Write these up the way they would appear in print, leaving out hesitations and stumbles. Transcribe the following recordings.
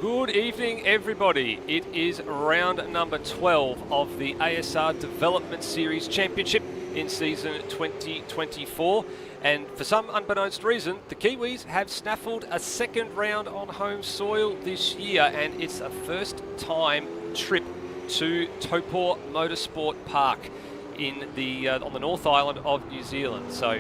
Good evening, everybody. It is round number 12 of the ASR Development Series Championship in season 2024. And for some unbeknownst reason, the Kiwis have snaffled a second round on home soil this year, and it's a first-time trip to Taupo Motorsport Park in the on the North Island of New Zealand. So,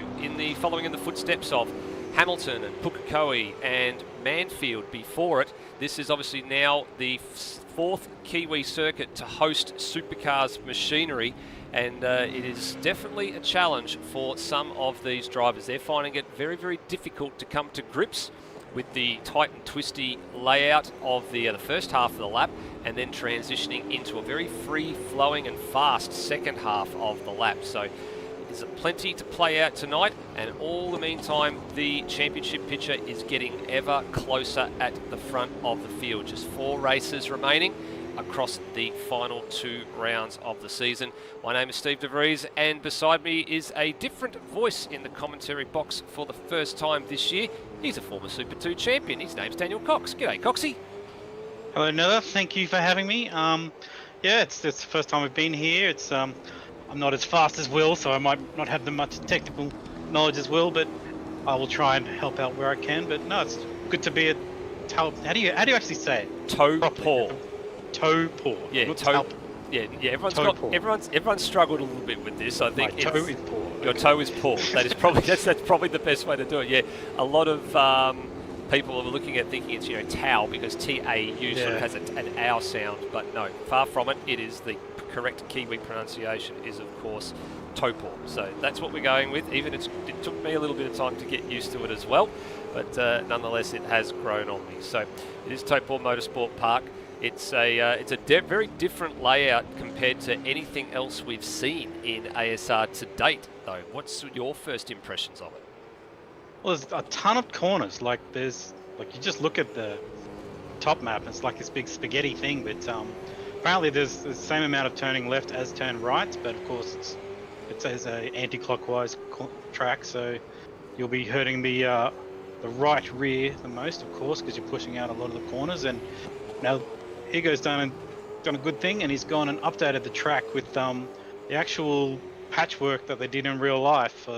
following in the footsteps of Hamilton and Pukekohe and Manfeild before it, this is obviously now the fourth Kiwi circuit to host supercars machinery, and it is definitely a challenge for some of these drivers. They're finding it very, very difficult to come to grips with the tight and twisty layout of the first half of the lap, and then transitioning into a very free-flowing and fast second half of the lap. So there's plenty to play out tonight, and all the meantime, the championship picture is getting ever closer at the front of the field. Just 4 races remaining across the final 2 rounds of the season. My name is Steve DeVries, and beside me is a different voice in the commentary box for the first time this year. He's a former Super 2 champion. His name's Daniel Cox. G'day, Coxie. Hello, Noah. Thank you for having me. It's the first time we've been here. I'm not as fast as Will, so I might not have the much technical knowledge as Will, but I will try and help out where I can. But no, it's good to be at Taupo. How do you actually say it? Taupo. Taupo. Yeah, Taupo. Yeah. Everyone's struggled a little bit with this. I think My toe is poor. Your toe is poor. That is probably that's probably the best way to do it. Yeah, a lot of people are looking at thinking it's Tau, because T-A-U sort of has an ow sound, but no, far from it. It is the correct Kiwi pronunciation is, of course, Taupo. So that's what we're going with. Even it took me a little bit of time to get used to it as well, but nonetheless, it has grown on me. So it is Taupo Motorsport Park. It's a very different layout compared to anything else we've seen in ASR to date, though. What's your first impressions of it? Well, there's a ton of corners. You just look at the top map, and it's like this big spaghetti thing, but apparently there's the same amount of turning left as turn right, but of course it's a anti-clockwise track, so you'll be hurting the right rear the most, of course, because you're pushing out a lot of the corners. And now Hugo's done a good thing, and he's gone and updated the track with the actual patchwork that they did in real life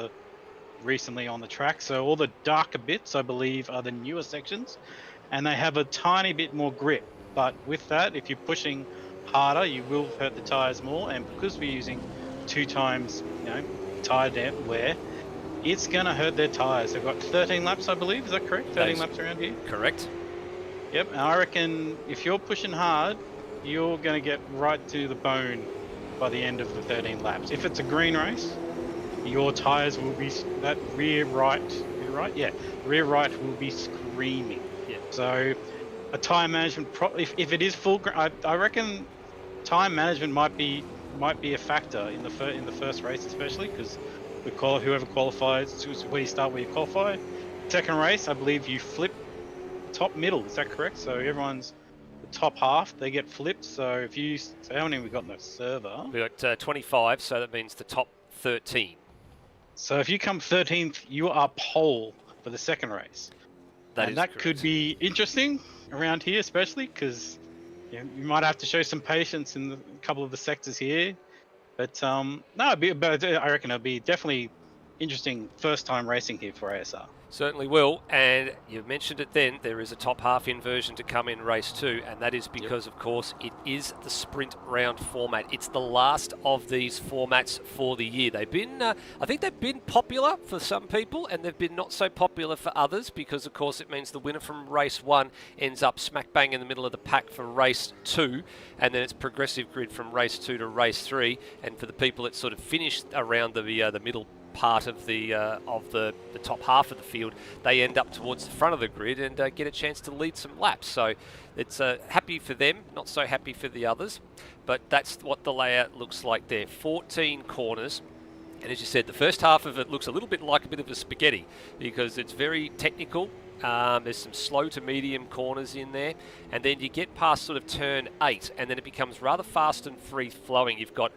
recently on the track. So all the darker bits, I believe, are the newer sections, and they have a tiny bit more grip. But with that, if you're pushing harder, you will hurt the tires more, and because we're using 2 times tire wear, it's going to hurt their tires. They've got 13 laps, I believe. Is that correct? 13 laps around here? Correct. Yep, and I reckon if you're pushing hard, you're going to get right to the bone by the end of the 13 laps. If it's a green race, your tires will be, that rear right will be screaming. Yeah. So a tire management, if it is full, I reckon time management might be a factor in the first race, especially because whoever qualifies, where you start, where you qualify. Second race, I believe you flip top middle. Is that correct? So everyone's the top half, they get flipped. So how many have we got in the server? We got 25, so that means the top 13. So if you come 13th, you are pole for the second race. That could be interesting around here, especially because you might have to show some patience in a couple of the sectors here. But I reckon it'll be definitely interesting first time racing here for ASR. Certainly will, and you mentioned it then, there is a top half inversion to come in race 2, and that is because, of course, it is the sprint round format. It's the last of these formats for the year. They've been, I think they've been popular for some people, and they've been not so popular for others, because, of course, it means the winner from race 1 ends up smack bang in the middle of the pack for race 2, and then it's progressive grid from race 2 to race 3, and for the people that sort of finished around the middle part of the top half of the field, they end up towards the front of the grid and get a chance to lead some laps. So it's happy for them, not so happy for the others, but that's what the layout looks like there. 14 corners, and as you said, the first half of it looks a little bit like a bit of a spaghetti because it's very technical. There's some slow to medium corners in there, and then you get past sort of turn 8, and then it becomes rather fast and free flowing. You've got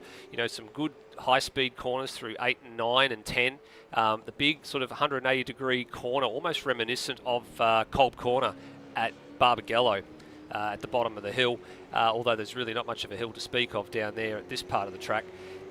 some good high-speed corners through 8 and 9 and 10. The big sort of 180-degree corner, almost reminiscent of Kolb Corner at Barbagallo. at the bottom of the hill, although there's really not much of a hill to speak of down there at this part of the track.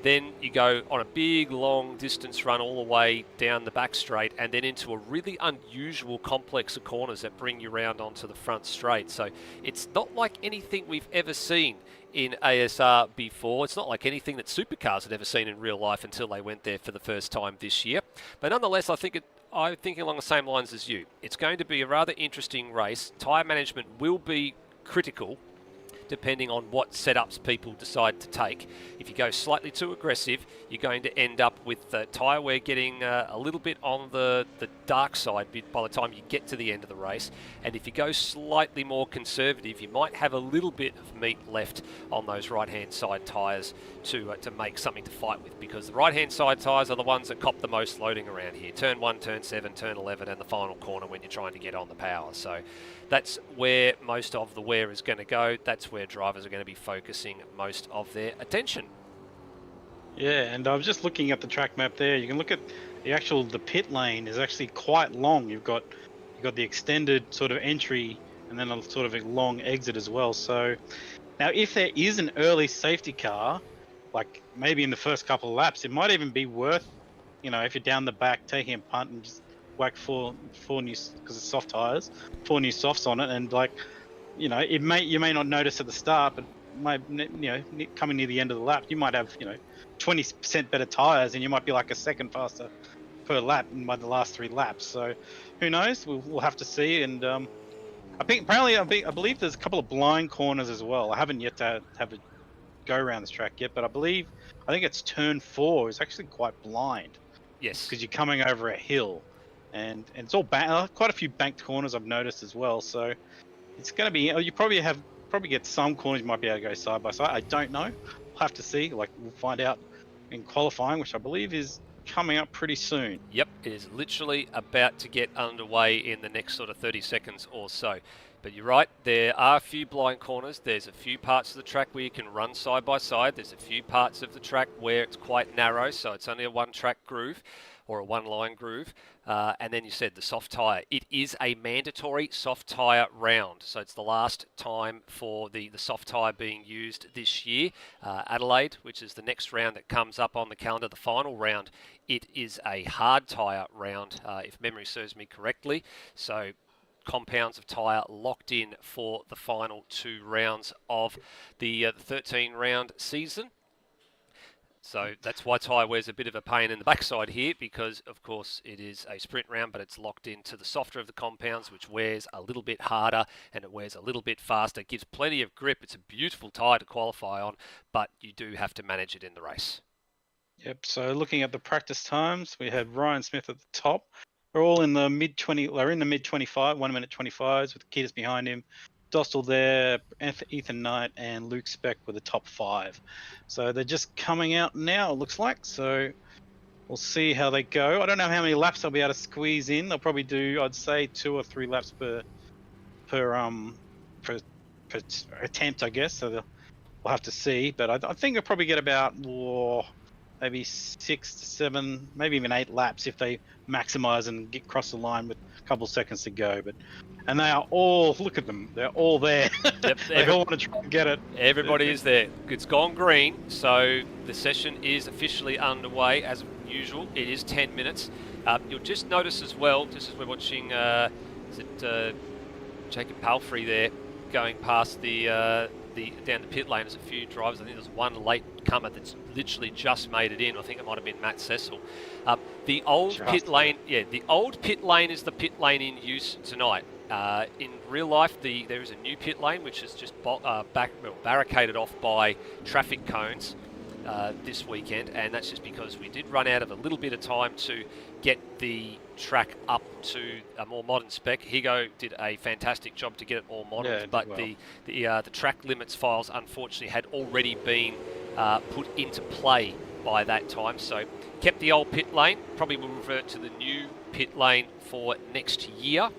Then you go on a big, long distance run all the way down the back straight and then into a really unusual complex of corners that bring you round onto the front straight. So it's not like anything we've ever seen in ASR before. It's not like anything that supercars had ever seen in real life until they went there for the first time this year. But nonetheless, I'm thinking along the same lines as you. It's going to be a rather interesting race. Tyre management will be critical depending on what setups people decide to take. If you go slightly too aggressive, you're going to end up with tyre wear getting a little bit on the dark side by the time you get to the end of the race. And if you go slightly more conservative, you might have a little bit of meat left on those right-hand side tyres to make something to fight with, because the right-hand side tyres are the ones that cop the most loading around here. Turn 1, Turn 7, Turn 11, and the final corner when you're trying to get on the power. So that's where most of the wear is going to go. That's where drivers are going to be focusing most of their attention. Yeah, and I was just looking at the track map there. You can look at the pit lane is actually quite long. You've got the extended sort of entry and then a sort of a long exit as well. So now if there is an early safety car, like maybe in the first couple of laps, it might even be worth, if you're down the back, taking a punt and just whack four new, because it's soft tires, 4 new softs on it, and you may not notice at the start, but coming near the end of the lap, you might have 20% better tires, and you might be like a second faster per lap by the last 3 laps. So who knows? We'll have to see. And I believe there's a couple of blind corners as well. I haven't yet to have a go around this track yet, but I think it's turn 4 is actually quite blind. Yes, because you're coming over a hill. And it's all quite a few banked corners I've noticed as well. So it's going to be, you probably get some corners you might be able to go side by side. I don't know. We'll have to see. We'll find out in qualifying, which I believe is coming up pretty soon. Yep, it is literally about to get underway in the next sort of 30 seconds or so. But you're right, there are a few blind corners. There's a few parts of the track where you can run side by side. There's a few parts of the track where it's quite narrow, so it's only a one-track groove or a one-line groove. And then you said the soft tyre. It is a mandatory soft tyre round, so it's the last time for the soft tyre being used this year. Adelaide, which is the next round that comes up on the calendar, the final round, it is a hard tyre round, if memory serves me correctly. So compounds of tyre locked in for the final 2 rounds of the 13-round season. So that's why tyre wear's a bit of a pain in the backside here, because of course it is a sprint round, but it's locked into the softer of the compounds, which wears a little bit harder and it wears a little bit faster. It gives plenty of grip. It's a beautiful tyre to qualify on, but you do have to manage it in the race. Yep, so looking at the practice times, we had Ryan Smith at the top. We're all in the mid-25, 1 minute 25s with Kiwis behind him. Dostal there, Ethan Knight and Luke Speck were the top 5. So they're just coming out now, it looks like. So we'll see how they go. I don't know how many laps they'll be able to squeeze in. They'll probably do, I'd say, 2 or 3 laps per attempt, I guess. So we'll have to see. But I think they'll probably get about maybe 6 to 7, maybe even 8 laps if they maximize and get across the line with a couple of seconds to go. And they are all, look at them, they're all there. Yep, they all want to try and get it. Everybody is there. It's gone green, so the session is officially underway as usual. It is 10 minutes. You'll just notice as well, just as we're watching, Jacob Palfrey there going past down the pit lane. There's a few drivers. I think there's one late comer that's literally just made it in. I think it might have been Matt Cecil. The old pit lane is the pit lane in use tonight. In real life, there is a new pit lane which is just barricaded off by traffic cones this weekend, and that's just because we did run out of a little bit of time to get the track up to a more modern spec. Higo did a fantastic job to get it more modern, but well, the track limits files unfortunately had already been put into play by that time, so kept the old pit lane. Probably will revert to the new pit lane for next year.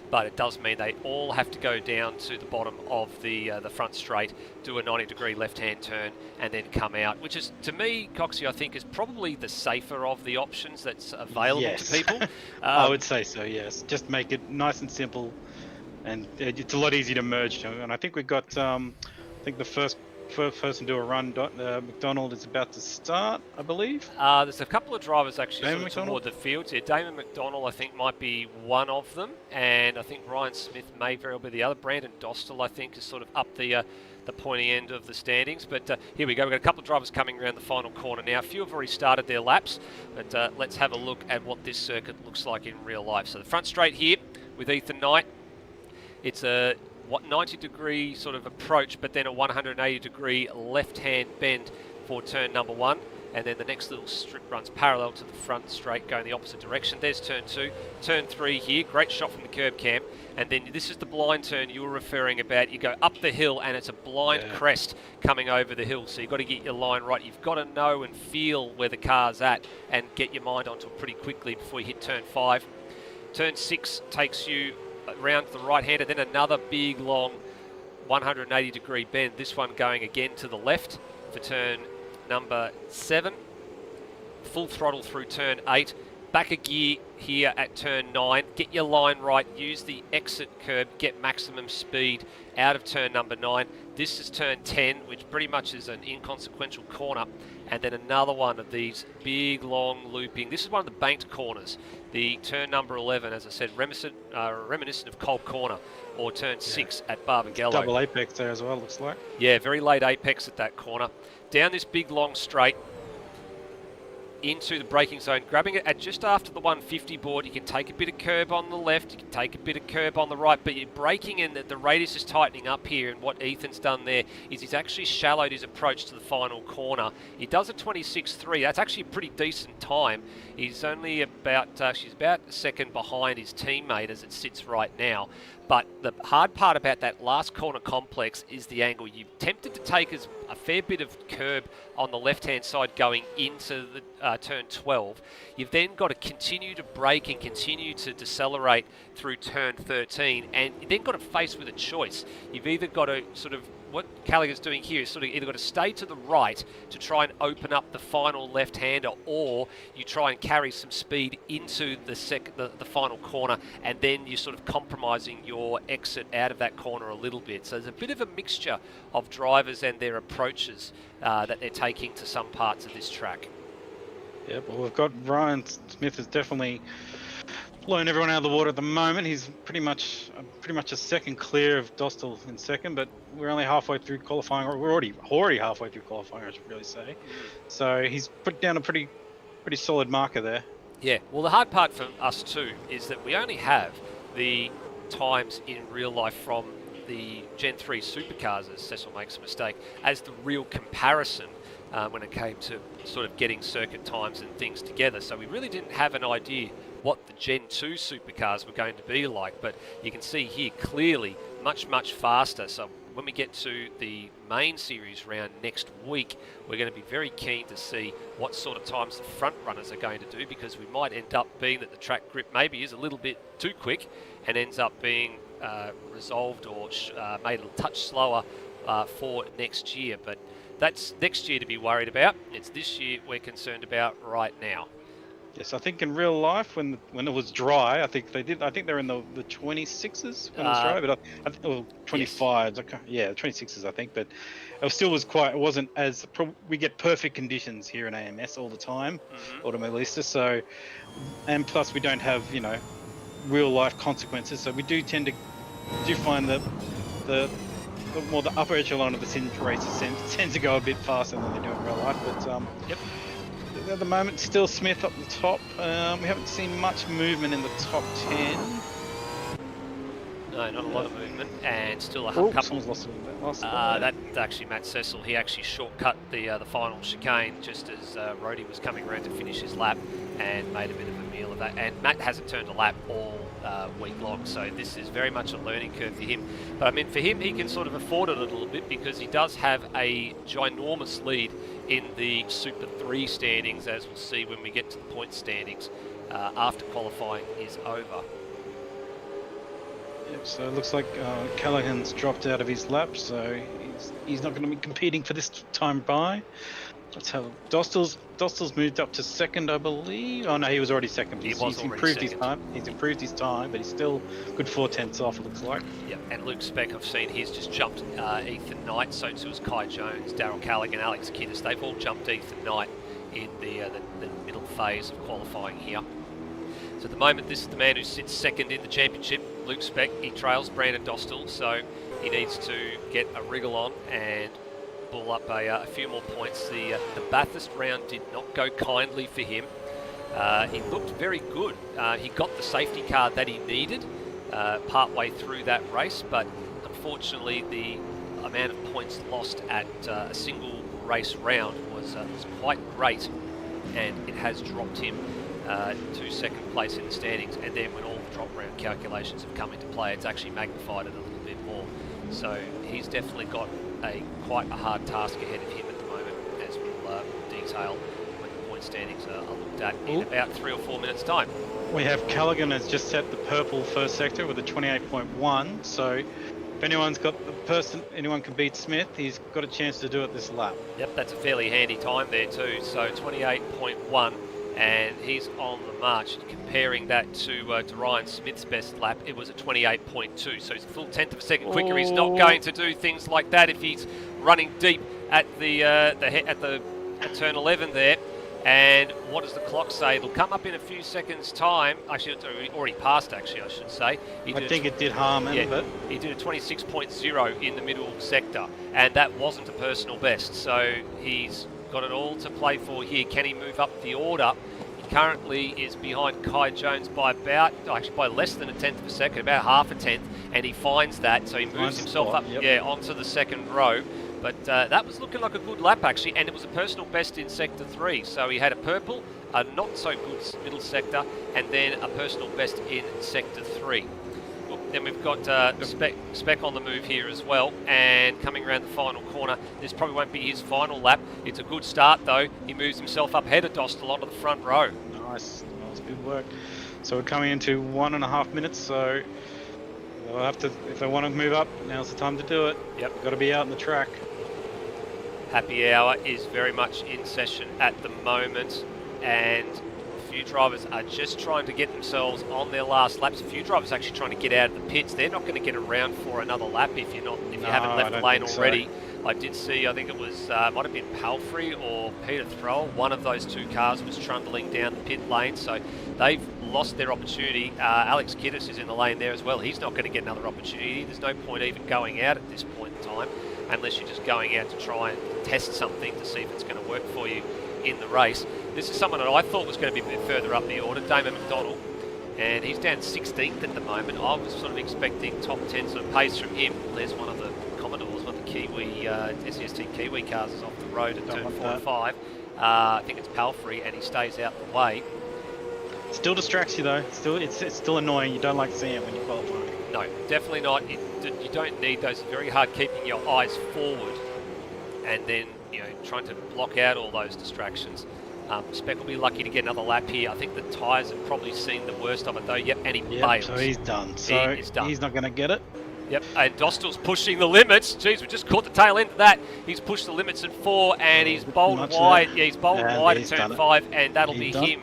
But it does mean they all have to go down to the bottom of the front straight, do a 90-degree left-hand turn, and then come out, which is, to me, Coxie, I think is probably the safer of the options that's available to people. I would say so, yes. Just make it nice and simple, and it's a lot easier to merge. And I think we've got, I think the first person to do a run, McDonald is about to start, I believe. There's a couple of drivers actually Damon sort of toward the field. Yeah, Damon McDonald, I think, might be one of them, and I think Ryan Smith may very well be the other. Brandon Dostal, I think, is sort of up the pointy end of the standings. But here we go. We've got a couple of drivers coming around the final corner now. A few have already started their laps, but let's have a look at what this circuit looks like in real life. So the front straight here with Ethan Knight. It's a 90-degree sort of approach, but then a 180-degree left-hand bend for turn number 1. And then the next little strip runs parallel to the front straight going the opposite direction. There's turn 2. Turn 3 here. Great shot from the curb cam. And then this is the blind turn you were referring about. You go up the hill and it's a blind crest coming over the hill. So you've got to get your line right. You've got to know and feel where the car's at and get your mind onto it pretty quickly before you hit turn 5. Turn 6 takes you around to the right-hander, then another big, long 180-degree bend. This one going again to the left for turn number 7. Full throttle through turn 8. Back a gear here at turn 9. Get your line right. Use the exit curb. Get maximum speed out of turn number 9. This is turn 10, which pretty much is an inconsequential corner. And then another one of these big, long looping. This is one of the banked corners. The turn number 11, as I said, reminiscent of Cold Corner, or turn 6 at Barbagallo. Double apex there as well, looks like. Yeah, very late apex at that corner. Down this big, long straight into the braking zone, grabbing it at just after the 150 board. You can take a bit of curb on the left, you can take a bit of curb on the right, but you're braking and the radius is tightening up here. And what Ethan's done there is he's actually shallowed his approach to the final corner. He does a 26.3. That's actually a pretty decent time. He's only about, she's about a second behind his teammate as it sits right now. But the hard part about that last corner complex is the angle. You've tempted to take a fair bit of curb on the left-hand side going into the turn 12. You've then got to continue to brake and continue to decelerate through turn 13, and you've then got to face with a choice. You've either got to sort of, what Gallagher's doing here is sort of either got to stay to the right to try and open up the final left-hander, or you try and carry some speed into the final corner, and then you're sort of compromising your exit out of that corner a little bit. So there's a bit of a mixture of drivers and their approaches that they're taking to some parts of this track. Yeah, well, we've got Ryan Smith is definitely blowing everyone out of the water at the moment. He's pretty much a second clear of Dostal in second, but we're only halfway through qualifying, or we're already halfway through qualifying, I should really say. So he's put down a pretty solid marker there. Yeah, well, the hard part for us too is that we only have the times in real life from the Gen 3 supercars, as Cecil makes a mistake, as the real comparison when it came to sort of getting circuit times and things together. So we really didn't have an idea what the Gen 2 supercars were going to be like, but you can see here clearly much faster. So when we get to the main series round next week, we're going to be very keen to see what sort of times the front runners are going to do, because we might end up being that the track grip maybe is a little bit too quick and ends up being resolved or made a touch slower for next year. But that's next year to be worried about. It's this year we're concerned about right now. Yes, I think in real life, when it was dry, I think they're in the 26s when it was dry, but I think, or 25s. Yes. Yeah, 26s, I think. But it still was quite. It wasn't as we get perfect conditions here in AMS all the time, Automobilista. So, and plus we don't have real life consequences. So we do find that the upper echelon of the sim races tends to go a bit faster than they do in real life. But at the moment, still Smith up the top. We haven't seen much movement in the top 10. No, not a lot of movement, and still a couple. Someone's lost That's actually Matt Cecil. He actually shortcut the final chicane just as Rhodey was coming around to finish his lap, and made a bit of a meal of that. And Matt hasn't turned a lap all week long, so this is very much a learning curve for him. But I mean, for him, he can sort of afford it a little bit because he does have a ginormous lead in the Super 3 standings, as we'll see when we get to the point standings after qualifying is over. Yep, so it looks like Callaghan's dropped out of his lap, so he's not going to be competing for this time by. Let's have Dostal's moved up to second, I believe. Oh no, he was already second. He was He's already improved second. his time. He's improved his time, but he's still good 4/10 off. It looks like. Yep, and Luke Speck, I've seen he's just jumped Ethan Knight. So too has Kai Jones, Daryl Callaghan, Alex Kiddis. They've all jumped Ethan Knight in the middle phase of qualifying here. So at the moment, this is the man who sits second in the championship, Luke Speck. He trails Brandon Dostal, so he needs to get a wriggle on and pull up a few more points. The Bathurst round did not go kindly for him. He looked very good. He got the safety car that he needed partway through that race, but unfortunately the amount of points lost at a single race round was quite great, and it has dropped him to second place in the standings. And then when all the drop round calculations have come into play, it's actually magnified it a little bit more. So he's definitely got quite a hard task ahead of him at the moment, as we'll detail when the point standings are looked at in about 3 or 4 minutes' time. We have Callaghan has just set the purple first sector with a 28.1. So if anyone can beat Smith, he's got a chance to do it this lap. Yep, that's a fairly handy time there too. So 28.1, and he's on the march. Comparing that to Ryan Smith's best lap, it was at 28.2. So he's a full 1/10 of a second quicker. He's not going to do things like that if he's running deep at at turn 11 there. And what does the clock say? It'll come up in a few seconds' time. Actually, it's already passed, actually, I should say. I think it did harm him, but... He did a 26.0 in the middle sector, and that wasn't a personal best. So he's got it all to play for here. Can he move up the order? He currently is behind Kai Jones by by less than a 1/10 of a second, about half a 1/10, and he finds that, so he moves himself up onto the second row. But that was looking like a good lap, actually, and it was a personal best in Sector 3. So he had a purple, a not-so-good middle sector, and then a personal best in Sector 3. Then we've got Speck on the move here as well, and coming around the final corner. This probably won't be his final lap. It's a good start, though. He moves himself up ahead of Dostal onto the front row. Nice, good work. So we're coming into 1.5 minutes, so they'll have to, if they want to move up, now's the time to do it. Yep. Got to be out in the track. Happy hour is very much in session at the moment, and a few drivers are just trying to get themselves on their last laps. A few drivers actually trying to get out of the pits. They're not going to get around for another lap if you haven't left the lane already. So. I did see, I think it was might have been Palfrey or Peter Throwell. One of those two cars was trundling down the pit lane, so they've lost their opportunity. Alex Kiddis is in the lane there as well. He's not going to get another opportunity. There's no point even going out at this point in time, unless you're just going out to try and test something to see if it's going to work for you in the race. This is someone that I thought was going to be a bit further up the order, Damon McDonald, and he's down 16th at the moment. I was sort of expecting top 10 sort of pace from him. There's one of the Commodores, one of the Kiwi, SEST Kiwi cars is off the road at turn 4 and 5. I think it's Palfrey, and he stays out the way. Still distracts you though. It's still annoying. You don't like seeing it when you qualify. No, definitely not. You don't need those. It's very hard keeping your eyes forward and then trying to block out all those distractions. Speck will be lucky to get another lap here. I think the tyres have probably seen the worst of it though. Yep, and he bails. So he's done. So he is done. He's not going to get it. Yep, and Dostal's pushing the limits. Jeez, we just caught the tail end of that. He's pushed the limits at 4, and he's bowled wide. Yeah, he's bowled wide at turn 5, and that'll be him.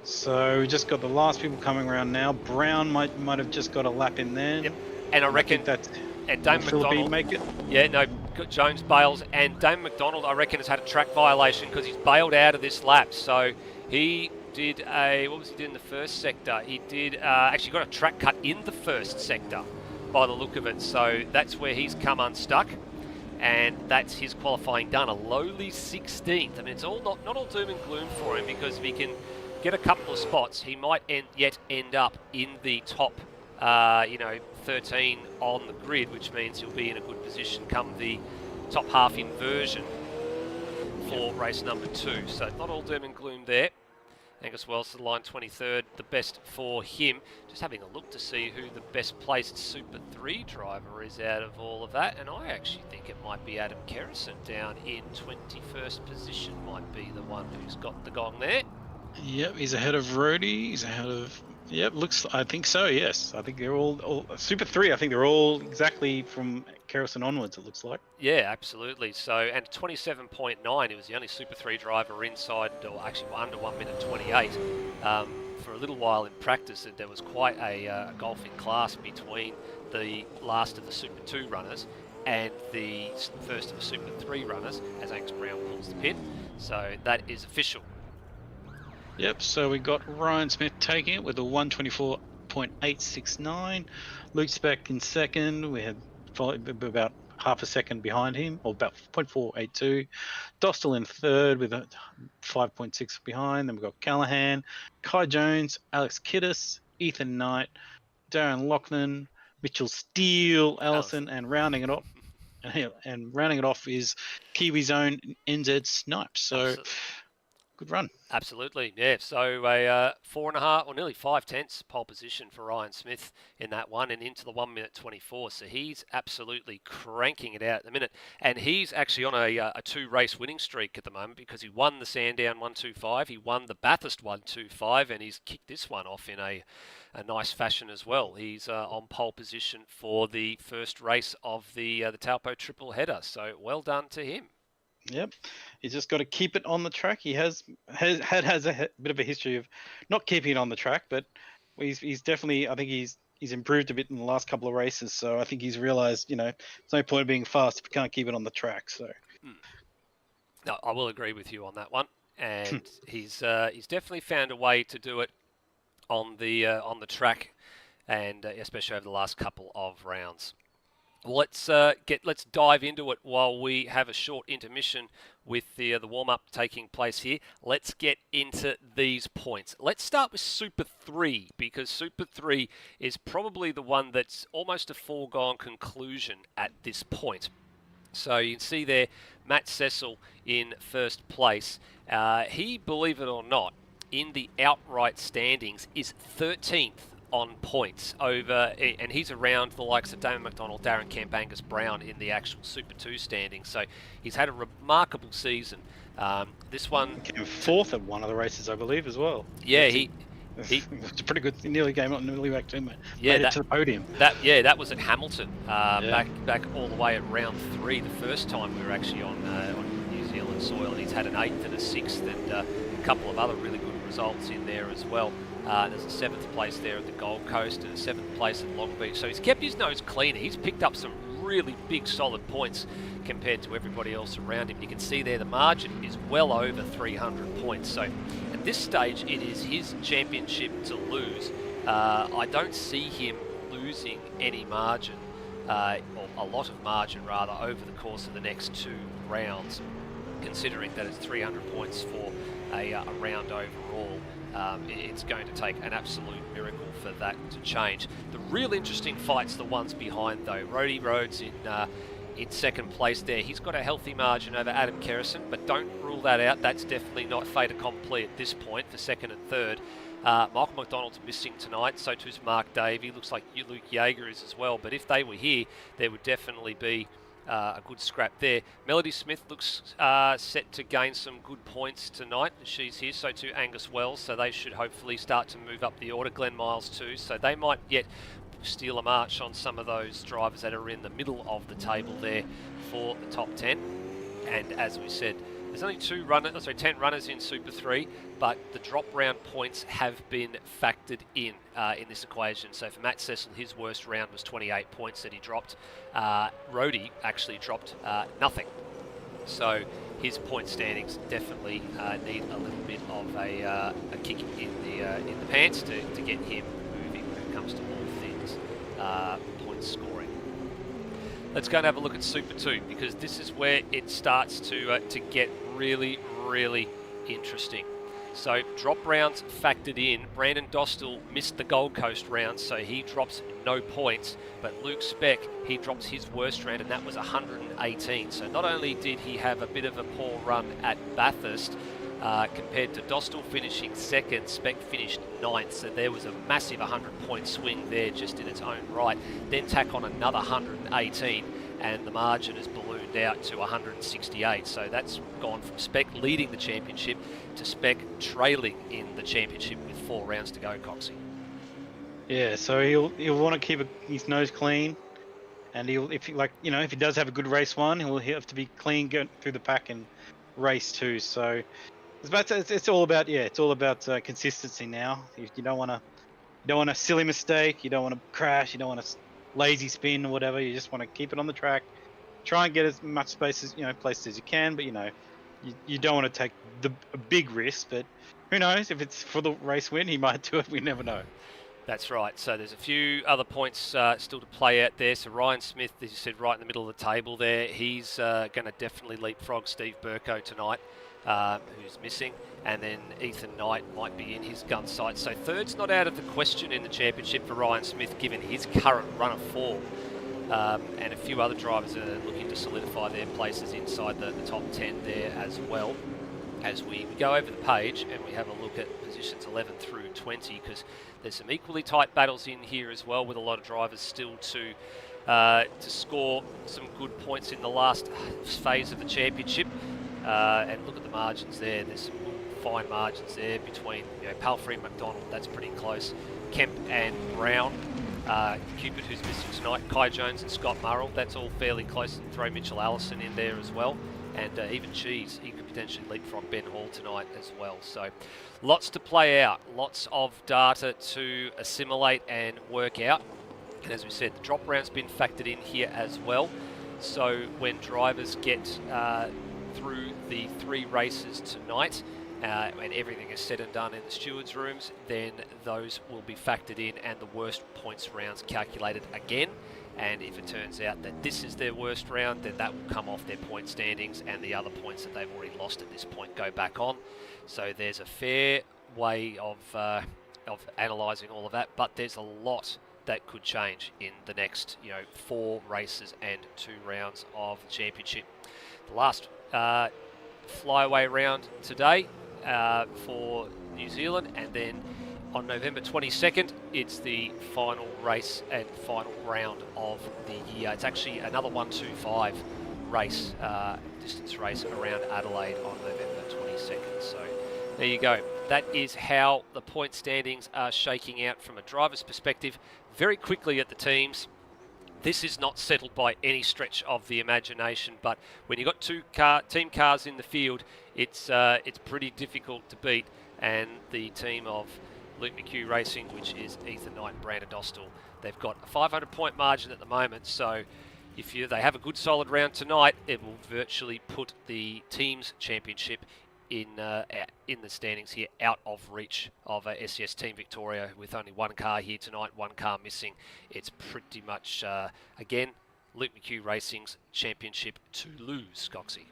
So we just got the last people coming around now. Brown might have just got a lap in there. Yep, and I reckon that's. And Dame McDonald make it. Yeah, no, Jones bails, and Dame McDonald I reckon has had a track violation because he's bailed out of this lap. So he did what was he doing in the first sector? He did actually got a track cut in the first sector by the look of it. So that's where he's come unstuck, and that's his qualifying done. A lowly 16th. I mean, it's all not all doom and gloom for him, because if he can get a couple of spots, he might end up in the top 13 on the grid, which means he'll be in a good position come the top half inversion for race number 2. So not all doom and gloom there. Angus Wells to the line 23rd, the best for him. Just having a look to see who the best placed Super 3 driver is out of all of that, and I actually think it might be Adam Kerrison down in 21st position, might be the one who's got the gong there. Yep, he's ahead of Rody, he's ahead of... Yep, I think so, yes. I think they're all Super 3, I think they're all exactly from Kerrison onwards, it looks like. Yeah, absolutely. So, and 27.9, he was the only Super 3 driver inside, or actually under 1 minute 28. For a little while in practice, there was quite a golfing class between the last of the Super 2 runners and the first of the Super 3 runners as Angus Brown pulls the pin. So that is official. Yep, so we got Ryan Smith taking it with a 124.869. Luke Speck in second. We had about half a second behind him, or about 0.482. Dostal in third with a 5.6 behind. Then we've got Callahan, Kai Jones, Alex Kiddis, Ethan Knight, Darren Loughlin, Mitchell Steele, Ellison, and rounding it off. And rounding it off is Kiwi's own NZ Snipe. So good run. Absolutely, yeah. So a 4.5 or nearly 5/10 pole position for Ryan Smith in that one, and into the 1 minute 24. So he's absolutely cranking it out at the minute, and he's actually on a 2-race winning streak at the moment because he won the Sandown 125, he won the Bathurst 125, and he's kicked this one off in a nice fashion as well. He's on pole position for the first race of the Taupo triple header. So well done to him. Yep, he's just got to keep it on the track. He has a bit of a history of not keeping it on the track, but he's definitely, I think he's improved a bit in the last couple of races. So I think he's realised, there's no point of being fast if you can't keep it on the track. So no, I will agree with you on that one, and he's definitely found a way to do it on the track, and especially over the last couple of rounds. Let's dive into it while we have a short intermission with the warm-up taking place here. Let's get into these points. Let's start with Super 3, because Super 3 is probably the one that's almost a foregone conclusion at this point. So you can see there, Matt Cecil in first place. He, believe it or not, in the outright standings is 13th on points over, and he's around the likes of Damon McDonald, Darren Kemp, Angus Brown in the actual Super 2 standings. So he's had a remarkable season. This one came fourth at one of the races, I believe, as well. Yeah, it's pretty good. He nearly came up, nearly back to him. Yeah, made it to the podium. That was at Hamilton, back all the way at round 3. The first time we were actually on New Zealand soil, and he's had an 8th and a 6th, and a couple of other really good results in there as well. There's a 7th place there at the Gold Coast and a 7th place at Long Beach. So he's kept his nose clean. He's picked up some really big, solid points compared to everybody else around him. You can see there the margin is well over 300 points. So at this stage, it is his championship to lose. I don't see him losing any margin, or a lot of margin rather, over the course of the next 2 rounds, considering that it's 300 points for a round overall. It's going to take an absolute miracle for that to change. The real interesting fight's the ones behind, though. Rhodey Rhodes in second place there. He's got a healthy margin over Adam Kerrison, but don't rule that out. That's definitely not fait accompli at this point for second and third. Michael McDonald's missing tonight, so too's Mark Davey. Looks like Luke Yeager is as well, but if they were here, there would definitely be a good scrap there. Melody Smith looks set to gain some good points tonight. She's here, so too Angus Wells, so they should hopefully start to move up the order. Glenn Miles too, so they might yet steal a march on some of those drivers that are in the middle of the table there for the top 10. And as we said, there's only 10 runners in Super 3, but the drop round points have been factored in this equation. So for Matt Cecil, his worst round was 28 points that he dropped. Rhodey actually dropped nothing. So his point standings definitely need a little bit of a kick in the pants to get him moving when it comes to all things point scoring. Let's go and have a look at Super 2, because this is where it starts to get really, really interesting. So drop rounds factored in. Brandon Dostal missed the Gold Coast round, so he drops no points. But Luke Speck, he drops his worst round, and that was 118. So not only did he have a bit of a poor run at Bathurst, compared to Dostal finishing second, Speck finished 9th. So there was a massive 100-point swing there just in its own right. Then tack on another 118, and the margin has ballooned out to 168. So that's gone from Speck leading the championship to Speck trailing in the championship with 4 rounds to go, Coxie. Yeah, so he'll want to keep his nose clean and he'll if he does have a good race one, he'll have to be clean going through the pack in race 2. So it's all about consistency now. You don't want a silly mistake, you don't want to crash, you don't want a lazy spin or whatever. You just want to keep it on the track, try and get as much space as places as you can, but you don't want to take a big risk. But who knows, if it's for the race win, he might do it. We never know. That's right. So there's a few other points still to play out there. So Ryan Smith, as you said, right in the middle of the table there. He's going to definitely leapfrog Steve Burko tonight, who's missing. And then Ethan Knight might be in his gun sight. So third's not out of the question in the championship for Ryan Smith, given his current run of form. And a few other drivers are looking to solidify their places inside the top 10 there as well. As we go over the page and we have a look at positions 11 through 20, because there's some equally tight battles in here as well, with a lot of drivers still to score some good points in the last phase of the championship. And look at the margins there. There's some fine margins there between Palfrey and McDonald. That's pretty close. Kemp and Brown. Cupid, who's missing tonight. Kai Jones and Scott Murrell. That's all fairly close. And throw Mitchell Allison in there as well. And even Cheese, he could potentially leapfrog Ben Hall tonight as well. So lots to play out, lots of data to assimilate and work out. And as we said, the drop round's been factored in here as well. So when drivers get through the 3 races tonight, and everything is said and done in the stewards' rooms, then those will be factored in and the worst points rounds calculated again. And if it turns out that this is their worst round, then that will come off their point standings, and the other points that they've already lost at this point go back on. So there's a fair way of analysing all of that, but there's a lot that could change in the next 4 races and 2 rounds of the championship. The last flyaway round today for New Zealand, and then on November 22nd, it's the final race and final round of the year. It's actually another 125 race, distance race around Adelaide on November 22nd. So there you go. That is how the point standings are shaking out from a driver's perspective. Very quickly at the teams. This is not settled by any stretch of the imagination, but when you've got 2 team cars in the field, it's pretty difficult to beat. And the team of Luke McHugh Racing, which is Ethan Knight and Brandon Dostal, they've got a 500-point margin at the moment. So if they have a good solid round tonight, it will virtually put the teams championship in the standings here out of reach of SCS Team Victoria, with only 1 car here tonight, 1 car missing. It's pretty much again Luke McHugh Racing's championship to lose, Coxie.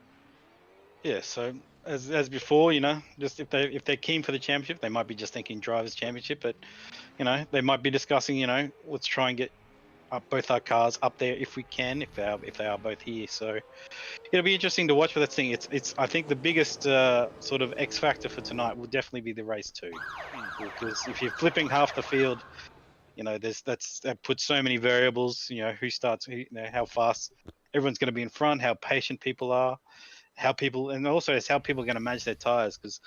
Yeah, so as before, just if they're keen for the championship, they might be just thinking drivers championship, but they might be discussing, let's try and get both our cars up there if we can, if they are both here. So it'll be interesting to watch for that thing. It's I think the biggest sort of X factor for tonight will definitely be the race 2, because if you're flipping half the field, that puts so many variables. Who starts, how fast everyone's going to be in front, how patient people are. And also it's how people are going to manage their tires, because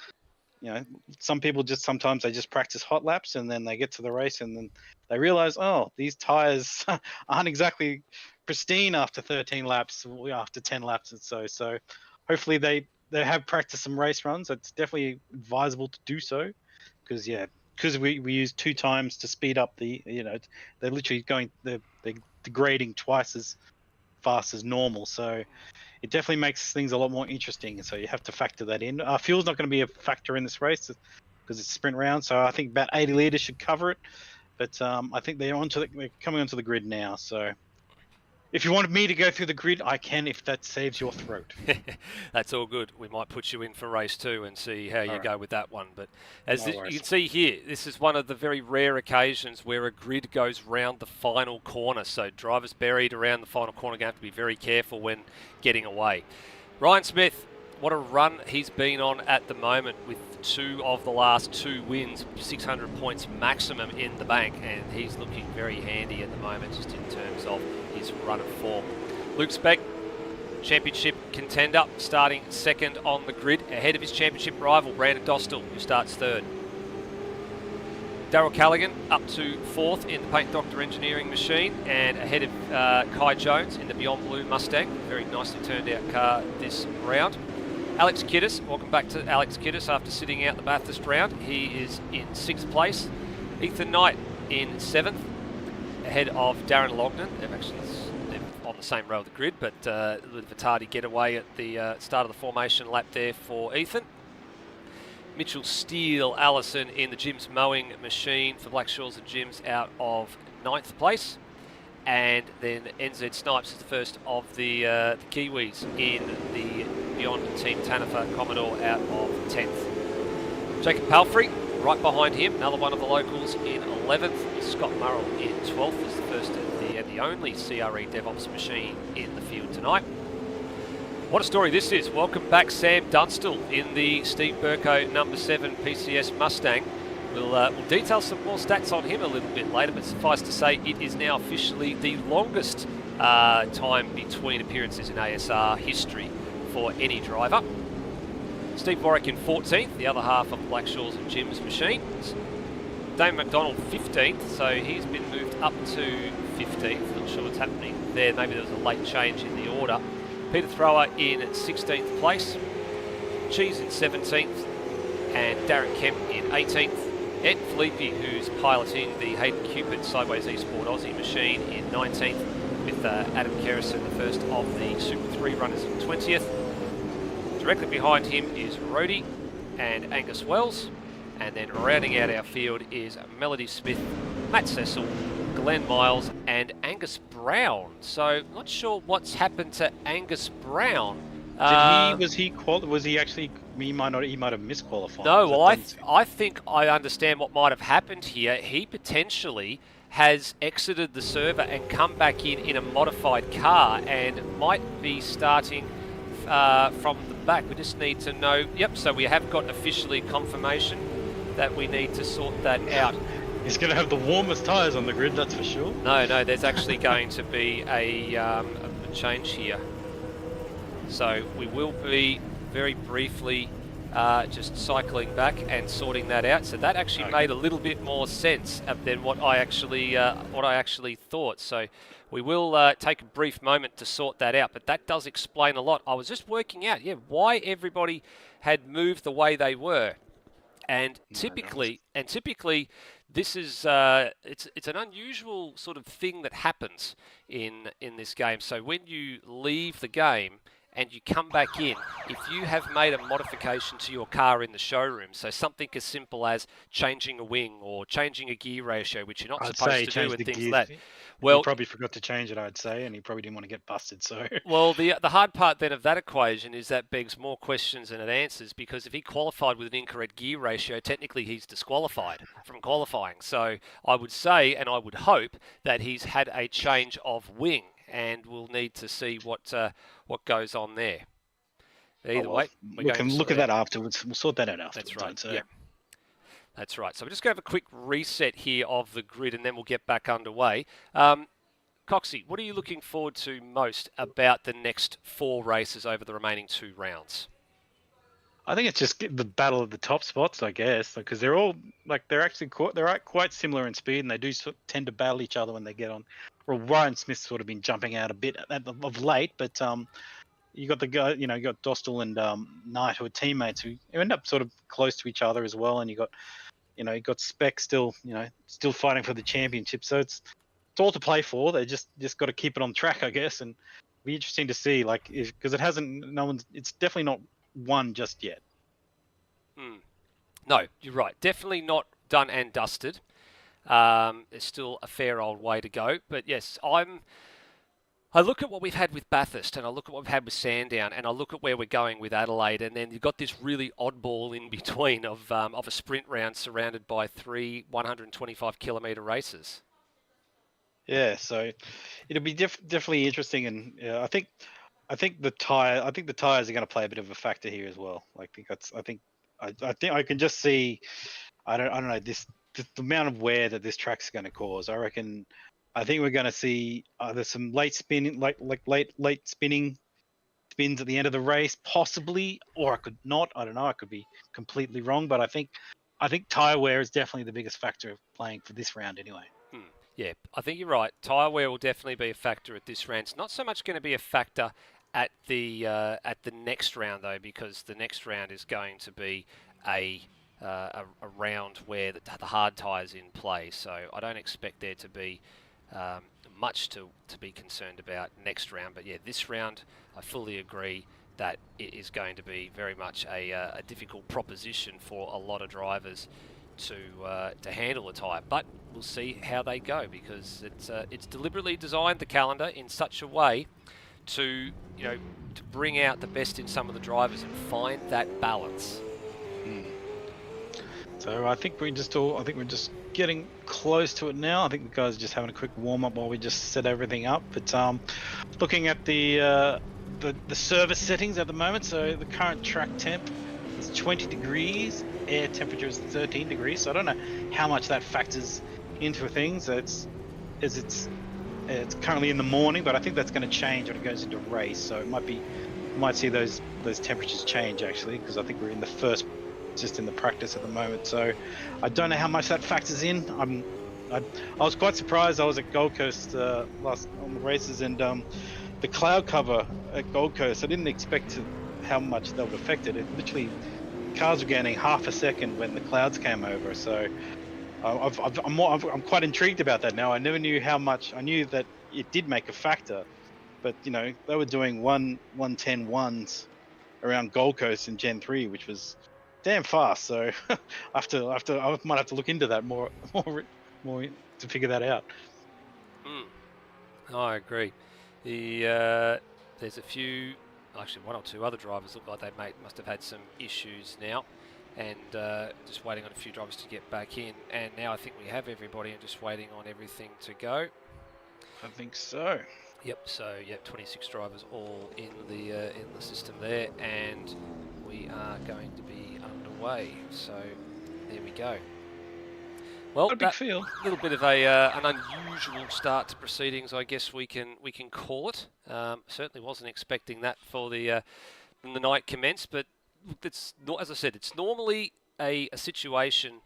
some people sometimes they just practice hot laps, and then they get to the race and then they realize, oh, these tires aren't exactly pristine after 13 laps, after 10 laps, and so hopefully they have practiced some race runs. It's definitely advisable to do so, because we use 2 times to speed up they're literally they're degrading twice as fast as normal, so it definitely makes things a lot more interesting. So you have to factor that in. Fuel's not going to be a factor in this race because it's a sprint round, so I think about 80 litres should cover it. But I think they're coming onto the grid now. So if you wanted me to go through the grid, I can, if that saves your throat. That's all good. We might put you in for race 2 and see how you go with that one. But as you can see here, this is one of the very rare occasions where a grid goes round the final corner. So drivers buried around the final corner are going to have to be very careful when getting away. Ryan Smith, what a run he's been on at the moment, with 2 of the last 2 wins, 600 points maximum in the bank, and he's looking very handy at the moment just in terms of his run of form. Luke Speck, championship contender, starting 2nd on the grid, ahead of his championship rival Brandon Dostal, who starts 3rd. Daryl Callaghan up to 4th in the Paint Doctor Engineering machine, and ahead of Kai Jones in the Beyond Blue Mustang. Very nicely turned out car this round. Alex Kiddis, welcome back to Alex Kiddis after sitting out the Bathurst round. He is in 6th place. Ethan Knight in 7th, ahead of Darren Lognan. They're on the same row of the grid, but a little bit of a tardy getaway at the start of the formation lap there for Ethan. Mitchell Steele Allison in the Jim's mowing machine for Black Shores and Jim's out of 9th place. And then NZ Snipes is the first of the Kiwis in the Beyond Team Tanifa Commodore out of 10th. Jacob Palfrey right behind him, another one of the locals in 11th. Scott Murrell in 12th is the first and the only CRE DevOps machine in the field tonight. What a story this is. Welcome back Sam Dunstall in the Steve Burko number 7 PCS Mustang. We'll detail some more stats on him a little bit later, but suffice to say it is now officially the longest time between appearances in ASR history for any driver. Steve Warwick in 14th, the other half of Black Shores and Jim's machines. Dame McDonald 15th, so he's been moved up to 15th. Not sure what's happening there. Maybe there was a late change in the order. Peter Thrower in 16th place. Cheese in 17th. And Darren Kemp in 18th. Ed Filippi, who's piloting the Hayden Cupid Sideways Esport Aussie machine, in 19th, with Adam Kerrison, the first of the Super 3 runners, in 20th. Directly behind him is Rhodey and Angus Wells. And then rounding out our field is Melody Smith, Matt Cecil, Glenn Miles and Angus Brown. So not sure what's happened to Angus Brown. He might have misqualified. No, well, I think I understand what might have happened here. He potentially has exited the server and come back in a modified car and might be starting from the back. We just need to know. Yep, so we have got officially confirmation that we need to sort that out. He's going to have the warmest tyres on the grid, that's for sure. No, there's actually going to be a change here. So we will be very briefly just cycling back and sorting that out. So that actually made a little bit more sense than what I actually thought. So we will take a brief moment to sort that out, but that does explain a lot. I was just working out, why everybody had moved the way they were. And typically, this is it's an unusual sort of thing that happens in this game. So when you leave the game and you come back in, if you have made a modification to your car in the showroom, so something as simple as changing a wing or changing a gear ratio, which you're not supposed to do and things like that. Well, he probably forgot to change it, I'd say, and he probably didn't want to get busted. So, well, the hard part then of that equation is that begs more questions than it answers, because if he qualified with an incorrect gear ratio, technically he's disqualified from qualifying. So I would say, and I would hope, that he's had a change of wing, and we'll need to see what goes on there. Either way, we can look at that afterwards. We'll sort that out afterwards. That's right. Yeah. That's right. So we're just going to have a quick reset here of the grid, and then we'll get back underway. Coxie, what are you looking forward to most about the next 4 races over the remaining 2 rounds? I think it's just the battle of the top spots, I guess, because they're all they're quite similar in speed, and they do tend to battle each other when they get on. Well, Ryan Smith's sort of been jumping out a bit of late, but you got the guy, you got Dostal and Knight, who are teammates who end up sort of close to each other as well, and you got Spec still fighting for the championship. So it's all to play for. They just got to keep it on track, I guess, and it'll be interesting to see, because it's definitely not won just yet. No, you're right. Definitely not done and dusted. There's still a fair old way to go, but yes, I look at what we've had with Bathurst, and I look at what we've had with Sandown, and I look at where we're going with Adelaide, and then you've got this really oddball in between of a sprint round surrounded by 3 125-kilometre races. Yeah, so it'll be definitely interesting, and I think the tires are going to play a bit of a factor here as well. I think I can just see, I don't know, the amount of wear that this track's going to cause. I think we're going to see there's some late spinning, late spinning spins at the end of the race, possibly, or I could not. I don't know. I could be completely wrong, but I think I think tyre wear is definitely the biggest factor of playing for this round anyway. Yeah, I think you're right. Tyre wear will definitely be a factor at this round. It's not so much going to be a factor at the next round though, because the next round is going to be a round where the hard tyres in play. So I don't expect there to be much to be concerned about next round. But yeah, this round I fully agree that it is going to be very much a difficult proposition for a lot of drivers to handle a tyre, but we'll see how they go, because it's deliberately designed, the calendar, in such a way to to bring out the best in some of the drivers and find that balance. So I think we're just getting close to it now. I think the guys are just having a quick warm up while we just set everything up. But looking at the service settings at the moment, so the current track temp is 20 degrees, air temperature is 13 degrees. So I don't know how much that factors into things. It's currently in the morning, but I think that's going to change when it goes into race. So it might see those temperatures change actually, because I think we're in the first, just in the practice at the moment. So I don't know how much that factors in. I was quite surprised. I was at Gold Coast last on the races, and the cloud cover at Gold Coast, I didn't expect how much that would affect it. It literally, cars were gaining half a second when the clouds came over. So I'm quite intrigued about that now. I never knew how much. I knew that it did make a factor, but they were doing 1:10.1s around Gold Coast in Gen 3, which was damn fast. So I might have to look into that more to figure that out. I agree. There's a few, actually one or two other drivers look like they must have had some issues now, and just waiting on a few drivers to get back in. And now I think we have everybody and just waiting on everything to go. I think so. Yep. So 26 drivers all in the system there, and we are going to be underway. So there we go. Well, a big field. A little bit of an unusual start to proceedings, I guess we can call it. Certainly wasn't expecting that for the night commence, but it's not, as I said, it's normally a situation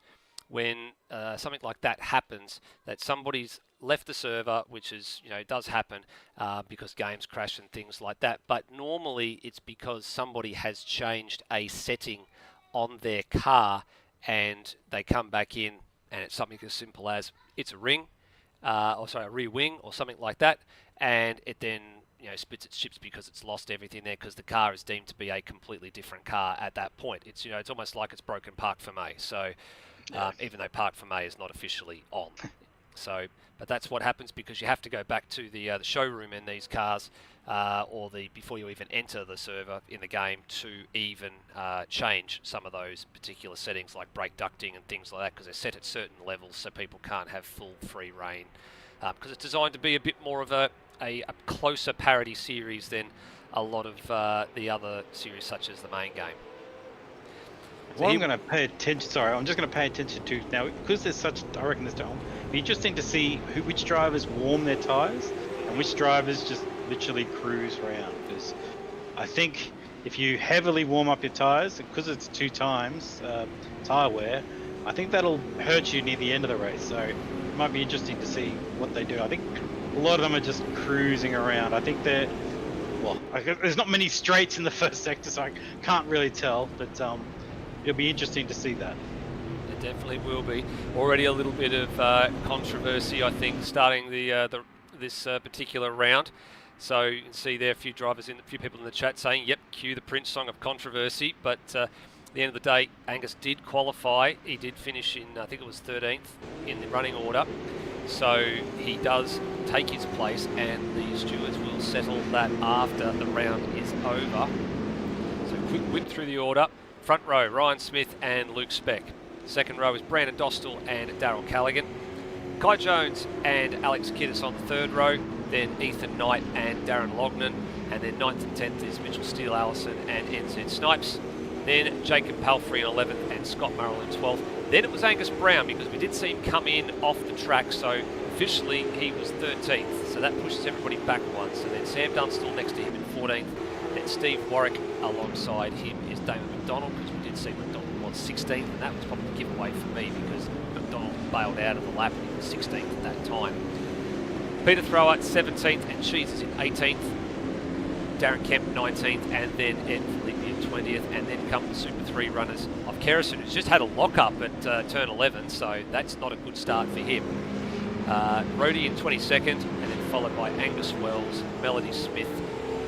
when something like that happens, that somebody's left the server, which is does happen because games crash and things like that. But normally it's because somebody has changed a setting on their car, and they come back in, and it's something as simple as it's a ring, a rear wing or something like that, and it then spits its chips because it's lost everything there, because the car is deemed to be a completely different car at that point. It's it's almost like it's broken Park for May. So even though Park for May is not officially on, so but that's what happens, because you have to go back to the showroom in these cars, or before you even enter the server in the game, to even change some of those particular settings like brake ducting and things like that, because they're set at certain levels so people can't have full free reign, because it's designed to be a bit more of a closer parity series than a lot of the other series such as the main game. So I'm going to pay attention. Sorry, I'm just going to pay attention to now, because there's such. I reckon this time be interesting to see which drivers warm their tyres and which drivers just literally cruise around. Because I think if you heavily warm up your tyres, because it's 2 times tyre wear, I think that'll hurt you near the end of the race. So it might be interesting to see what they do. I think a lot of them are just cruising around. I think there's not many straights in the first sector, so I can't really tell. But it'll be interesting to see that. It definitely will be. Already a little bit of controversy, I think, starting this particular round. So you can see there a few people in the chat saying, "Yep, cue the Prince song of controversy." But at the end of the day, Angus did qualify. He did finish in, I think it was 13th in the running order. So he does take his place, and the stewards will settle that after the round is over. So quick whip through the order. Front row, Ryan Smith and Luke Speck. Second row is Brandon Dostal and Darryl Callaghan. Kai Jones and Alex Kiddis on the third row. Then Ethan Knight and Darren Lognan. And then 9th and 10th is Mitchell Steele Allison and NZ Snipes. Then Jacob Palfrey in 11th and Scott Murrell in 12th. Then it was Angus Brown, because we did see him come in off the track, so officially he was 13th. So that pushes everybody back once. And then Sam Dunstall next to him in 14th. Then Steve Warwick alongside him is Damon McDonald, because we did see McDonald was on 16th, and that was probably the giveaway for me because McDonald bailed out of the lap and he was 16th at that time. Peter Thrower 17th and Cheese is in 18th. Darren Kemp 19th, and then Ed Felipe in 20th, and then come the Super 3 runners of Kerrison, who's just had a lock-up at turn 11, so that's not a good start for him. Rhodey in 22nd, and then followed by Angus Wells, Melody Smith,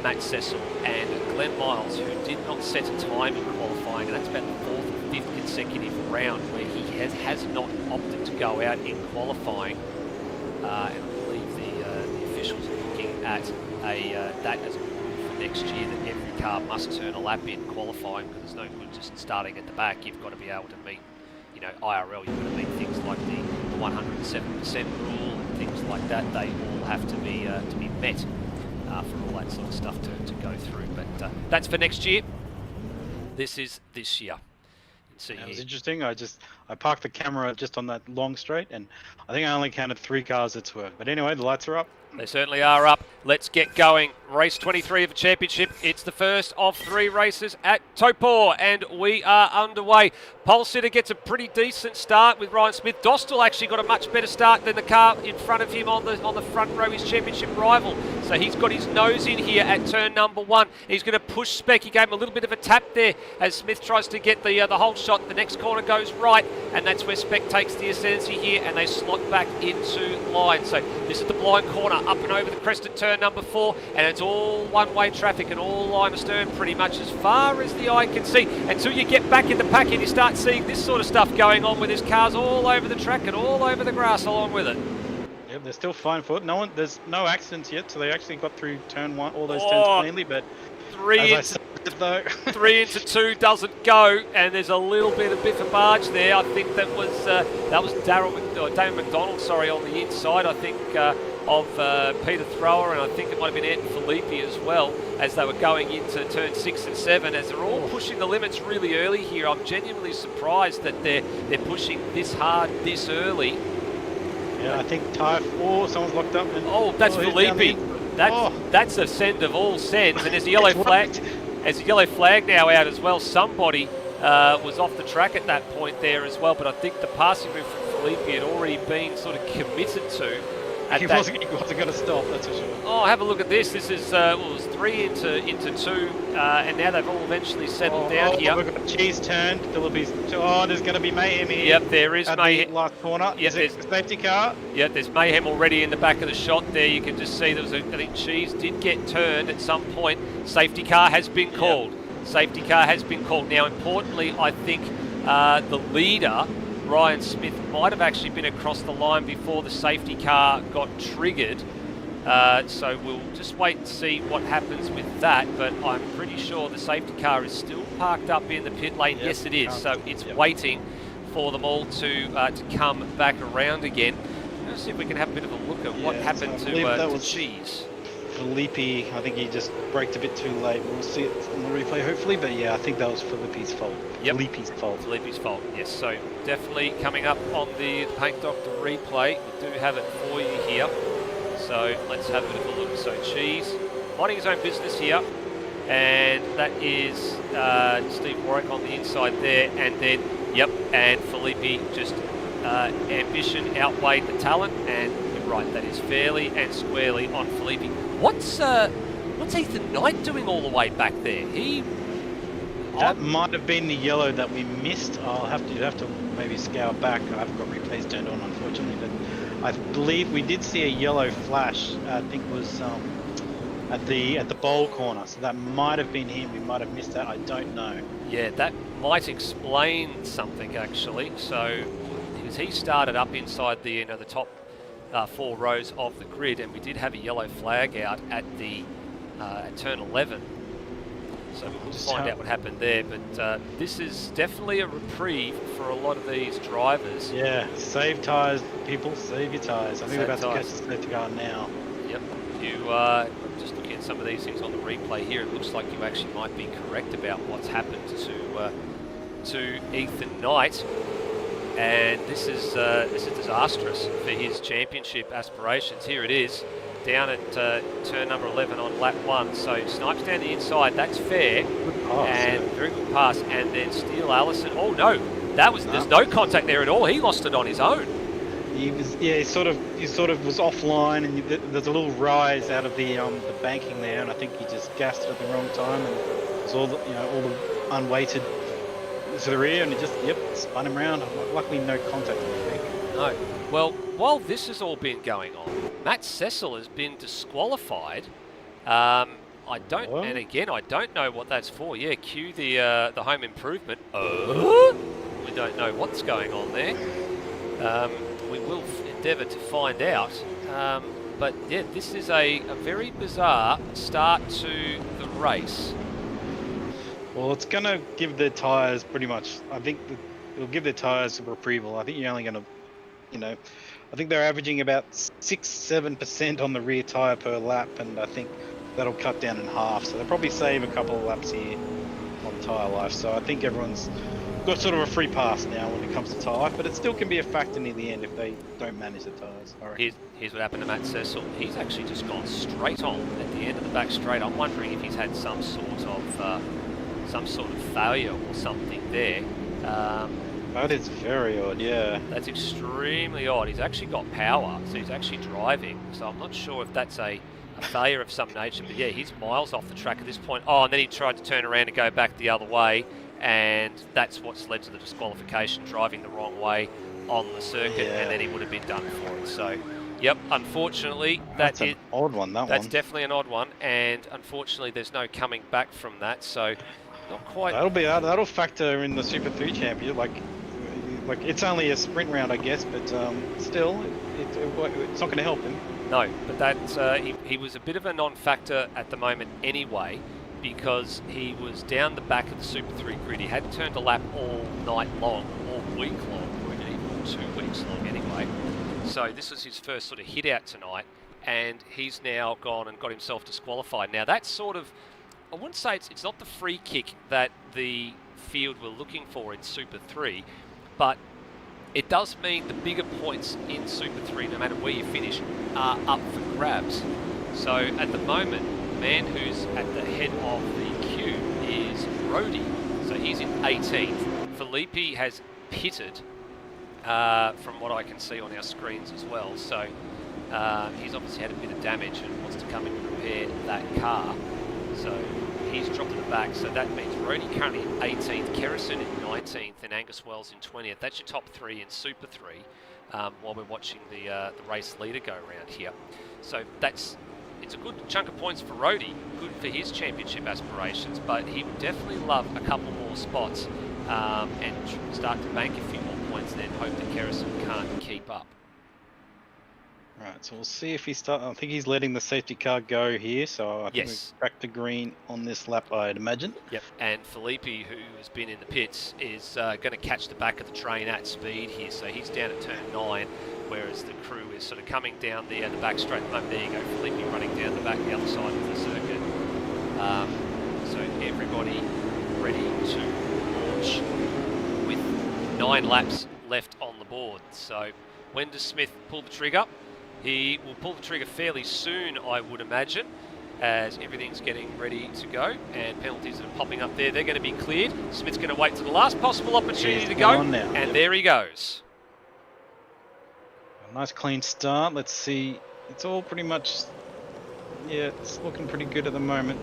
Matt Cecil, and Glenn Miles, who did not set a time in qualifying, and that's about the 4th or 5th consecutive round where he has not opted to go out in qualifying. And I believe the officials are looking at that as a rule for next year, that every car must turn a lap in qualifying, because there's no good just starting at the back. You've got to be able to meet, you know, IRL. You've got to meet things like the 107% rule and things like that. They all have to be met for all that sort of stuff to go through. But that's for next year. This is this year. That was interesting. I parked the camera just on that long straight, and I think I only counted 3 cars that swerved. But anyway, the lights are up. They certainly are up. Let's get going. Race 23 of the championship. It's the first of 3 races at Taupo, and we are underway. Pole sitter gets a pretty decent start with Ryan Smith. Dostal actually got a much better start than the car in front of him on the front row, his championship rival. So he's got his nose in here at turn number 1. He's going to push Spec. He gave him a little bit of a tap there as Smith tries to get the whole shot. The next corner goes right, and that's where Spec takes the ascendancy here, and they slot back into line. So this is the blind corner, up and over the crest at turn number 4, and it's all one-way traffic and all line astern pretty much as far as the eye can see, until you get back in the pack and you start seeing this sort of stuff going on, with his cars all over the track and all over the grass along with it. Yep, they're still fine for it. There's no accidents yet, so they actually got through turn 1, all those turns cleanly, but 3 into 2 doesn't go, and there's a little bit of biff and barge there. I think that was Damon McDonald, sorry, on the inside, I think, of Peter Thrower, and I think it might have been Ed Felipe as well, as they were going into turn 6 and 7, as they're all pushing the limits really early here. I'm genuinely surprised that they're pushing this hard this early. Yeah, I think tyre 4, someone's locked up. And, that's Felipe. That's a send of all sends, and there's a yellow flag. There's a yellow flag now out as well. Somebody was off the track at that point there as well, but I think the passing move from Felipe had already been sort of committed to. He wasn't going to stop, that's for sure. Oh, have a look at this. This is it was 3 into 2, and now they've all eventually settled down here. We've got Cheese turned. Philippe's. Oh, there's going to be mayhem here. Yep, there is mayhem. The last corner. Yep, is it a safety car? Yep, there's mayhem already in the back of the shot there. You can just see there was I think Cheese did get turned at some point. Safety car has been called. Yep. Safety car has been called. Now, importantly, I think the leader, Ryan Smith, might have actually been across the line before the safety car got triggered. So we'll just wait and see what happens with that, but I'm pretty sure the safety car is still parked up in the pit lane. Yep. Yes, it is. So it's waiting for them all to come back around again. Let's see if we can have a bit of a look at what happened to Cheese. Felipe, I think he just braked a bit too late. We'll see it on the replay, hopefully, but yeah, I think that was Felipe's fault. Yep. Felipe's fault, yes. So definitely coming up on the Paint Doctor replay. We do have it for you here. So let's have a bit of a look. So Cheese, minding his own business here, and that is Steve Warwick on the inside there, and then, and Felipe just ambition outweighed the talent, and you're right, that is fairly and squarely on Felipe. What's Ethan Knight doing all the way back there? That might have been the yellow that we missed. You'd have to maybe scour back. I haven't got replays turned on, unfortunately, but I believe we did see a yellow flash. I think it was at the bowl corner. So that might have been him. We might have missed that. I don't know. Yeah, that might explain something actually. So because he started up inside the the top 4 rows of the grid, and we did have a yellow flag out at the turn 11. So we'll find out what happened there, but this is definitely a reprieve for a lot of these drivers. Yeah, save tyres, people, save your tyres. I think we're about to catch the safety car now. Yep, just looking at some of these things on the replay here, it looks like you actually might be correct about what's happened to Ethan Knight. And this is disastrous for his championship aspirations. Here it is. down at turn number 11 on lap 1. So Snipes down the inside, that's fair. Good pass, And yeah. very good pass. And then Steele Allison, oh no, there's no contact there at all. He lost it on his own. He was, yeah, he sort of was offline, and there's a little rise out of the banking there, and I think he just gassed it at the wrong time, and it was all the unweighted to the rear, and it just spun him around. Luckily, no contact, I think. No. Well, while this has all been going on, Matt Cecil has been disqualified. I don't know what that's for. Yeah, cue the home improvement. We don't know what's going on there. We will endeavour to find out. But yeah, this is a very bizarre start to the race. Well, it's going to give the tyres pretty much, I think it'll give the tyres a retrieval. I think you're only going to, I think they're averaging about 6-7% on the rear tyre per lap, and I think that'll cut down in half. So they'll probably save a couple of laps here on tyre life. So I think everyone's got sort of a free pass now when it comes to tyre, but it still can be a factor near the end if they don't manage the tyres. Here's what happened to Matt Cecil. He's actually just gone straight on at the end of the back straight. I'm wondering if he's had some sort of failure or something there. That is very odd, yeah. That's extremely odd. He's actually got power, so he's actually driving. So I'm not sure if that's a failure of some nature, but yeah, he's miles off the track at this point. Oh, and then he tried to turn around and go back the other way, and that's what's led to the disqualification, driving the wrong way on the circuit, and then he would have been done for it. So, yep, unfortunately, that's an odd one, that's definitely an odd one, and unfortunately there's no coming back from that, so not quite. That'll factor in the Super 3 Championship, like it's only a sprint round, I guess, but still, it's not going to help him. No, but that he was a bit of a non-factor at the moment anyway, because he was down the back of the Super 3 grid. He hadn't turned a lap all night long, all week long, or even 2 weeks long anyway. So this was his first sort of hit out tonight, and he's now gone and got himself disqualified. Now that's sort of, I wouldn't say it's not the free kick that the field were looking for in Super 3, but it does mean the bigger points in Super 3, no matter where you finish, are up for grabs. So at the moment, the man who's at the head of the queue is Rody. So he's in 18th. Felipe has pitted, from what I can see on our screens as well. So he's obviously had a bit of damage and wants to come in and repair that car. So he's dropped at the back, so that means Rody currently in 18th, Kerrison in 19th, and Angus Wells in 20th. That's your top 3 in Super 3 while we're watching the race leader go around here. So it's a good chunk of points for Rody, good for his championship aspirations, but he would definitely love a couple more spots and start to bank a few more points and then hope that Kerrison can't keep up. Right, so we'll see if he I think he's letting the safety car go here, so I think we're back to green on this lap, I'd imagine. Yep, and Felipe, who has been in the pits, is going to catch the back of the train at speed here, so he's down at turn 9, whereas the crew is sort of coming down the back straight. There you go, Felipe running down the back the other side of the circuit. So everybody ready to launch with 9 laps left on the board. So when does Smith pull the trigger? He will pull the trigger fairly soon, I would imagine, as everything's getting ready to go, and penalties are popping up there. They're going to be cleared. Smith's going to wait to the last possible opportunity to go, and there he goes. A nice clean start. Let's see. It's all pretty much, it's looking pretty good at the moment.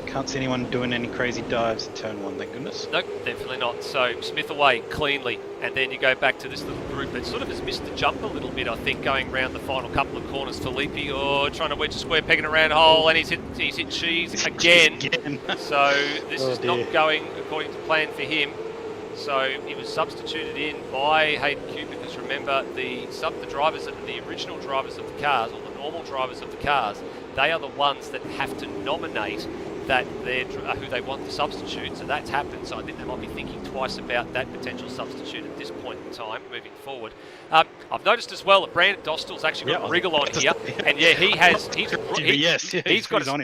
Can't see anyone doing any crazy dives in turn 1, thank goodness. Nope, definitely not. So Smith away cleanly, and then you go back to this little group that sort of has missed the jump a little bit, I think, going around the final couple of corners. Felipe, trying to wedge a square peg in a round hole, and he's hit cheese again. So this is not going according to plan for him. So he was substituted in by Hayden Q, because remember, the drivers, the original drivers of the cars, or the normal drivers of the cars, they are the ones that have to nominate that they're who they want to substitute. So that's happened. So I think they might be thinking twice about that potential substitute at this point in time, moving forward. I've noticed as well that Brandon Dostal's actually got a wriggle on here, and yeah,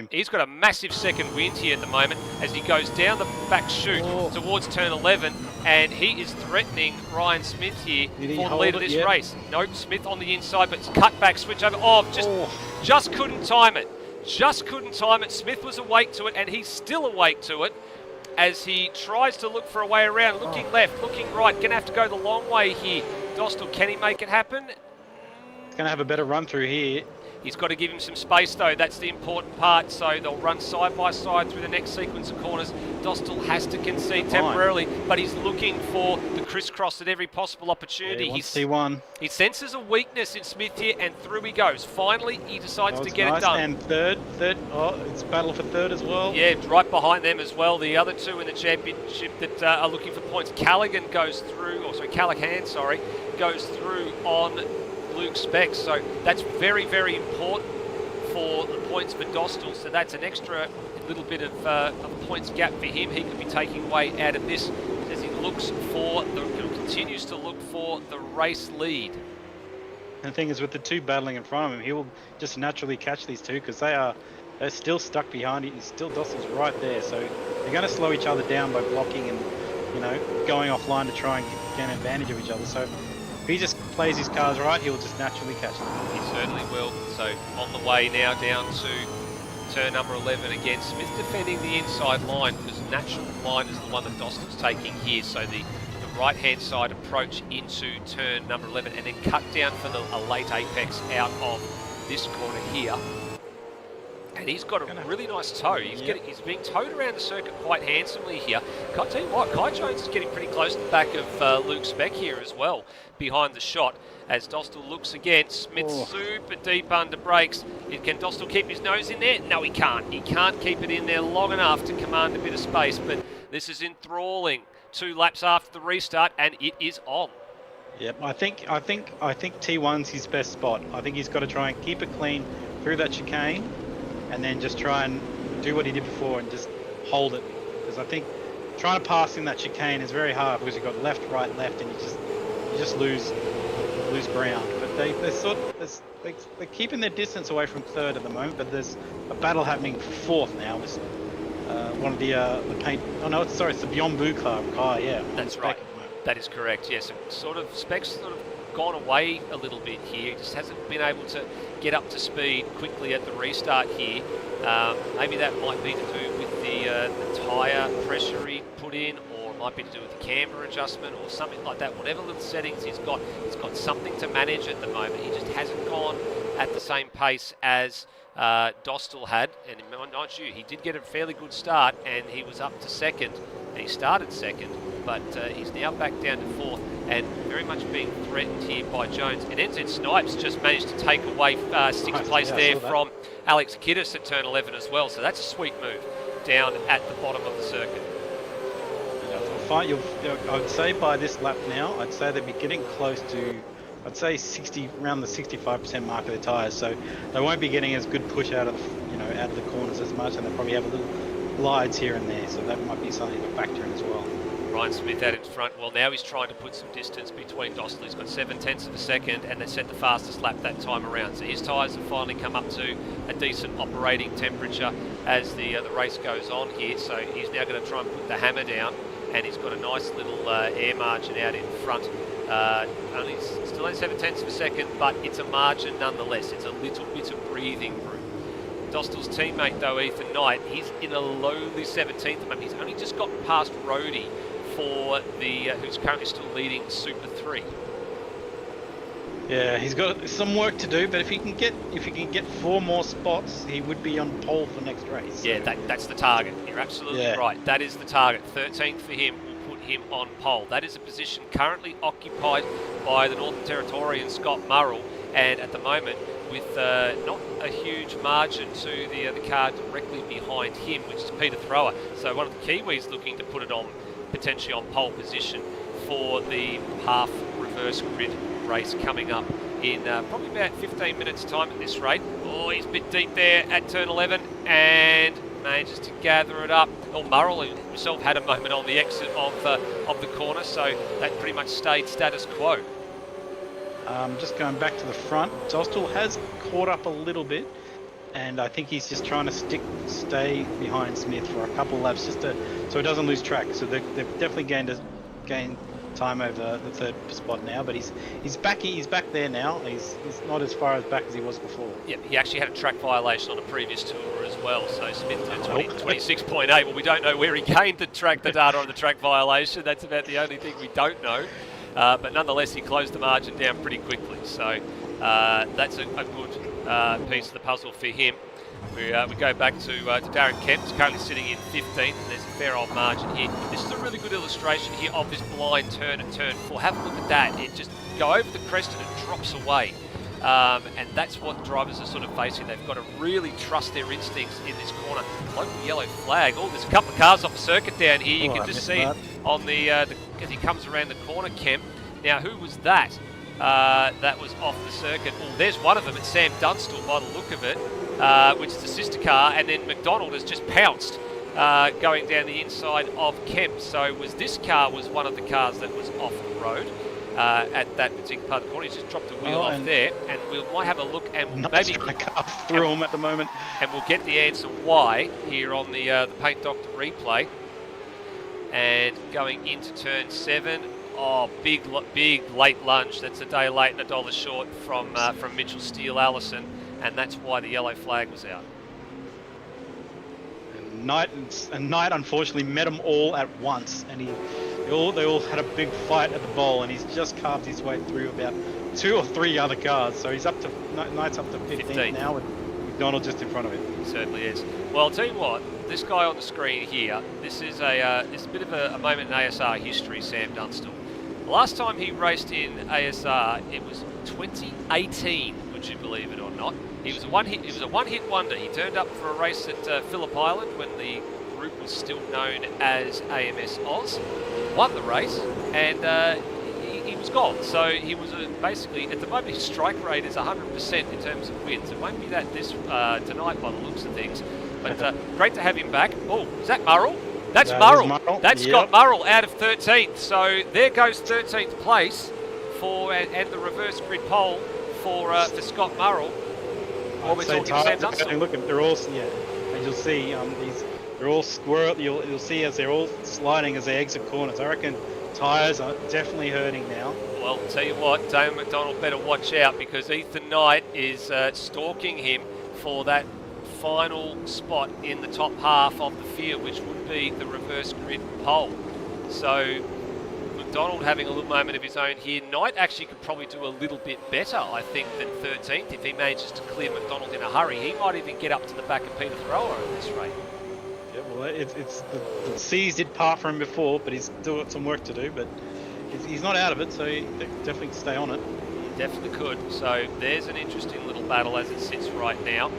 he's got a massive second wind here at the moment as he goes down the back chute towards turn 11, and he is threatening Ryan Smith here for the lead of this race. Nope, Smith on the inside, but it's cut back, switch over. Just couldn't time it. Just couldn't time it. Smith was awake to it, and he's still awake to it as he tries to look for a way around, looking left, looking right. Going to have to go the long way here. Dostal, can he make it happen? He's going to have a better run through here. He's got to give him some space, though. That's the important part. So they'll run side by side through the next sequence of corners. Dostal has to concede temporarily, but he's looking for the crisscross at every possible opportunity. Yeah, he senses a weakness in Smith here, and through he goes. Finally, he decides to get it done. And third. Oh, it's battle for third as well. Yeah, right behind them as well. The other two in the championship that are looking for points. Callahan goes through, Callahan goes through on Luke Specs, so that's very, very important for the points for Dostal. So that's an extra little bit of points gap for him. He could be taking away out of this as he continues to look for the race lead. And the thing is, with the two battling in front of him, he will just naturally catch these two because they're still stuck behind him. Dostal's right there, so they're going to slow each other down by blocking and going offline to try and get an advantage of each other. So if he just plays his cars right, he'll just naturally catch them. He certainly will. So on the way now down to turn number 11 again. Smith defending the inside line because the natural line is the one that Dostal's taking here. So the right-hand side approach into turn number 11 and then cut down for a late apex out of this corner here. And he's got a really nice toe. He's being towed around the circuit quite handsomely here. I'll tell you what, Kai Jones is getting pretty close to the back of Luke Speck here as well, behind the shot. As Dostal looks again, Smith's super deep under brakes. Can Dostal keep his nose in there? No, he can't. He can't keep it in there long enough to command a bit of space, but this is enthralling. 2 laps after the restart, and it is on. Yep, I think T1's his best spot. I think he's got to try and keep it clean through that chicane, and then just try and do what he did before and just hold it. Because I think trying to pass in that chicane is very hard because you've got left, right, left, and you just lose ground. But they're keeping their distance away from third at the moment. But there's a battle happening for fourth now. It's one of the paint. Oh no, it's the Beyond Blue car. Yeah, that's right. That is correct. Yes, Specs sort of gone away a little bit here. He just hasn't been able to get up to speed quickly at the restart here. Maybe that might be to do with the tyre pressure he put in, or it might be to do with the camber adjustment or something like that. Whatever little settings he's got something to manage at the moment. He just hasn't gone at the same pace as Dostal had, and mind you, he did get a fairly good start, and he was up to second, and he started second, but he's now back down to fourth, and very much being threatened here by Jones. And NZ Snipes just managed to take away sixth place there from Alex Kiddis at turn 11 as well, so that's a sweet move down at the bottom of the circuit. I would say by this lap now, I'd say they'd be getting close to, I'd say around the 65% mark of their tyres, so they won't be getting as good push out of the corners as much, and they'll probably have a little glides here and there, so that might be something to factor in as well. Ryan Smith out in front. Well, now he's trying to put some distance between Dostal. He's got 0.7 of a second, and they set the fastest lap that time around. So his tyres have finally come up to a decent operating temperature as the race goes on here. So he's now going to try and put the hammer down, and he's got a nice little air margin out in front. Still only 0.7 of a second, but it's a margin nonetheless. It's a little bit of breathing room. Dostal's teammate, though, Ethan Knight, he's in a lowly 17th at the moment. He's only just gotten past Rhodey for who's currently still leading Super 3. Yeah, he's got some work to do, but if he can get 4 more spots, he would be on pole for next race. Yeah, that's the target. You're absolutely right. That is the target. 13th for him will put him on pole. That is a position currently occupied by the Northern Territorian Scott Murrell, and at the moment, with not a huge margin to the car directly behind him, which is Peter Thrower. So one of the Kiwis looking to put it on, potentially on pole position for the half reverse grid race coming up in probably about 15 minutes time at this rate. Oh, he's a bit deep there at turn 11, and manages to gather it up. Well, Murrell himself had a moment on the exit of the corner, so that pretty much stayed status quo. Just going back to the front, Dostal has caught up a little bit, and I think he's just trying to stay behind Smith for a couple laps, just so he doesn't lose track. So they've definitely gained time over the third spot now, but he's back there now. He's not as far as back as he was before. Yeah, he actually had a track violation on a previous tour as well, so Smith did 26.8. Well, we don't know where he gained the data on the track violation. That's about the only thing we don't know. But nonetheless, he closed the margin down pretty quickly. So that's a good piece of the puzzle for him. We go back to Darren Kemp, who's currently sitting in 15th. There's a fair old margin here. This is a really good illustration here of this blind turn at turn 4. Have a look at that. It just go over the crest and it drops away. And that's what drivers are sort of facing. They've got to really trust their instincts in this corner. Local yellow flag. Oh, there's a couple of cars off the circuit down here. You can just see it on the as he comes around the corner, Kemp. Now, who was that? That was off the circuit. Oh, there's one of them. It's Sam Dunstall by the look of it, which is the sister car. And then McDonald has just pounced going down the inside of Kemp. So this car was one of the cars that was off the road. At that particular part of the corner, he's just dropped a wheel off there, and we might have a look and maybe through him at the moment, and we'll get the answer why here on the Paint Doctor replay. And going into turn 7, big late lunge. That's a day late and $1 short from Mitchell Steele Allison, and that's why the yellow flag was out. Knight unfortunately met them all at once, and they all had a big fight at the bowl, and he's just carved his way through about 2 or 3 other cars. So he's Knight's up to 15 now, with McDonald just in front of him. He certainly is. Well, I'll tell you what, this guy on the screen here, this is a bit of a moment in ASR history. Sam Dunstall. The last time he raced in ASR, it was 2018. Would you believe it or not? He was a one-hit wonder. He turned up for a race at Phillip Island when the group was still known as AMS Oz, won the race, and he was gone. So he was basically, at the moment, his strike rate is 100% in terms of wins. It won't be that tonight by the looks of things, but great to have him back. Oh, is that Murrell? That's Murrell. That's Scott Murrell out of 13th. So there goes 13th place and the reverse grid pole for Scott Murrell. While we're talking Sam Dunstall. Look, they're all, and you'll see they're all squirrel. You'll see as they're all sliding as they exit corners. I reckon tyres are definitely hurting now. Well, tell you what, Damon McDonald better watch out, because Ethan Knight is stalking him for that final spot in the top half of the field, which would be the reverse grid pole. So McDonald having a little moment of his own here. Knight actually could probably do a little bit better, I think, than 13th. If he manages to clear McDonald in a hurry, he might even get up to the back of Peter Thrower at this rate. Yeah, well, it's the C's did part for him before, but he's still got some work to do. But he's not out of it, so he definitely can stay on it. He definitely could. So there's an interesting little battle as it sits right now.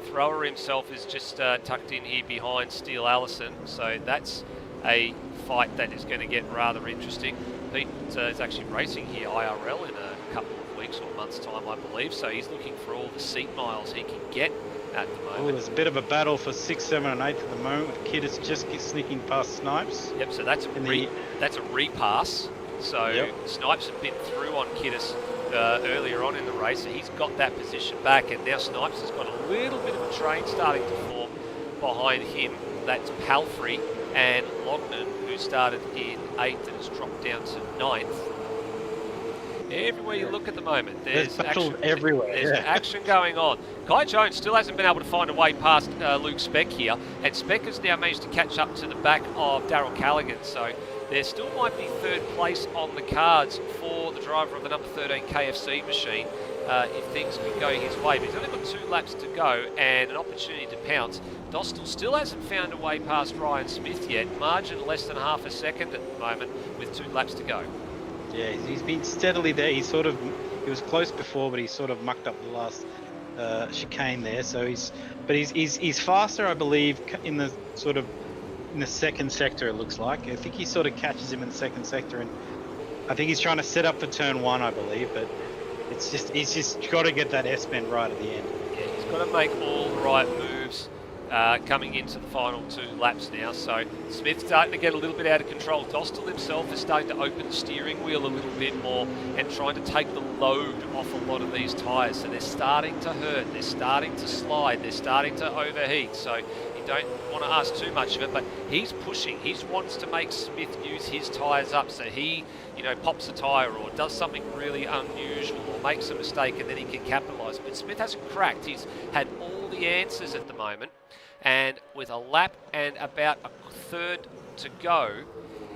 Thrower himself is just tucked in here behind Steele Allison, so that's a fight that is going to get rather interesting. Pete is actually racing here IRL in a couple of weeks or months' time, I believe, so he's looking for all the seat miles he can get at the moment. Oh, there's a bit of a battle for 6, 7 and 8 at the moment, with Kiddis just sneaking past Snipes. Yep, so that's a repass. So Snipes had been through on Kiddis earlier on in the race, so he's got that position back, and now Snipes has got a little bit of a train starting to form behind him. That's Palfrey and Lognan, who started in 8th and has dropped down to 9th. Everywhere you look at the moment, there's action everywhere. There's action going on. Guy Jones still hasn't been able to find a way past Luke Speck here, and Speck has now managed to catch up to the back of Darryl Callaghan, so there still might be third place on the cards for the driver of the number 13 KFC machine if things can go his way. But he's only got 2 laps to go and an opportunity to pounce. Dostal still hasn't found a way past Ryan Smith yet. Margin less than half a second at the moment with 2 laps to go. Yeah, he's been steadily there. He was close before, but he sort of mucked up the last chicane there. So he's faster, I believe, in the second sector. It looks like. I think he sort of catches him in the second sector, and I think he's trying to set up for turn 1, I believe. But he's just got to get that S bend right at the end. Yeah, he's got to make all the right moves coming into the final 2 laps now. So Smith's starting to get a little bit out of control. Dostal himself is starting to open the steering wheel a little bit more and trying to take the load off a lot of these tyres. So they're starting to hurt, they're starting to slide, they're starting to overheat. So you don't want to ask too much of it, but he's pushing. He wants to make Smith use his tyres up, so he, pops a tyre or does something really unusual or makes a mistake and then he can capitalise. But Smith hasn't cracked. He's had all the answers at the moment, and with a lap and about a third to go,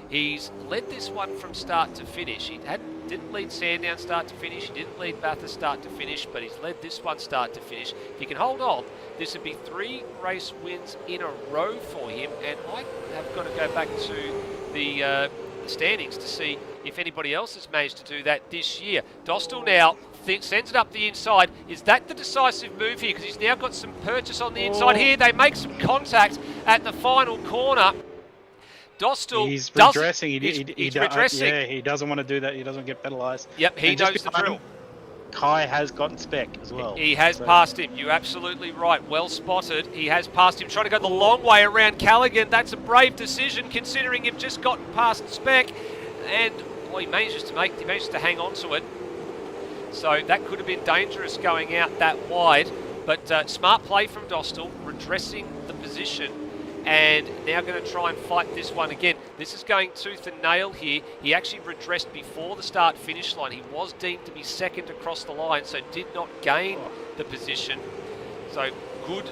he's led this one from start to finish. He didn't lead Sandown start to finish, he didn't lead Bathurst start to finish, but he's led this one start to finish. If he can hold on, this would be 3 race wins in a row for him, and I have got to go back to the standings to see if anybody else has managed to do that this year. Dostal now sends it up the inside. Is that the decisive move here? Because he's now got some purchase on the inside here. They make some contact at the final corner. Dostal he's redressing. He's redressing. Yeah, he doesn't want to do that. He doesn't get penalised. Yep, he knows the drill. Kai has gotten spec as well. He has passed him. You're absolutely right. Well spotted. He has passed him. Trying to go the long way around Callaghan. That's a brave decision considering he've just gotten past spec. And he manages to hang on to it. So that could have been dangerous going out that wide. But smart play from Dostal, redressing the position. And now going to try and fight this one again. This is going tooth and nail here. He actually redressed before the start-finish line. He was deemed to be second across the line, so did not gain the position. So good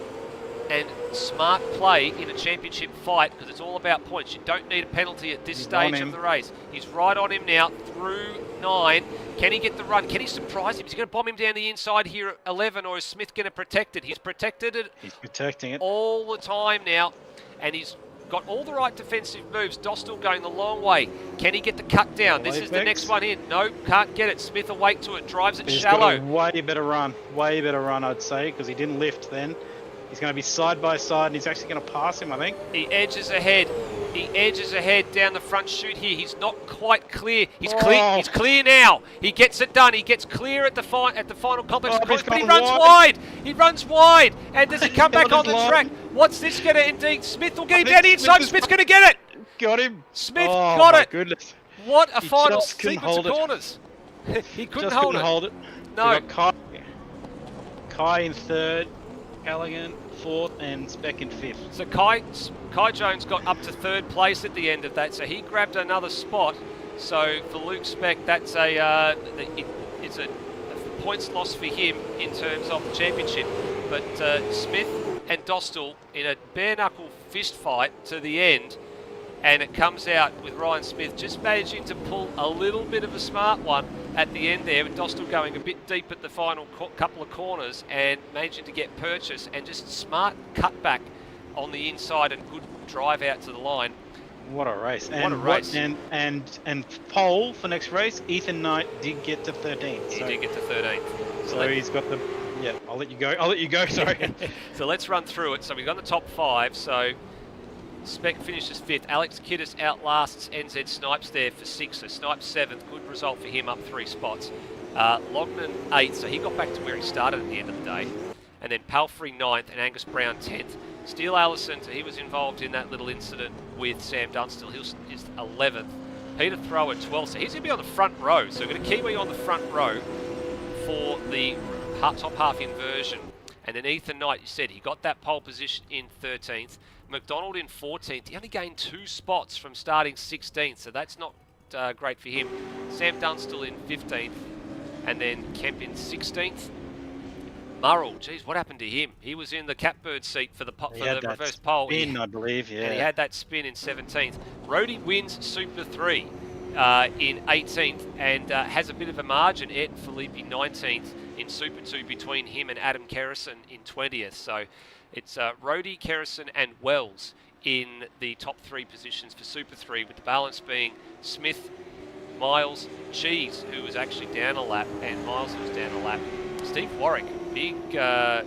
and smart play in a championship fight, because it's all about points. You don't need a penalty at this stage of the race. He's right on him now through 9. Can he get the run? Can he surprise him? Is he going to bomb him down the inside here at 11, or is Smith going to protect it? He's protected it. He's protecting it all the time now. And he's got all the right defensive moves. Dostal going the long way. Can he get the cut down? This is the next one in. No, can't get it. Smith awake to it. Drives it shallow. He's got a way better run, I'd say, because he didn't lift then. He's going to be side by side, and he's actually going to pass him, I think. He edges ahead. He edges ahead down the front chute here. He's not quite clear. He's clear. He's clear now. He gets it done. He gets clear at the final complex, but he runs wide. He runs wide. And does he come back on the track? What's this going to indeed? Smith will get him down the inside. Smith's going to get it. Got him. Smith got it. Goodness. What a final sequence of corners. He couldn't hold it. No. Kai in third, Callaghan fourth, and Spec in fifth. So Kai Jones got up to third place at the end of that, so he grabbed another spot. So for Luke Speck, that's it's a points loss for him in terms of the championship. But Smith and Dostal in a bare knuckle fist fight to the end, and it comes out with Ryan Smith just managing to pull a little bit of a smart one at the end there, with Dostal going a bit deep at the final couple of corners and managing to get purchase, and just smart cutback on the inside and good drive out to the line. What a race. What a race. And pole for next race, Ethan Knight did get to 13th. He did get to 13th. So he's got the... Yeah, I'll let you go, sorry. So let's run through it. So we've got the top 5. So Spec finishes 5th. Alex Kiddis outlasts NZ Snipes there for 6th. So Snipes 7th. Good result for him, up 3 spots. Lognan 8th. So he got back to where he started at the end of the day. And then Palfrey 9th and Angus Brown 10th. Steele Allison, he was involved in that little incident with Sam Dunstall. He was 11th. Peter Thrower 12th. So he's going to be on the front row. So we've got a Kiwi on the front row for the top half inversion. And then Ethan Knight, you said, he got that pole position in 13th. McDonald in 14th. He only gained 2 spots from starting 16th, so that's not great for him. Sam Dunstall in 15th. And then Kemp in 16th. Murrell, geez, what happened to him? He was in the catbird seat for the reverse pole. Spin, I believe, yeah. And he had that spin in 17th. Rhodey wins Super 3 in 18th and has a bit of a margin. Ed Filippi 19th in Super 2 between him and Adam Kerrison in 20th. So it's Rhodey, Kerrison and Wells in the top 3 positions for Super 3, with the balance being Smith, Miles, Cheese, who was actually down a lap, and Miles, who was down a lap. Steve Warwick, big DNF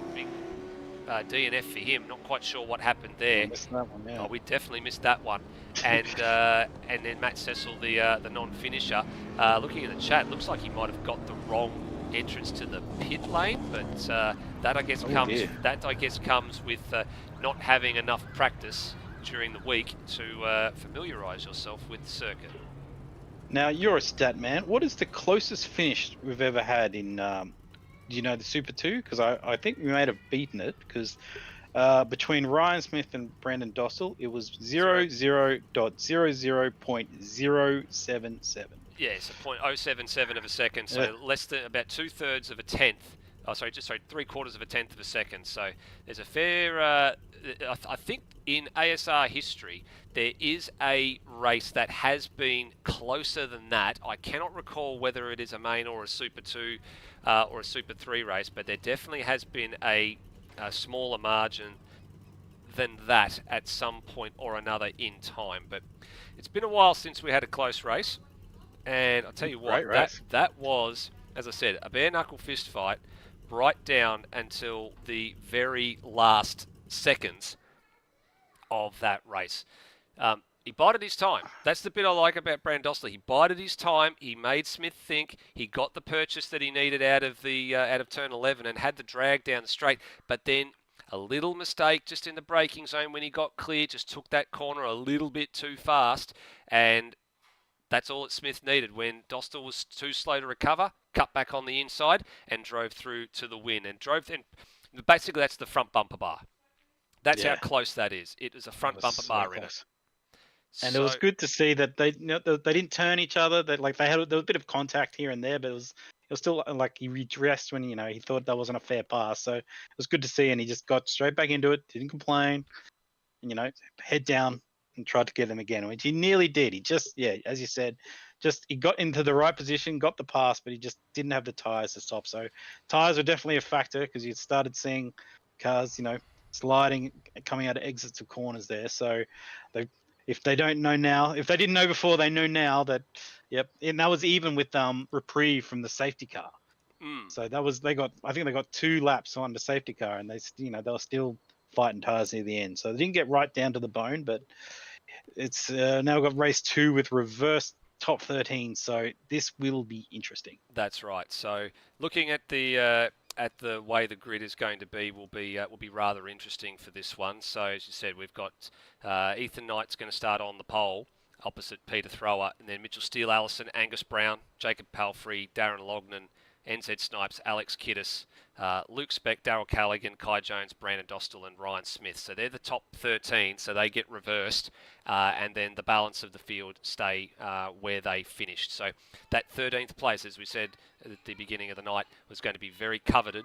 for him. Not quite sure what happened there. Missed that one, yeah. Oh, we definitely missed that one. And then Matt Cecil, the non-finisher. Looking at the chat, looks like he might have got the wrong entrance to the pit lane, but that I guess comes with not having enough practice during the week to familiarise yourself with the circuit. Now, you're a stat man. What is the closest finish we've ever had in, do you know, the Super 2? Because I think we may have beaten it, because between Ryan Smith and Brandon Dossel, it was 00.00.077. Yeah, so 0.077 of a second, so less than about 2/3 of a tenth. Oh, sorry, 3/4 of a tenth of a second. So there's a fair. I think in ASR history there is a race that has been closer than that. I cannot recall whether it is a main or a Super 2 or a Super 3 race, but there definitely has been a smaller margin than that at some point or another in time. But it's been a while since we had a close race. And I'll tell you what, that was, as I said, a bare knuckle fist fight right down until the very last seconds of that race. He bided his time. That's the bit I like about Brandon Dossler. He bided his time. He made Smith think. He got the purchase that he needed out of turn 11 and had the drag down the straight. But then a little mistake just in the braking zone when he got clear, just took that corner a little bit too fast, and that's all that Smith needed. When Dostal was too slow to recover, cut back on the inside and drove through to the win. And basically that's the front bumper bar. That's how close that is. It was a front bumper bar in it. And it was good to see that they didn't turn each other. There was a bit of contact here and there, but it was still like he redressed when he thought that wasn't a fair pass. So it was good to see, and he just got straight back into it, didn't complain, and, head down and tried to get them again, which he nearly did. He just, as you said, he got into the right position, got the pass, but he just didn't have the tyres to stop. So tyres are definitely a factor, because you started seeing cars, sliding, coming out of exits of corners there. So if they don't know now, if they didn't know before, they know now that, and that was even with reprieve from the safety car. So I think they got 2 laps on the safety car, and they were still fighting tyres near the end. So they didn't get right down to the bone, but it's now we've got race 2 with reverse top 13. So this will be interesting. That's right. So looking at the way the grid is going to be will be rather interesting for this one. So as you said, we've got Ethan Knight's going to start on the pole opposite Peter Thrower, and then Mitchell Steele Allison, Angus Brown, Jacob Palfrey, Darren Lognan, NZ Snipes, Alex Kiddis, Luke Speck, Darryl Callaghan, Kai Jones, Brandon Dostal and Ryan Smith. So they're the top 13, so they get reversed, and then the balance of the field stay where they finished. So that 13th place, as we said at the beginning of the night, was going to be very coveted.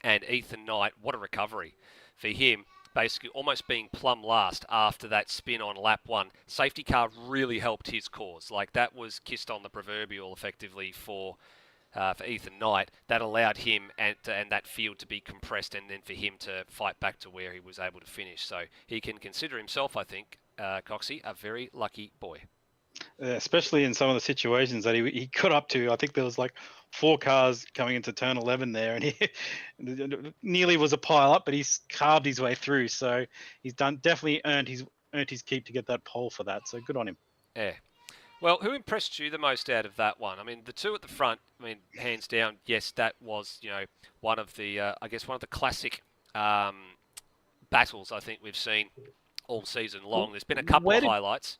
And Ethan Knight, what a recovery for him, basically almost being plumb last after that spin on lap 1. Safety car really helped his cause. Like, that was kissed on the proverbial effectively for Ethan Knight. That allowed him and that field to be compressed, and then for him to fight back to where he was able to finish. So he can consider himself, I think, Coxie, a very lucky boy. Especially in some of the situations that he got up to. I think there was like 4 cars coming into turn 11 there, and he nearly was a pile up, but he's carved his way through. So he's definitely earned his keep to get that pole for that. So good on him. Yeah. Well, who impressed you the most out of that one? I mean, the 2 at the front, hands down, yes, that was, one of the classic battles I think we've seen all season long. There's been a couple of highlights.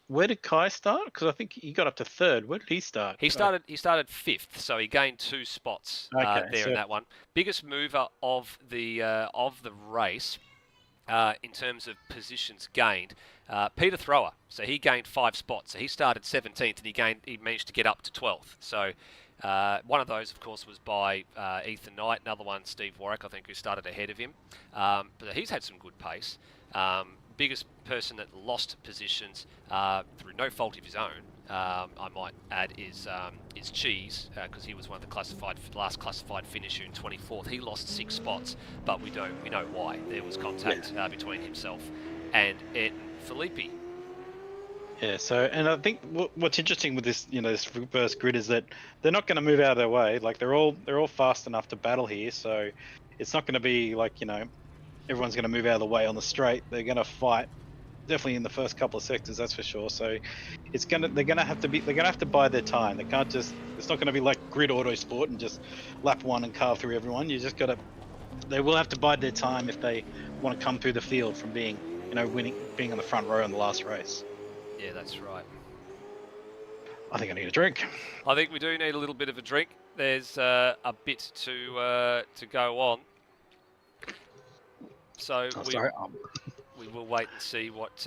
Where did Kai start? Because I think he got up to 3rd. Where did he start? He started 5th, so he gained 2 spots in that one. Biggest mover of the race in terms of positions gained, Peter Thrower. So he gained 5 spots. So he started 17th, and he managed to get up to 12th. So one of those, of course, was by Ethan Knight. Another one, Steve Warwick, I think, who started ahead of him. But he's had some good pace. Biggest person that lost positions through no fault of his own, I might add, is Cheese, because he was one of the last classified finisher in 24th. He lost 6 spots, but we know why. There was contact between himself and Filippi. Yeah. So, and I think what's interesting with this, this reverse grid is that they're not going to move out of their way. Like, they're all fast enough to battle here. So it's not going to be like everyone's going to move out of the way on the straight. They're going to fight definitely in the first couple of sectors, that's for sure. So they're gonna have to buy their time. They can't just, it's not gonna be like grid autosport and just lap one and carve through everyone. You just gotta, they will have to bide their time if they want to come through the field from being, being on the front row in the last race. Yeah, that's right. I think I need a drink. I think we do need a little bit of a drink. There's a bit to go on. So we will wait and see what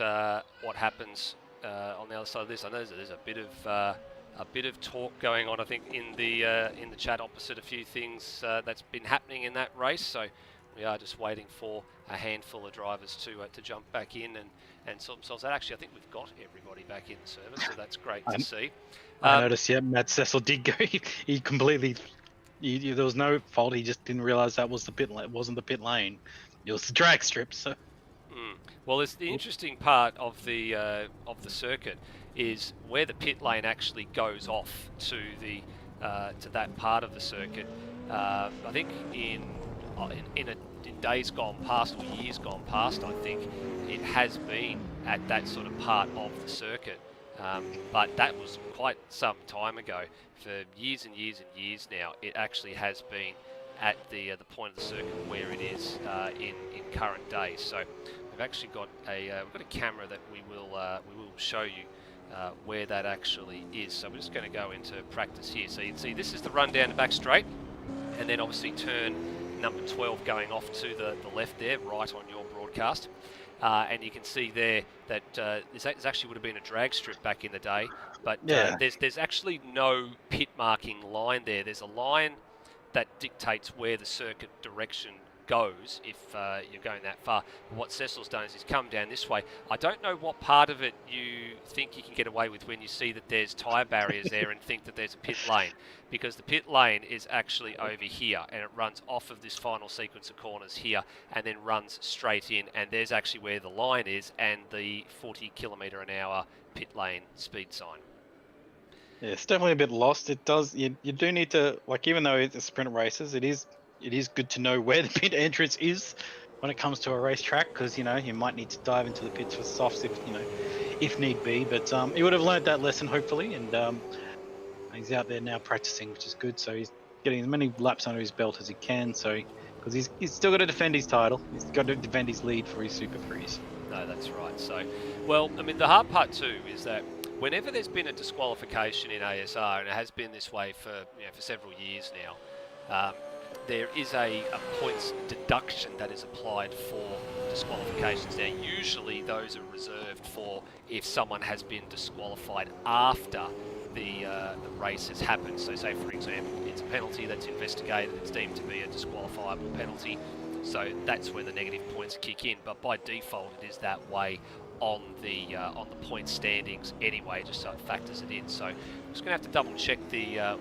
happens on the other side of this. I know there's a bit of talk going on. I think in the chat opposite, a few things that's been happening in that race. So we are just waiting for a handful of drivers to jump back in and sort themselves out. Actually, I think we've got everybody back in the service, so that's great to see. I noticed, yeah, Matt Cecil did go. He completely. There was no fault. He just didn't realise that was the pit. It wasn't the pit lane. It was the drag strip. So. Well, it's the interesting part of the circuit is where the pit lane actually goes off to the to that part of the circuit. I think in days gone past or years gone past, I think it has been at that sort of part of the circuit. But that was quite some time ago. For years and years and years now, it actually has been at the point of the circuit where it is in current days. So we've actually got a camera that we will show you where that actually is. So we're just going to go into practice here. So you can see this is the run down the back straight, and then obviously turn number 12 going off to the left there, right on your broadcast. And you can see there that this actually would have been a drag strip back in the day, but there's actually no pit marking line there. There's a line that dictates where the circuit direction goes if you're going that far. But what Cecil's done is he's come down this way. I don't know what part of it you think you can get away with when you see that there's tyre barriers there and think that there's a pit lane, because the pit lane is actually over here and it runs off of this final sequence of corners here and then runs straight in, and there's actually where the line is and the 40 km/h pit lane speed sign. Yeah, it's definitely a bit lost. It does. You do need to, like, even though it's sprint races, it is good to know where the pit entrance is when it comes to a racetrack, because you might need to dive into the pits for softs if need be. But he would have learned that lesson hopefully, and he's out there now practicing, which is good. So he's getting as many laps under his belt as he can. So because he's still got to defend his title, he's got to defend his lead for his Super 3s. No, that's right. So, well, I mean, the hard part too is that whenever there's been a disqualification in ASR, and it has been this way for several years now, there is a points deduction that is applied for disqualifications. Now, usually those are reserved for if someone has been disqualified after the race has happened. So, say for example, it's a penalty that's investigated, it's deemed to be a disqualifiable penalty. So that's where the negative points kick in. But by default, it is that way on the point standings anyway, just so it factors it in. So I'm just going to have to double check the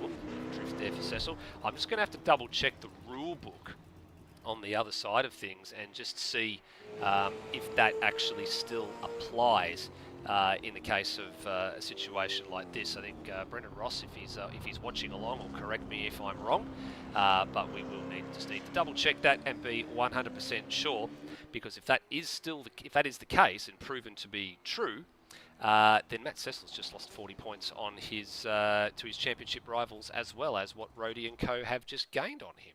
drift there for Cecil. I'm just going to have to double check the rule book on the other side of things and just see if that actually still applies in the case of a situation like this. I think Brendan Ross, if he's watching along, will correct me if I'm wrong, but we will need to double check that and be 100% sure, because if that is the case and proven to be true, then Matt Cecil's just lost 40 points on his to his championship rivals, as well as what Rody and Co have just gained on him.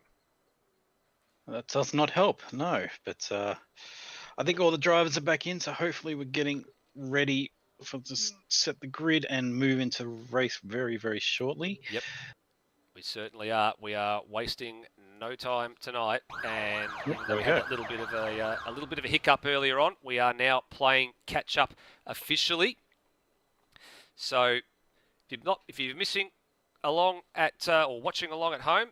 That does not help, no. But I think all the drivers are back in, so hopefully we're getting ready for to set the grid and move into race very, very shortly. Yep, we certainly are. We are wasting no time tonight, and we had a little bit of a hiccup earlier on. We are now playing catch up officially. So if you're missing along at or watching along at home,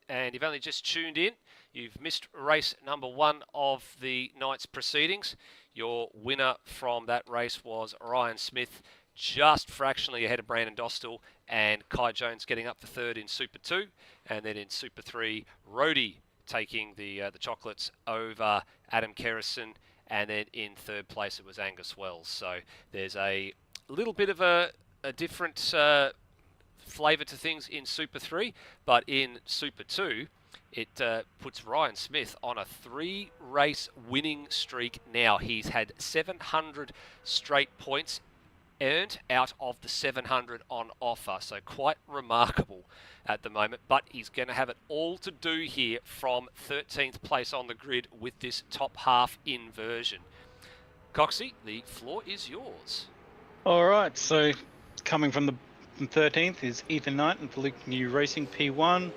and you've only just tuned in, you've missed race number 1 of the night's proceedings. Your winner from that race was Ryan Smith, just fractionally ahead of Brandon Dostal, and Kai Jones getting up for 3rd in Super 2. And then in Super 3, Rody taking the chocolates over Adam Kerrison. And then in 3rd place, it was Angus Wells. So there's a little bit of a different flavour to things in Super 3, but in Super 2, It puts Ryan Smith on a 3-race winning streak now. He's had 700 straight points earned out of the 700 on offer, so quite remarkable at the moment, but he's going to have it all to do here from 13th place on the grid with this top half inversion. Coxie, the floor is yours. All right, so coming from 13th is Ethan Knight and Philippe New Racing P1.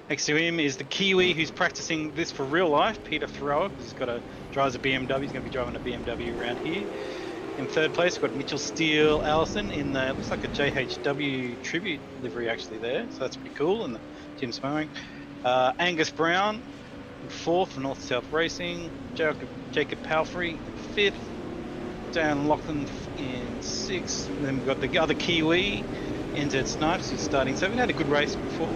Next to him is the Kiwi who's practicing this for real life, Peter Thrower. He's drives a BMW. He's going to be driving a BMW around here. In third place, we've got Mitchell Steele Allison in the, looks like a JHW tribute livery actually there. So that's pretty cool. And the Tim's mowing. Angus Brown in fourth for North South Racing. Jacob Palfrey in fifth. Dan Lachlan in sixth. And then we've got the other Kiwi, NZ Snipes, who's starting. So we've had a good race before.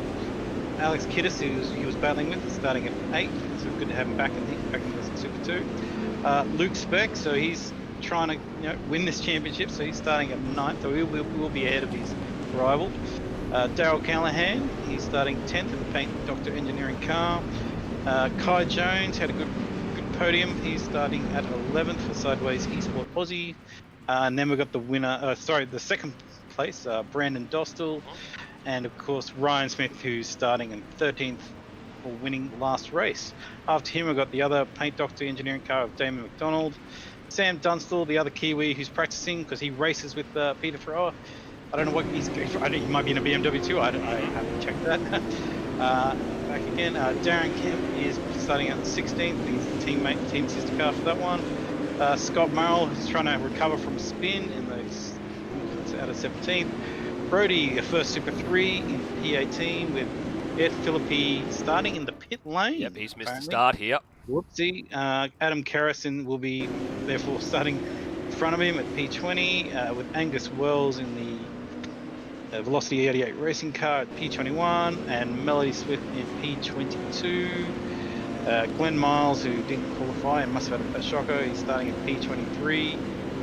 Alex Kiddis, who he was battling with, starting at 8th, so good to have him back in the Super 2. Luke Speck, so he's trying to win this championship, so he's starting at 9th, so we'll be ahead of his rival. Daryl Callahan, he's starting 10th in the Paint Doctor Engineering car. Kai Jones had a good podium, he's starting at 11th for Sideways Esport Aussie. And then we've got the winner, the second place, Brandon Dostal. And of course Ryan Smith, who's starting in 13th for winning last race. After him we've got the other Paint Doctor Engineering car of Damon McDonald. Sam Dunstall, the other Kiwi who's practicing because he races with Peter Thrower. I don't know what he's going for. I think he might be in a BMW too. I haven't checked that. Back again, Darren Kemp is starting at 16th. He's the team sister car for that one. Scott Merrill is trying to recover from spin in the out of 17th. Brody, a first Super 3 in P18 with Ed Philippi starting in the pit lane. Yep, he's missed the start here. Whoopsie. Adam Carrison will be therefore starting in front of him at P20 with Angus Wells in the Velocity 88 racing car at P21 and Melody Smith in P22. Glenn Miles, who didn't qualify and must have had a shocker, he's starting at P23.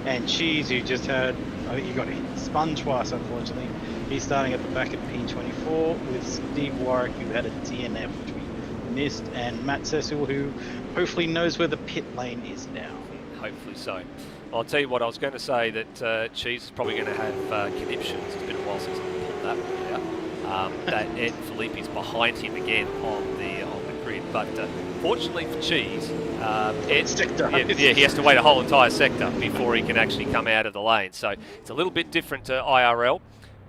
And Cheese, who just had, I think he got spun twice, unfortunately. He's starting at the back at P24 with Steve Warwick, who had a DNF, which we missed, and Matt Cecil, who hopefully knows where the pit lane is now. Hopefully so. I'll tell you what, I was going to say that Cheese is probably going to have conniptions. It's been a while since I pulled that one out. That Ed Philippi's behind him again on the grid, but fortunately for Cheese, Ed, he has to wait a whole entire sector before he can actually come out of the lane. So it's a little bit different to IRL.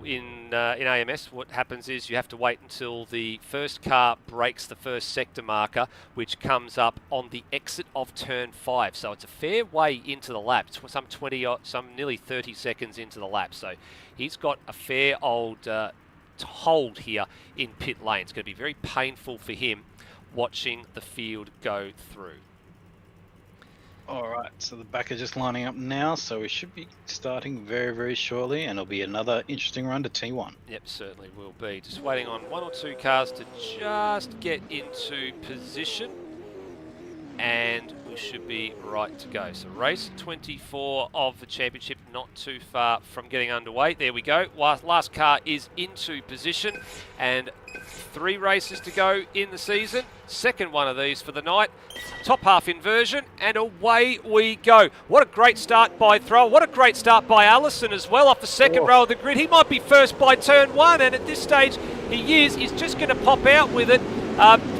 In AMS, what happens is you have to wait until the first car breaks the first sector marker, which comes up on the exit of turn 5. So it's a fair way into the lap. It's some nearly 30 seconds into the lap. So he's got a fair old hold here in pit lane. It's going to be very painful for him watching the field go through. All right, so the back are just lining up now, so we should be starting very, very shortly, and it'll be another interesting run to T1. Yep, certainly will be. Just waiting on one or two cars to just get into position, and we should be right to go. So race 24 of the championship, not too far from getting underway. There we go. Last car is into position, and 3 races to go in the season. Second one of these for the night. Top half inversion, and away we go. What a great start by Thrower. What a great start by Allison as well off the second row of the grid. He might be first by turn 1, and at this stage he is. He's just going to pop out with it.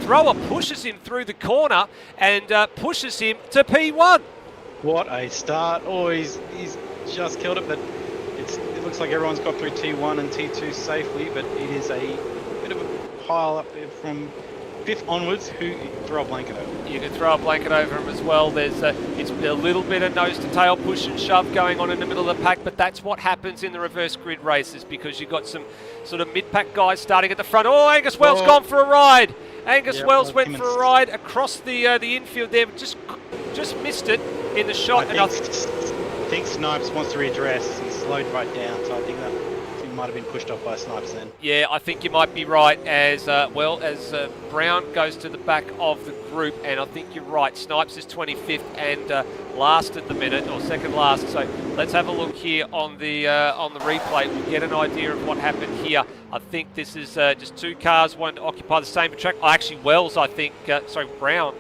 Thrower pushes him through the corner and pushes him to P1. What a start. Oh, he's just killed it, but it looks like everyone's got through T1 and T2 safely, but it is a bit of a pile up there from 5th onwards. Who throw a blanket over? You can throw a blanket over him as well. There's it's a little bit of nose to tail push and shove going on in the middle of the pack, but that's what happens in the reverse grid races because you've got some sort of mid-pack guys starting at the front. Oh, Angus Wells gone for a ride. Angus Wells went for a ride across the infield there, but just missed it in the shot. I think Snipes wants to readdress. He slowed right down, so I think that he might have been pushed off by Snipes then. Yeah, I think you might be right as Brown goes to the back of the group, and I think you're right. Snipes is 25th and last at the minute, or second last. So let's have a look here on the replay. We'll get an idea of what happened here. I think this is just 2 cars wanting to occupy occupy the same track. Actually, Wells, I think, Brown,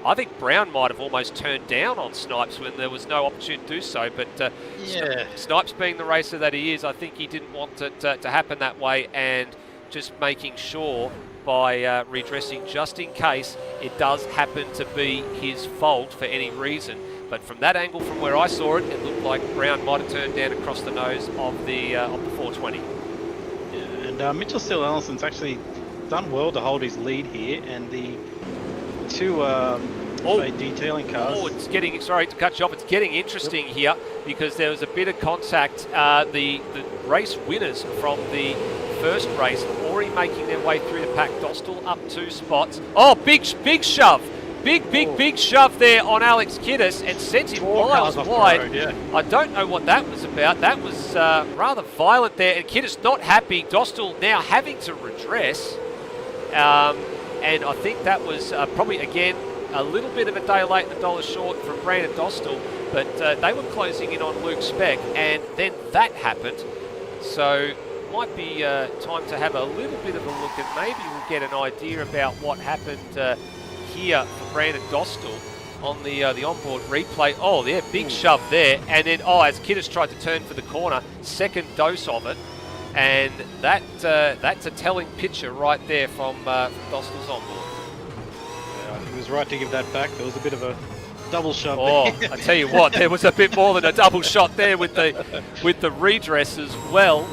I think Brown might have almost turned down on Snipes when there was no opportunity to do so. But Snipes being the racer that he is, I think he didn't want it to happen that way, and just making sure by redressing just in case it does happen to be his fault for any reason. But from that angle, from where I saw it, it looked like Brown might have turned down across the nose of the 420. Yeah, and Mitchell Steele Ellison's actually done well to hold his lead here, and the two detailing cars. Oh, it's getting, sorry to cut you off, it's getting interesting here because there was a bit of contact. The race winners from the first race already making their way through the pack. Dostal up 2 spots. Oh, big shove. Big shove there on Alex Kiddis and sent him miles wide. Road, yeah. I don't know what that was about. That was rather violent there, and Kiddis not happy. Dostal now having to redress. And I think that was probably, again, a little bit of a day late and $1 short from Brandon Dostal, but they were closing in on Luke Speck, and then that happened. So might be time to have a little bit of a look, and maybe we'll get an idea about what happened here for Brandon Dostal on the onboard replay. Oh, yeah, big shove there, and then as Kiddis tried to turn for the corner, second dose of it, and that's a telling picture right there from Dostal's onboard. Yeah, he was right to give that back. There was a bit of a double shove there. I tell you what, there was a bit more than a double shot there with the redress as well.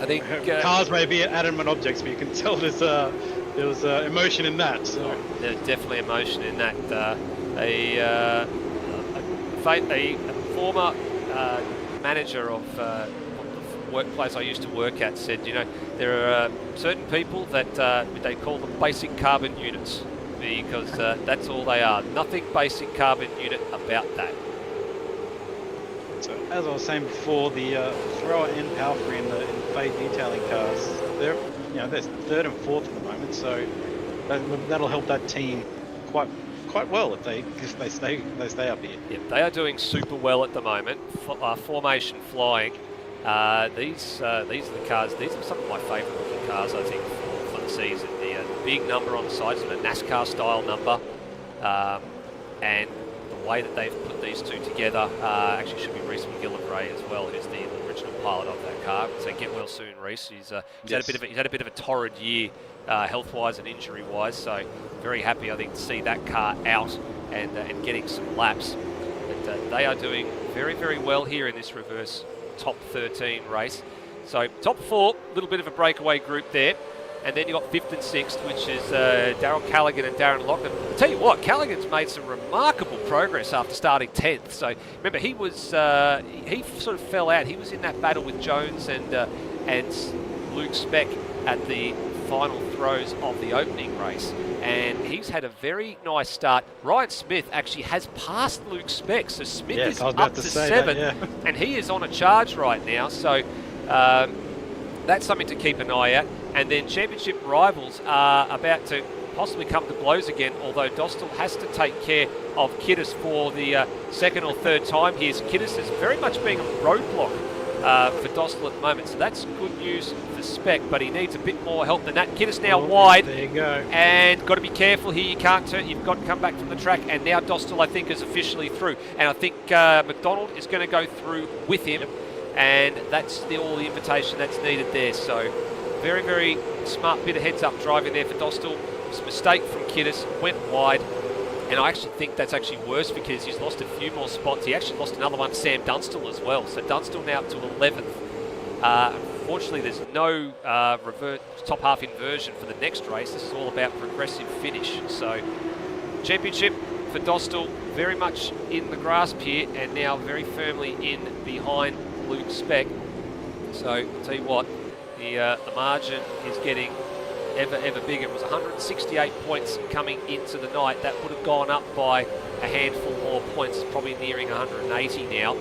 I think cars may be adamant objects, but you can tell there was emotion in that. So. There's definitely emotion in that. A former manager of the workplace I used to work at said, there are certain people that they call them basic carbon units, because that's all they are. Nothing basic carbon unit about that. So as I was saying before, the thrower and Palfrey in the Fade detailing cars, they're third and fourth at the moment, so that'll help that team quite well if they stay up here. Yep, they are doing super well at the moment. Formation flying. These are the cars. These are some of my favourite looking cars, I think, for the season. The big number on the sides, and a NASCAR style number, and the way that they've put these two together actually should be Reese McGillivray as well, who's the original pilot of that car. So get well soon, Reese. He's had a bit of a torrid year, health-wise and injury-wise. So very happy, I think, to see that car out and getting some laps. But they are doing very, very well here in this reverse top 13 race. So top 4, a little bit of a breakaway group there. And then you've got 5th and 6th, which is Darryl Callaghan and Darren Loughlin. I'll tell you what, Callaghan's made some remarkable progress after starting 10th. So remember, he sort of fell out. He was in that battle with Jones and Luke Speck at the final throws of the opening race. And he's had a very nice start. Ryan Smith actually has passed Luke Speck. So Smith is up to 7th, and he is on a charge right now. So that's something to keep an eye at. And then championship rivals are about to possibly come to blows again, although Dostal has to take care of Kiddis for the second or third time here. So Kiddis is very much being a roadblock for Dostal at the moment. So that's good news for Speck, but he needs a bit more help than that. Kiddis now wide. There you go. And got to be careful here. You can't turn. You've got to come back from the track. And now Dostal, I think, is officially through. And I think McDonald is going to go through with him. Yep. And that's all the invitation that's needed there. So very, very smart bit of heads-up driving there for Dostal. It was a mistake from Kiddis, went wide, and I actually think that's actually worse because he's lost a few more spots. He actually lost another one to Sam Dunstall as well. So Dunstall now up to 11th. Unfortunately, there's no top half inversion for the next race. This is all about progressive finish. So championship for Dostal, very much in the grasp here, and now very firmly in behind Luke Speck. So I'll tell you what, the margin is getting ever bigger. It was 168 points coming into the night. That would have gone up by a handful more points, probably nearing 180 now.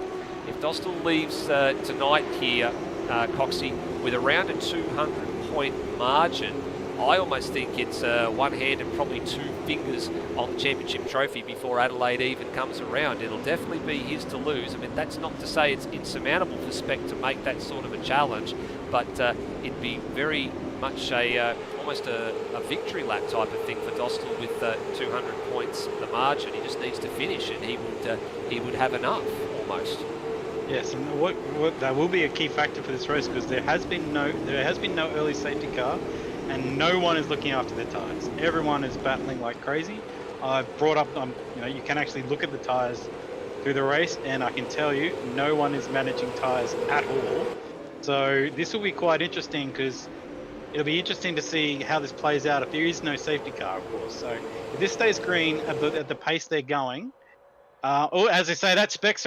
If Dostal leaves tonight here, Coxie, with around a 200-point margin, I almost think it's one hand and probably 2 fingers on the championship trophy before Adelaide even comes around. It'll definitely be his to lose. I mean, that's not to say it's insurmountable for Speck to make that sort of a challenge, but it'd be very much a almost a victory lap type of thing for Dostal with 200 points the margin. He just needs to finish, and he would have enough almost. Yes, and what that will be a key factor for this race, because there has been no early safety car, and no one is looking after their tyres. Everyone is battling like crazy. I've brought up, you can actually look at the tyres through the race, and I can tell you, no one is managing tyres at all. So this will be quite interesting, because it'll be interesting to see how this plays out if there is no safety car, of course. So if this stays green at the pace they're going, as I say, that Spec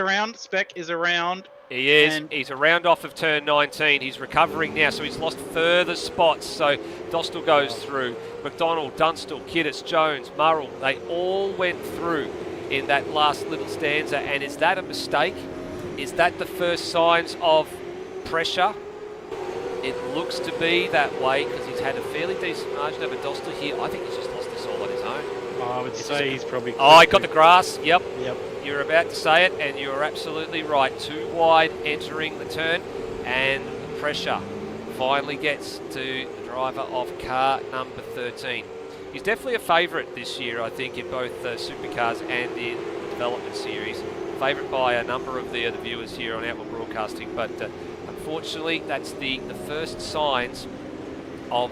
is around. He is. He's around off of turn 19. He's recovering now, so he's lost further spots. So Dostal goes through. McDonald, Dunstall, Kiddis, Jones, Murrell, they all went through in that last little stanza. And is that a mistake? Is that the first signs of pressure? It looks to be that way, because he's had a fairly decent margin over Dostal here. I think he's just lost this all on his own. I would say he's probably... Oh, he got the grass. Yep. Yep. You're about to say it, and you're absolutely right. Too wide entering the turn, and the pressure finally gets to the driver of car number 13. He's definitely a favourite this year, I think, in both supercars and in the development series. Favourite by a number of the viewers here on Outlaw Broadcasting, but unfortunately, that's the first signs of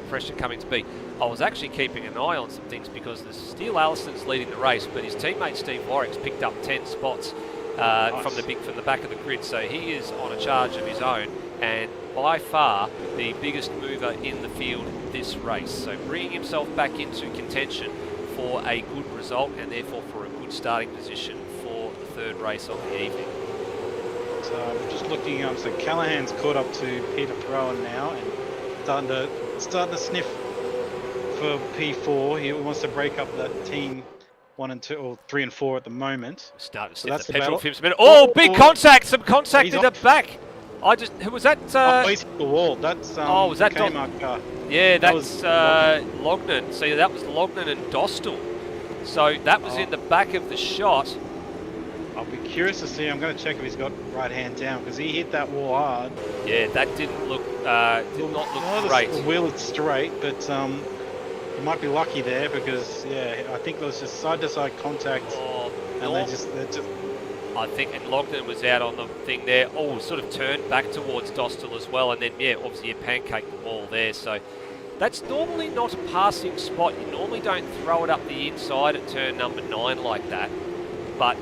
pressure coming to be. I was actually keeping an eye on some things, because the Steele Allison's leading the race, but his teammate Steve Warwick's picked up 10 spots nice. from the back of the grid, so he is on a charge of his own, and by far the biggest mover in the field this race. So bringing himself back into contention for a good result, and therefore for a good starting position for the third race of the evening. So I'm just looking up. So Callahan's caught up to Peter Thrower now, and starting to sniff for P4. He wants to break up that team 1 and 2, or 3 and 4 at the moment. Starting to So sniff that's the the petrol battle. fumes a minute. Oh, big contact! Some contact He's in the off. back. Who was that? He's hit the wall. That's was that Kmart car. Yeah, That that's was Lognan. See, that was Lognan and Dostal. So that was in the back of the shot. I'll be curious to see. I'm going to check if he's got right hand down, because he hit that wall hard. Yeah, that didn't look did not look great. The wheel is straight, but he might be lucky there, because I think there was just side to side contact, and they're just. I think, and Lognan was out on the thing there. Oh, sort of turned back towards Dostal as well, and then obviously you pancaked the wall there. So that's normally not a passing spot. You normally don't throw it up the inside at turn number 9 like that. But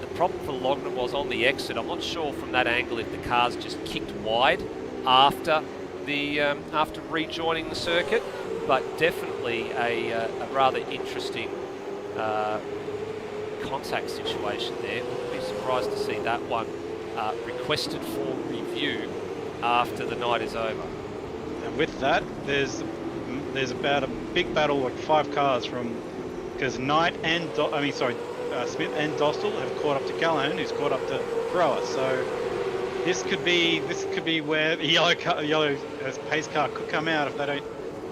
the problem for Lognan was on the exit. I'm not sure from that angle if the car's just kicked wide after rejoining the circuit, but definitely a rather interesting contact situation there. Wouldn't be surprised to see that one requested for review after the night is over. And with that, there's about a big battle, like 5 cars because Knight and Smith and Dostal have caught up to Callahan, who's caught up to Thrower. So this could be where the yellow pace car could come out if they don't,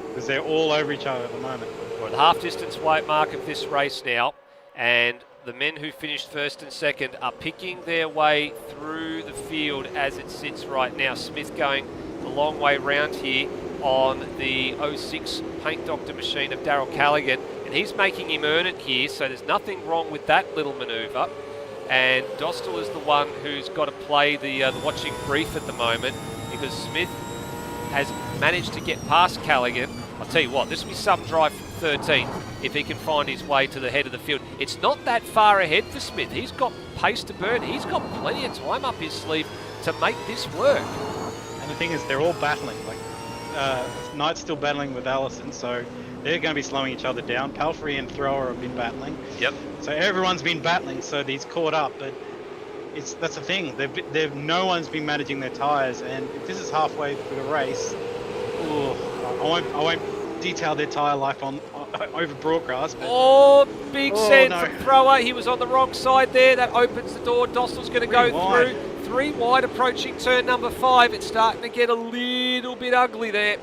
because they're all over each other at the moment. We're at the half-distance weight mark of this race now, and the men who finished first and second are picking their way through the field as it sits right now. Smith going the long way round here on the 06 Paint Doctor machine of Darryl Callaghan, and he's making him earn it here, so there's nothing wrong with that little manoeuvre. And Dostal is the one who's got to play the watching brief at the moment, because Smith has managed to get past Callaghan. I'll tell you what, this will be some drive from 13 if he can find his way to the head of the field. It's not that far ahead for Smith. He's got pace to burn. He's got plenty of time up his sleeve to make this work. And the thing is, they're all battling. Like Knight's still battling with Allison, so they're going to be slowing each other down. Palfrey and Thrower have been battling. Yep. So everyone's been battling, so he's caught up. But that's the thing. No one's been managing their tyres, and if this is halfway through the race, I won't detail their tyre life on over broadcast. But, big send no. from Thrower. He was on the wrong side there. That opens the door. Dostal's going to go wide. through. 3 wide approaching turn number 5. It's starting to get a little bit ugly there.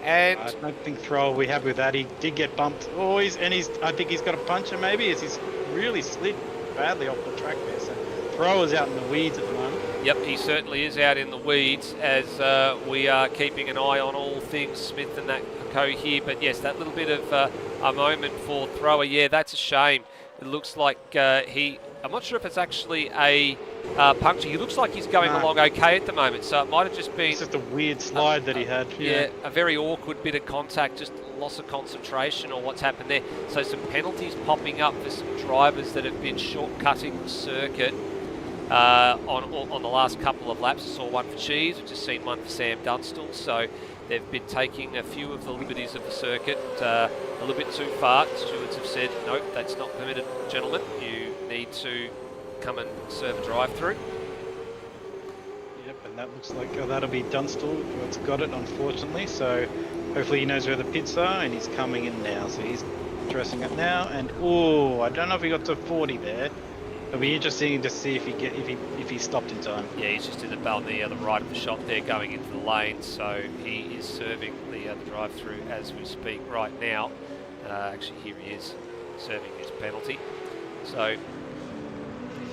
And I don't think Thrower will be happy with that. He did get bumped. I think he's got a puncher maybe, as he's really slid badly off the track there. So Thrower's out in the weeds at the moment. Yep, he certainly is out in the weeds as we are keeping an eye on all things Smith and that co here. But yes, that little bit of a moment for Thrower. Yeah, that's a shame. It looks like I'm not sure if it's actually a puncture. He looks like he's going along okay at the moment. So it might have just been... It's just a weird slide that he had. Yeah, a very awkward bit of contact, just loss of concentration or what's happened there. So some penalties popping up for some drivers that have been shortcutting the circuit. On the last couple of laps. I saw one for Cheese, we've just seen one for Sam Dunstall, so they've been taking a few of the liberties of the circuit a little bit too far. Stewards have said, nope, that's not permitted, gentlemen. You need to come and serve a drive-through. Yep, and that looks like that'll be Dunstall who's got it, unfortunately, so hopefully he knows where the pits are, and he's coming in now, so he's dressing it now, and I don't know if he got to 40 there. It'll be interesting to see if he stopped in time. Yeah, he's just in the right of the shot there, going into the lane. So he is serving the drive-through as we speak right now. Actually, here he is serving his penalty. So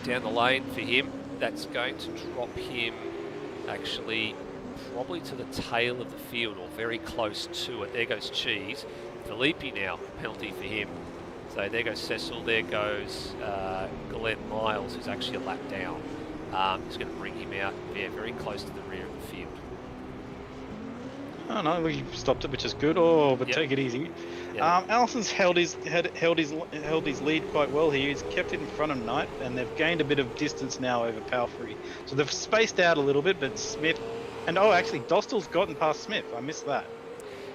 down the lane for him. That's going to drop him actually probably to the tail of the field or very close to it. There goes Cheese. Filippi now, penalty for him. So there goes Cecil, there goes Glenn Miles, who's actually a lap down. He's going to bring him out, very close to the rear of the field. Oh no, he stopped it, which is good. But take it easy. Yep. Allison's held his lead quite well here. He's kept it in front of Knight, and they've gained a bit of distance now over Palfrey. So they've spaced out a little bit, but Smith, and actually Dostal's gotten past Smith. I missed that.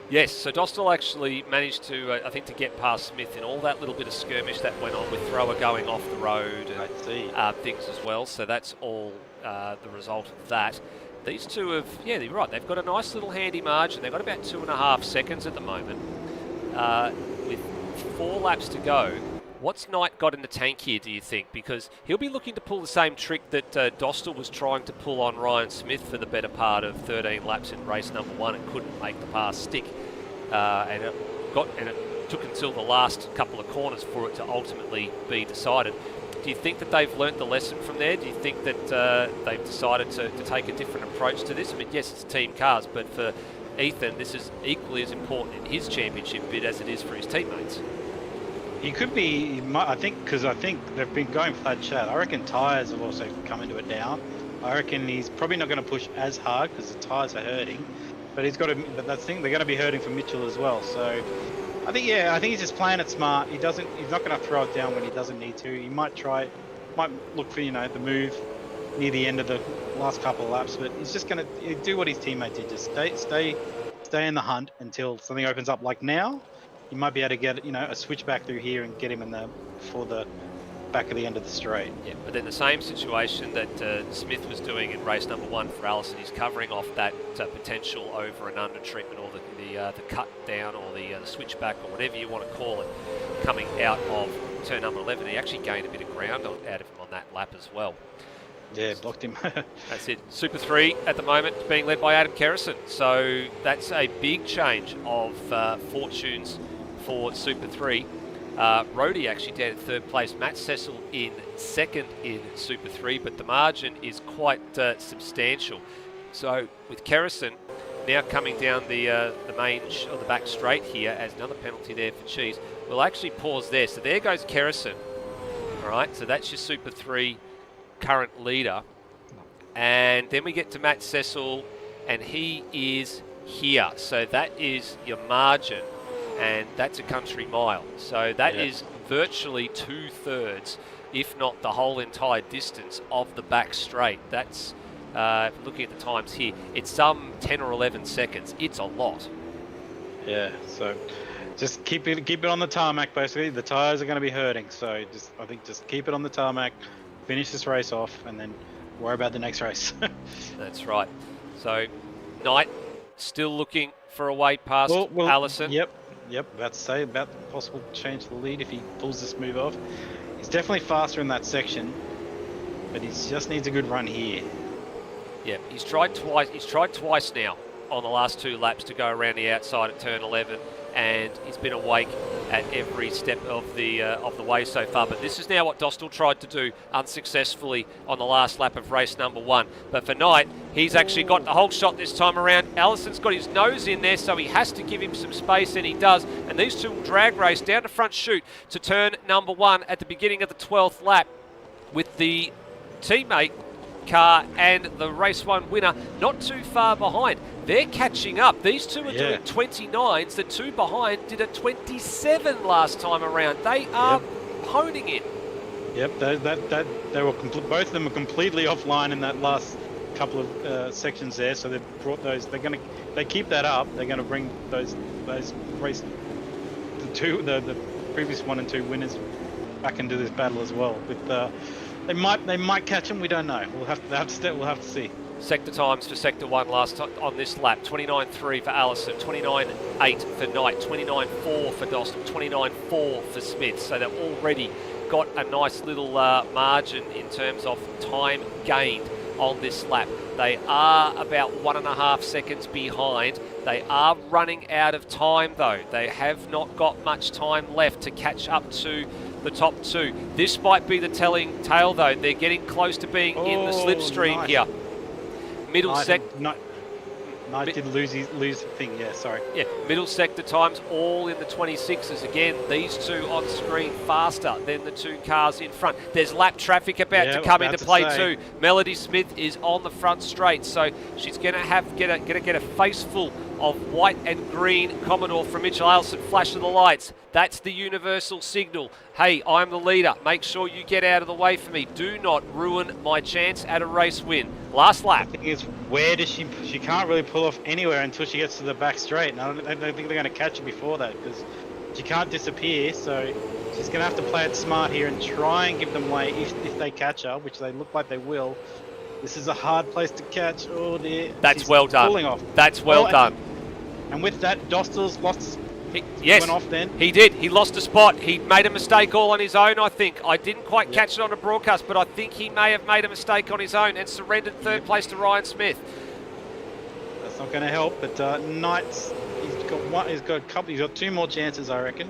Yes, so Dostal actually managed to, I think, to get past Smith in all that little bit of skirmish that went on with Thrower going off the road and things as well. So that's all the result of that. These two have, you're right, they've got a nice little handy margin. They've got about 2.5 seconds at the moment. With 4 laps to go, what's Knight got in the tank here, do you think? Because he'll be looking to pull the same trick that Dostal was trying to pull on Ryan Smith for the better part of 13 laps in race number 1 and couldn't make the pass stick. And it took until the last couple of corners for it to ultimately be decided. Do you think that they've learnt the lesson from there? Do you think that they've decided to take a different approach to this? I mean, yes, it's team cars, but for Ethan, this is equally as important in his championship bid as it is for his teammates. He could be, I think they've been going flat chat. I reckon tyres have also come into it down. I reckon he's probably not going to push as hard because the tyres are hurting. But they're going to be hurting for Mitchell as well. So I think he's just playing it smart. He's not going to throw it down when he doesn't need to. He might look for the move near the end of the last couple of laps. But he's just going to do what his teammate did. Just stay in the hunt until something opens up. Like now, you might be able to get a switch back through here and get him for the back of the end of the straight. Yeah, but then the same situation that Smith was doing in race number 1 for Allison, he's covering off that potential over and under treatment, or the cut down, or the switchback, or whatever you want to call it, coming out of turn number 11. He actually gained a bit of ground out of him on that lap as well. Yeah, blocked him. That's it. Super 3 at the moment being led by Adam Kerrison. So that's a big change of fortunes for Super 3. Rhodey actually down in 3rd place. Matt Cecil in 2nd in Super 3, but the margin is quite substantial. So with Kerrison now coming down the main or the back straight here, as another penalty there for Cheese. We'll actually pause there. So there goes Kerrison. All right, so that's your Super 3 current leader. And then we get to Matt Cecil, and he is here. So that is your margin, and that's a country mile. So that is virtually 2/3, if not the whole entire distance of the back straight. That's, looking at the times here, it's some 10 or 11 seconds. It's a lot. Yeah, so just keep it on the tarmac, basically. The tyres are going to be hurting, so I think just keep it on the tarmac, finish this race off, and then worry about the next race. That's right. So Knight still looking for a way past Allison. Yep. About to say about the possible change to the lead if he pulls this move off. He's definitely faster in that section, but he just needs a good run here. Yeah, he's tried twice. He's tried twice now on the last 2 laps to go around the outside at turn 11, and he's been awake at every step of the way so far. But this is now what Dostal tried to do unsuccessfully on the last lap of race number 1. But for Knight, he's actually got the whole shot this time around. Allison's got his nose in there, so he has to give him some space, and he does. And these two will drag race down the front chute to turn number 1 at the beginning of the 12th lap, with the teammate car and the race 1 winner not too far behind. They're catching up. These two are doing 29s. The two behind did a 27 last time around. They are honing it. Yep, they were both of them were completely offline in that last couple of sections there. So they've brought those. They keep that up. They're gonna bring those race the previous 1 and 2 winners back into this battle as well. With they might catch them. We don't know. We'll have to see. Sector times for Sector 1 last time on this lap. 29.3 for Allison, 29.8 for Knight, 29.4 for Dostal, 29.4 for Smith. So they've already got a nice little margin in terms of time gained on this lap. They are about 1.5 seconds behind. They are running out of time though. They have not got much time left to catch up to the top 2. This might be the telling tale though. They're getting close to being in the slipstream here. Middle sector. Knight did lose the thing, sorry. Yeah, middle sector times all in the 26s. Again, these two on screen faster than the 2 cars in front. There's lap traffic about to come into play too. Melody Smith is on the front straight, so she's going to get a face full of white and green Commodore from Mitchell Allison. Flash of the lights. That's the universal signal. Hey, I'm the leader. Make sure you get out of the way for me. Do not ruin my chance at a race win. Last lap. The thing is, where does she can't really pull off anywhere until she gets to the back straight. And I don't think they're going to catch her before that, because she can't disappear. So she's going to have to play it smart here and try and give them way if they catch her, which they look like they will. This is a hard place to catch. Oh dear. That's well done. Pulling off. That's well done. And with that, Dostal's lost. Yes, went off then. He did. He lost a spot. He made a mistake all on his own, I think. I didn't quite catch it on a broadcast, but I think he may have made a mistake on his own and surrendered third place to Ryan Smith. That's not going to help, but Knight's he's got 2 more chances, I reckon.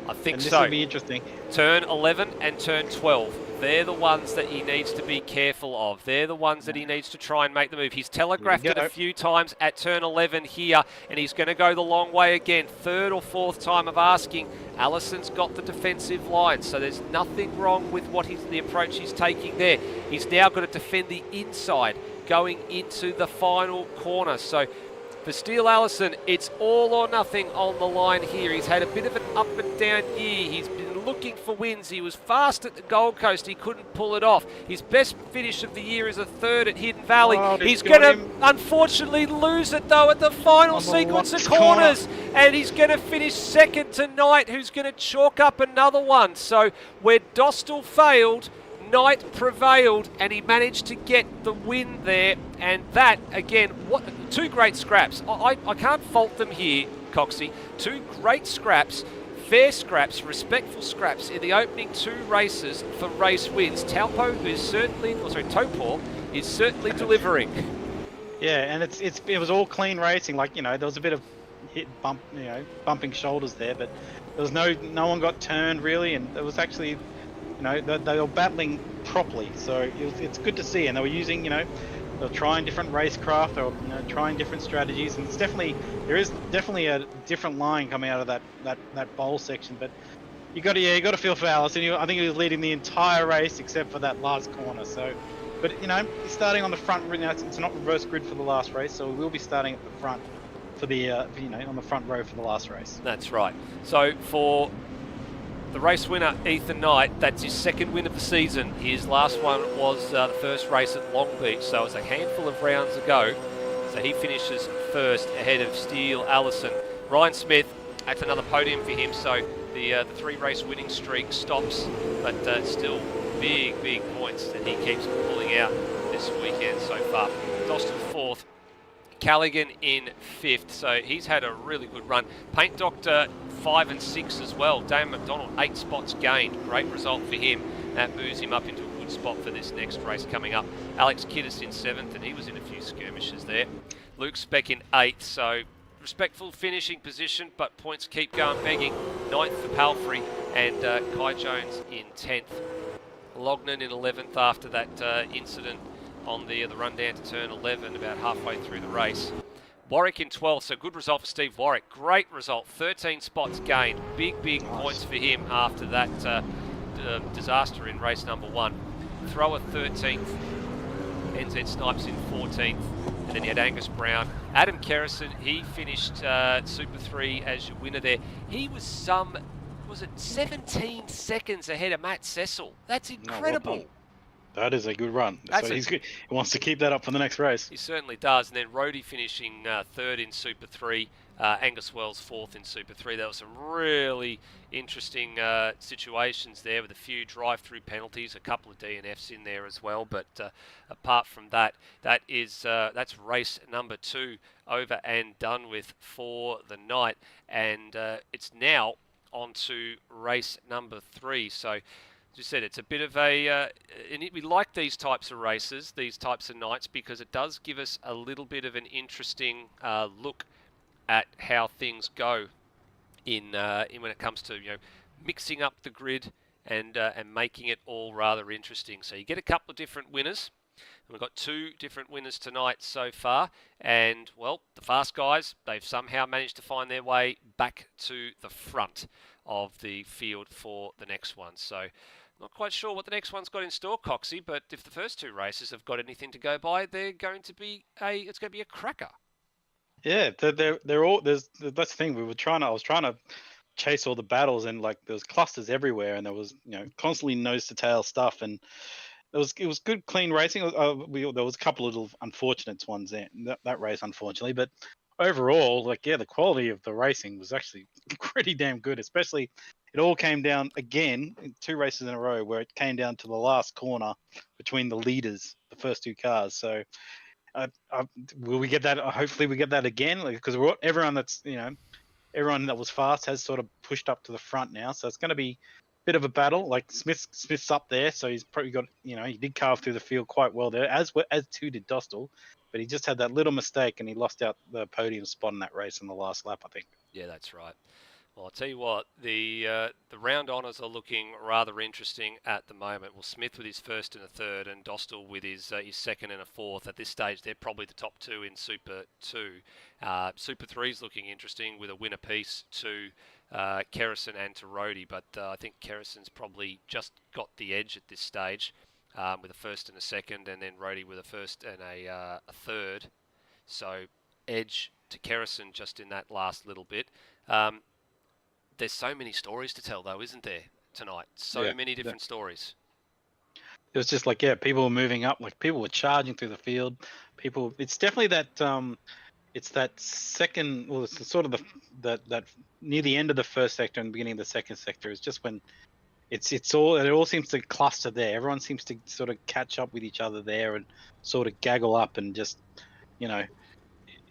I think and so. This will be interesting. Turn 11 and turn 12. They're the ones that he needs to be careful of. They're the ones that he needs to try and make the move. He's telegraphed it a few times at turn 11 here, and he's going to go the long way again. 3rd or 4th time of asking. Allison's got the defensive line, so there's nothing wrong with the approach he's taking there. He's now got to defend the inside going into the final corner. So for Steele Allison, it's all or nothing on the line here. He's had a bit of an up and down year. He's been looking for wins. He was fast at the Gold Coast. He couldn't pull it off. His best finish of the year is a 3rd at Hidden Valley. He's going to unfortunately lose it though at the final sequence of corners. And he's going to finish 2nd tonight, who's going to chalk up another one. So where Dostal failed, Knight prevailed, and he managed to get the win there. And that, again, 2 great scraps. I can't fault them here, Coxie. 2 great scraps, fair scraps, respectful scraps in the opening 2 races for race wins. Taupo is certainly delivering. Yeah, and it was all clean racing. Like, there was a bit of bumping shoulders there, but there was no one got turned really, and it was actually, they were battling properly. So it's good to see, and they were using, they were trying different racecraft, they were trying different strategies, and there is definitely a different line coming out of that bowl section. But you got to feel for Allison. I think he was leading the entire race except for that last corner. So, but he's starting on the front. It's not reverse grid for the last race, so we will be starting at the front for the on the front row for the last race. That's right. So for the race winner, Ethan Knight, that's his 2nd win of the season. His last one was the first race at Long Beach, so it was a handful of rounds ago. So he finishes 1st ahead of Steele Allison. Ryan Smith, that's another podium for him, so the 3 race winning streak stops, but still big points that he keeps pulling out this weekend so far. Dostal 4th. Callaghan in 5th, so he's had a really good run. Paint Doctor 5 and 6 as well. Dame McDonald 8 spots gained. Great result for him. That moves him up into a good spot for this next race coming up. Alex Kiddis in 7th, and he was in a few skirmishes there. Luke Speck in 8th, so respectful finishing position, but points keep going begging. 9th for Palfrey and Kai Jones in 10th. Lognan in 11th after that incident on the run down to turn 11 about halfway through the race. Warwick in 12th, so good result for Steve Warwick. Great result, 13 spots gained. Big points for him after that disaster in race number 1. Thrower 13th, NZ Snipes in 14th, and then you had Angus Brown. Adam Kerrison, he finished Super 3 as your winner there. He was 17 seconds ahead of Matt Cecil. That's incredible. That is a good run. So he's good. He wants to keep that up for the next race. He certainly does. And then Rhodey finishing 3rd in Super 3. Angus Wells 4th in Super 3. There were some really interesting situations there with a few drive-through penalties, a couple of DNFs in there as well. But apart from that, that's race number 2 over and done with for the night. And it's now on to race number 3. So, as you said, it's a bit of a... we like these types of races, these types of nights, because it does give us a little bit of an interesting look at how things go in when it comes to mixing up the grid and making it all rather interesting. So you get a couple of different winners. We've got 2 different winners tonight so far, and well, the fast guys, they've somehow managed to find their way back to the front of the field for the next one. So not quite sure what the next one's got in store, Coxie, but if the first 2 races have got anything to go by, it's going to be a cracker. Yeah, they're all that's the thing. I was trying to chase all the battles, and like there was clusters everywhere, and there was constantly nose to tail stuff, and it was good clean racing. There was a couple of little unfortunate ones in that race, unfortunately, but overall, the quality of the racing was actually pretty damn good. Especially, it all came down again in 2 races in a row where it came down to the last corner between the leaders, the first 2 cars. So. Will we get that? Hopefully, we get that again, because everyone that was fast has sort of pushed up to the front now. So it's going to be a bit of a battle. Like Smith's up there, so he's probably got he did carve through the field quite well there, as too did Dostal, but he just had that little mistake and he lost out the podium spot in that race in the last lap, I think. Yeah, that's right. Well, I'll tell you what, the round honours are looking rather interesting at the moment. Well, Smith with his 1st and a 3rd, and Dostal with his 2nd and a 4th. At this stage, they're probably the top 2 in Super 2. Super 3's looking interesting with a win apiece to Kerrison and to Rhodey, but I think Kerrison's probably just got the edge at this stage with a 1st and a 2nd, and then Rhodey with a 1st and a 3rd. So edge to Kerrison just in that last little bit. There's so many stories to tell, though, isn't there, tonight? So many different stories. It was just people were moving up, people were charging through the field. It's definitely that, it's that second, well, it's sort of that near the end of the first sector and beginning of the second sector is just when it all seems to cluster there. Everyone seems to sort of catch up with each other there and sort of gaggle up and just,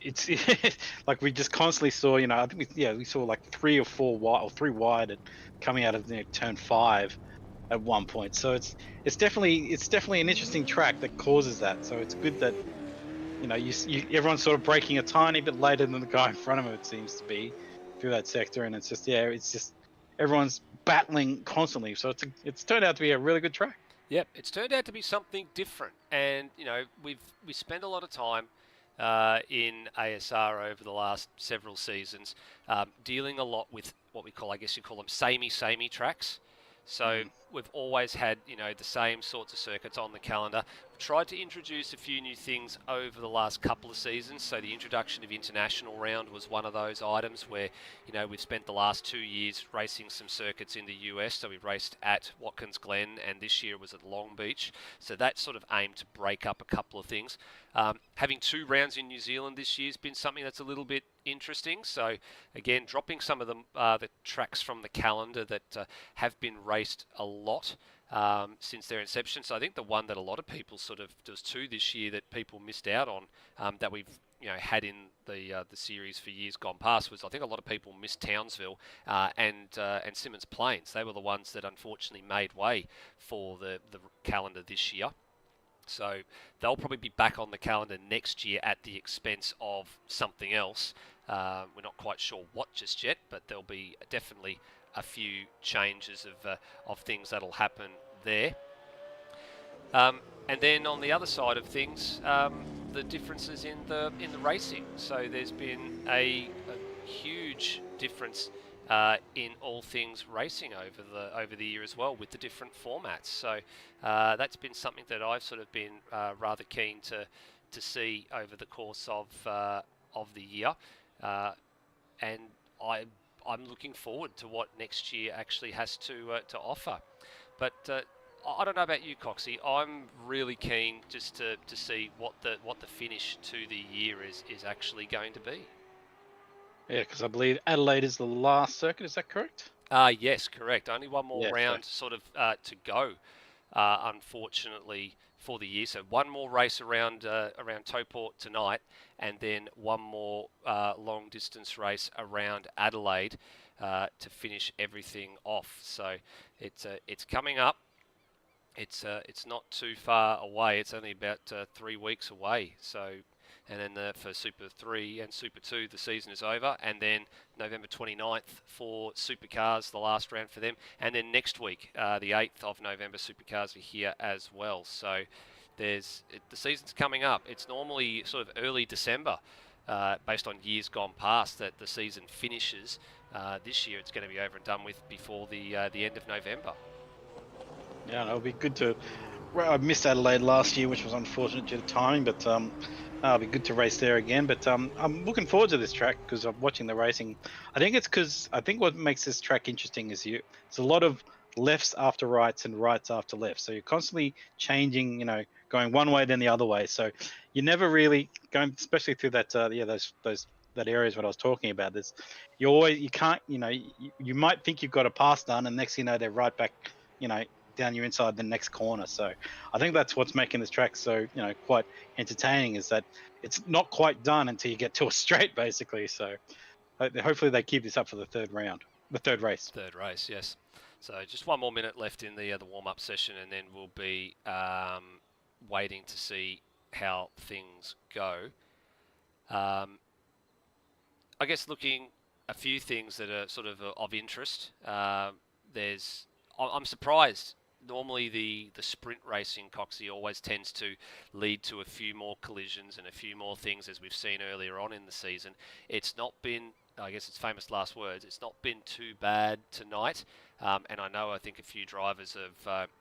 it's like we just constantly saw, I think we saw like 3 or 4 wide or 3 wide coming out of turn 5 at one point. So it's definitely an interesting track that causes that. So it's good that everyone's sort of braking a tiny bit later than the guy in front of him, it seems to be, through that sector, and it's just everyone's battling constantly. So it's turned out to be a really good track. Yep, it's turned out to be something different, and we spent a lot of time in ASR over the last several seasons, dealing a lot with what we call, I guess you call them samey tracks. So we've always had, the same sorts of circuits on the calendar. We've tried to introduce a few new things over the last couple of seasons. So the introduction of International Round was one of those items where, we've spent the last 2 years racing some circuits in the US. So we've raced at Watkins Glen, and this year was at Long Beach. So that sort of aimed to break up a couple of things. Having 2 rounds in New Zealand this year has been something that's a little bit interesting. So again, dropping some of the tracks from the calendar that have been raced a lot since their inception. So I think the one that a lot of people there's 2 this year that people missed out on that we've had in the series for years gone past was, I think a lot of people missed Townsville and Symonds Plains. They were the ones that unfortunately made way for the calendar this year. So they'll probably be back on the calendar next year at the expense of something else. We're not quite sure what just yet, but there'll be definitely a few changes of things that'll happen there. And then on the other side of things, the differences in the racing. So there's been a huge difference in all things racing over the year as well, with the different formats. So that's been something that I've sort of been rather keen to see over the course of the year, and I'm looking forward to what next year actually has to offer. But I don't know about you, Coxie. I'm really keen just to see what the finish to the year is actually going to be. Yeah, because I believe Adelaide is the last circuit. Is that correct? Yes, correct. Only one more Yeah, round sort of to go, unfortunately, for the year. So one more race around Taupo tonight, and then one more long distance race around Adelaide to finish everything off. So it's coming up. It's not too far away. It's only about 3 weeks away. So, and then for Super 3 and Super 2, the season is over. And then November 29th for Supercars, the last round for them. And then next week, the 8th of November, Supercars are here as well. So the season's coming up. It's normally sort of early December, based on years gone past, that the season finishes. This year, it's going to be over and done with before the end of November. Yeah, it'll be good to. Well, I missed Adelaide last year, which was unfortunate due to timing, but it'll be good to race there again. But I'm looking forward to this track because I'm watching the racing. I think it's because I think what makes this track interesting is it's a lot of lefts after rights and rights after lefts. So you're constantly changing, going one way then the other way. So you're never really going, especially through that those that area is what I was talking about. You can't, you might think you've got a pass done, and next thing you know they're right back, down your inside the next corner. So I think that's what's making this track so quite entertaining, is that it's not quite done until you get to a straight, basically. So hopefully they keep this up for the third race. Third race, yes. So just one more minute left in the warm-up session, and then we'll be waiting to see how things go. I guess looking a few things that are sort of interest. I'm surprised. Normally the sprint racing, Coxie, always tends to lead to a few more collisions and a few more things, as we've seen earlier on in the season. It's not been, I guess it's famous last words, it's not been too bad tonight. And I think a few drivers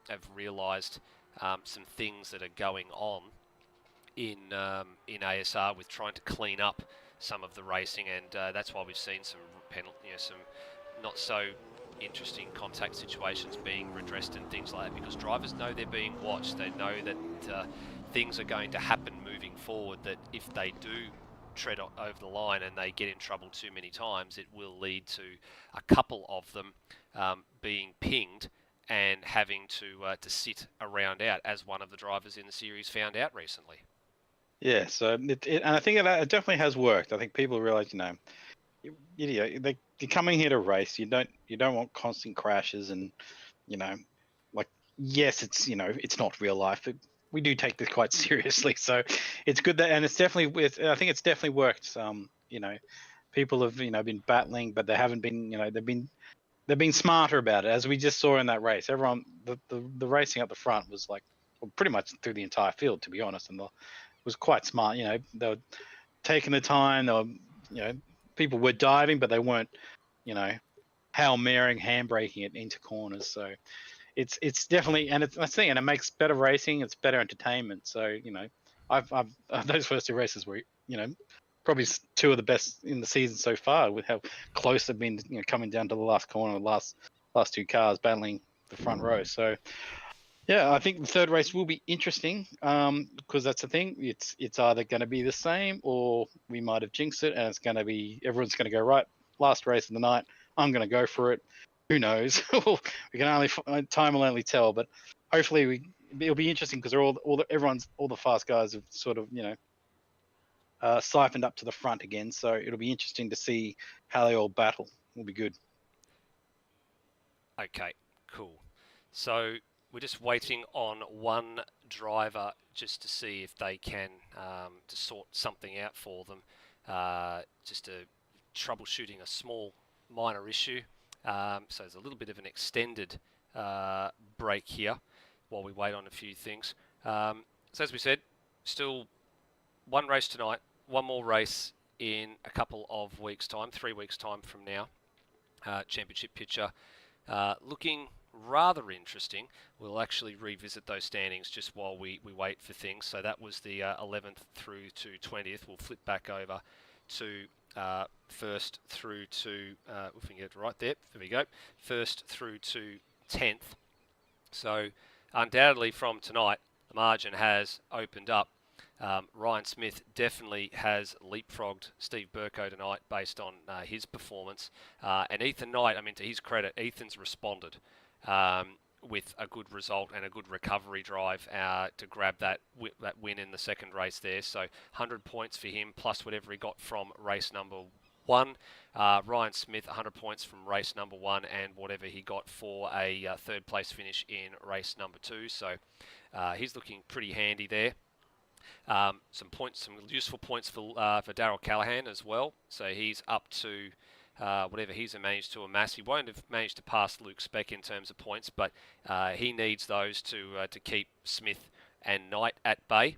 have realised some things that are going on in ASR with trying to clean up some of the racing, and that's why we've seen some some not so interesting contact situations being redressed and things like that, because drivers know they're being watched. They know that things are going to happen moving forward, that if they do tread over the line and they get in trouble too many times, it will lead to a couple of them being pinged and having to sit around out, as one of the drivers in the series found out recently. Yeah, so and I think it definitely has worked. I think people realize, they're coming here to race. You don't want constant crashes, and like, yes, it's not real life, but we do take this quite seriously. So it's good that, and it's definitely I think it's definitely worked. People have been battling, but they haven't been. They've been smarter about it, as we just saw in that race. Everyone, the racing up the front was like, well, pretty much through the entire field, to be honest, and was quite smart. They were taking the time. They were, people were diving, but they weren't, Hail Marying, handbraking it into corners. So it's definitely, and it's, I think, and it makes better racing. It's better entertainment. So I've those first two races were, probably two of the best in the season so far, with how close they've been, coming down to the last corner, the last two cars battling the front row. So yeah, I think the third race will be interesting, because that's the thing. It's either going to be the same, or we might have jinxed it, and it's going to be, everyone's going to go, right, last race of the night, I'm going to go for it. Who knows? We can time will only tell. But hopefully it'll be interesting, because all the fast guys have sort of siphoned up to the front again. So it'll be interesting to see how they all battle. It'll be good. Okay, cool. So we're just waiting on one driver just to see if they can to sort something out for them. Just troubleshooting a small minor issue. So there's a little bit of an extended break here while we wait on a few things. So as we said, still one race tonight, one more race in a couple of weeks' time, 3 weeks' time from now. Championship picture looking rather interesting. We'll actually revisit those standings just while we wait for things. So that was the 11th through to 20th. We'll flip back over to first through to, if we can get it right there we go, first through to 10th. So undoubtedly from tonight, the margin has opened up. Ryan Smith definitely has leapfrogged Steve Burko tonight based on his performance. And Ethan Knight, I mean, to his credit, Ethan's responded with a good result and a good recovery drive to grab that win in the second race there. So 100 points for him, plus whatever he got from race number 1. Ryan Smith, 100 points from race number 1 and whatever he got for a third place finish in race number 2. So he's looking pretty handy there. Some useful points for Darryl Callahan as well. So he's up to whatever he's managed to amass. He won't have managed to pass Luke Speck in terms of points, but he needs those to keep Smith and Knight at bay.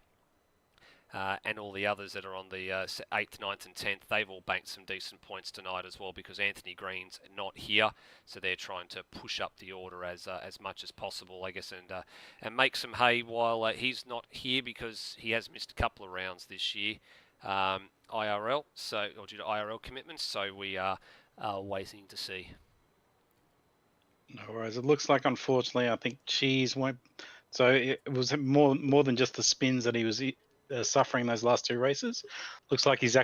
And all the others that are on the 8th, 9th and 10th, they've all banked some decent points tonight as well because Anthony Green's not here. So they're trying to push up the order as much as possible, I guess, and make some hay while he's not here because he has missed a couple of rounds this year, IRL, or due to IRL commitments. So we are waiting to see. No worries. It looks like, unfortunately, I think Cheese won't. So it was more than just the spins that he was suffering those last 2 races. Looks like he's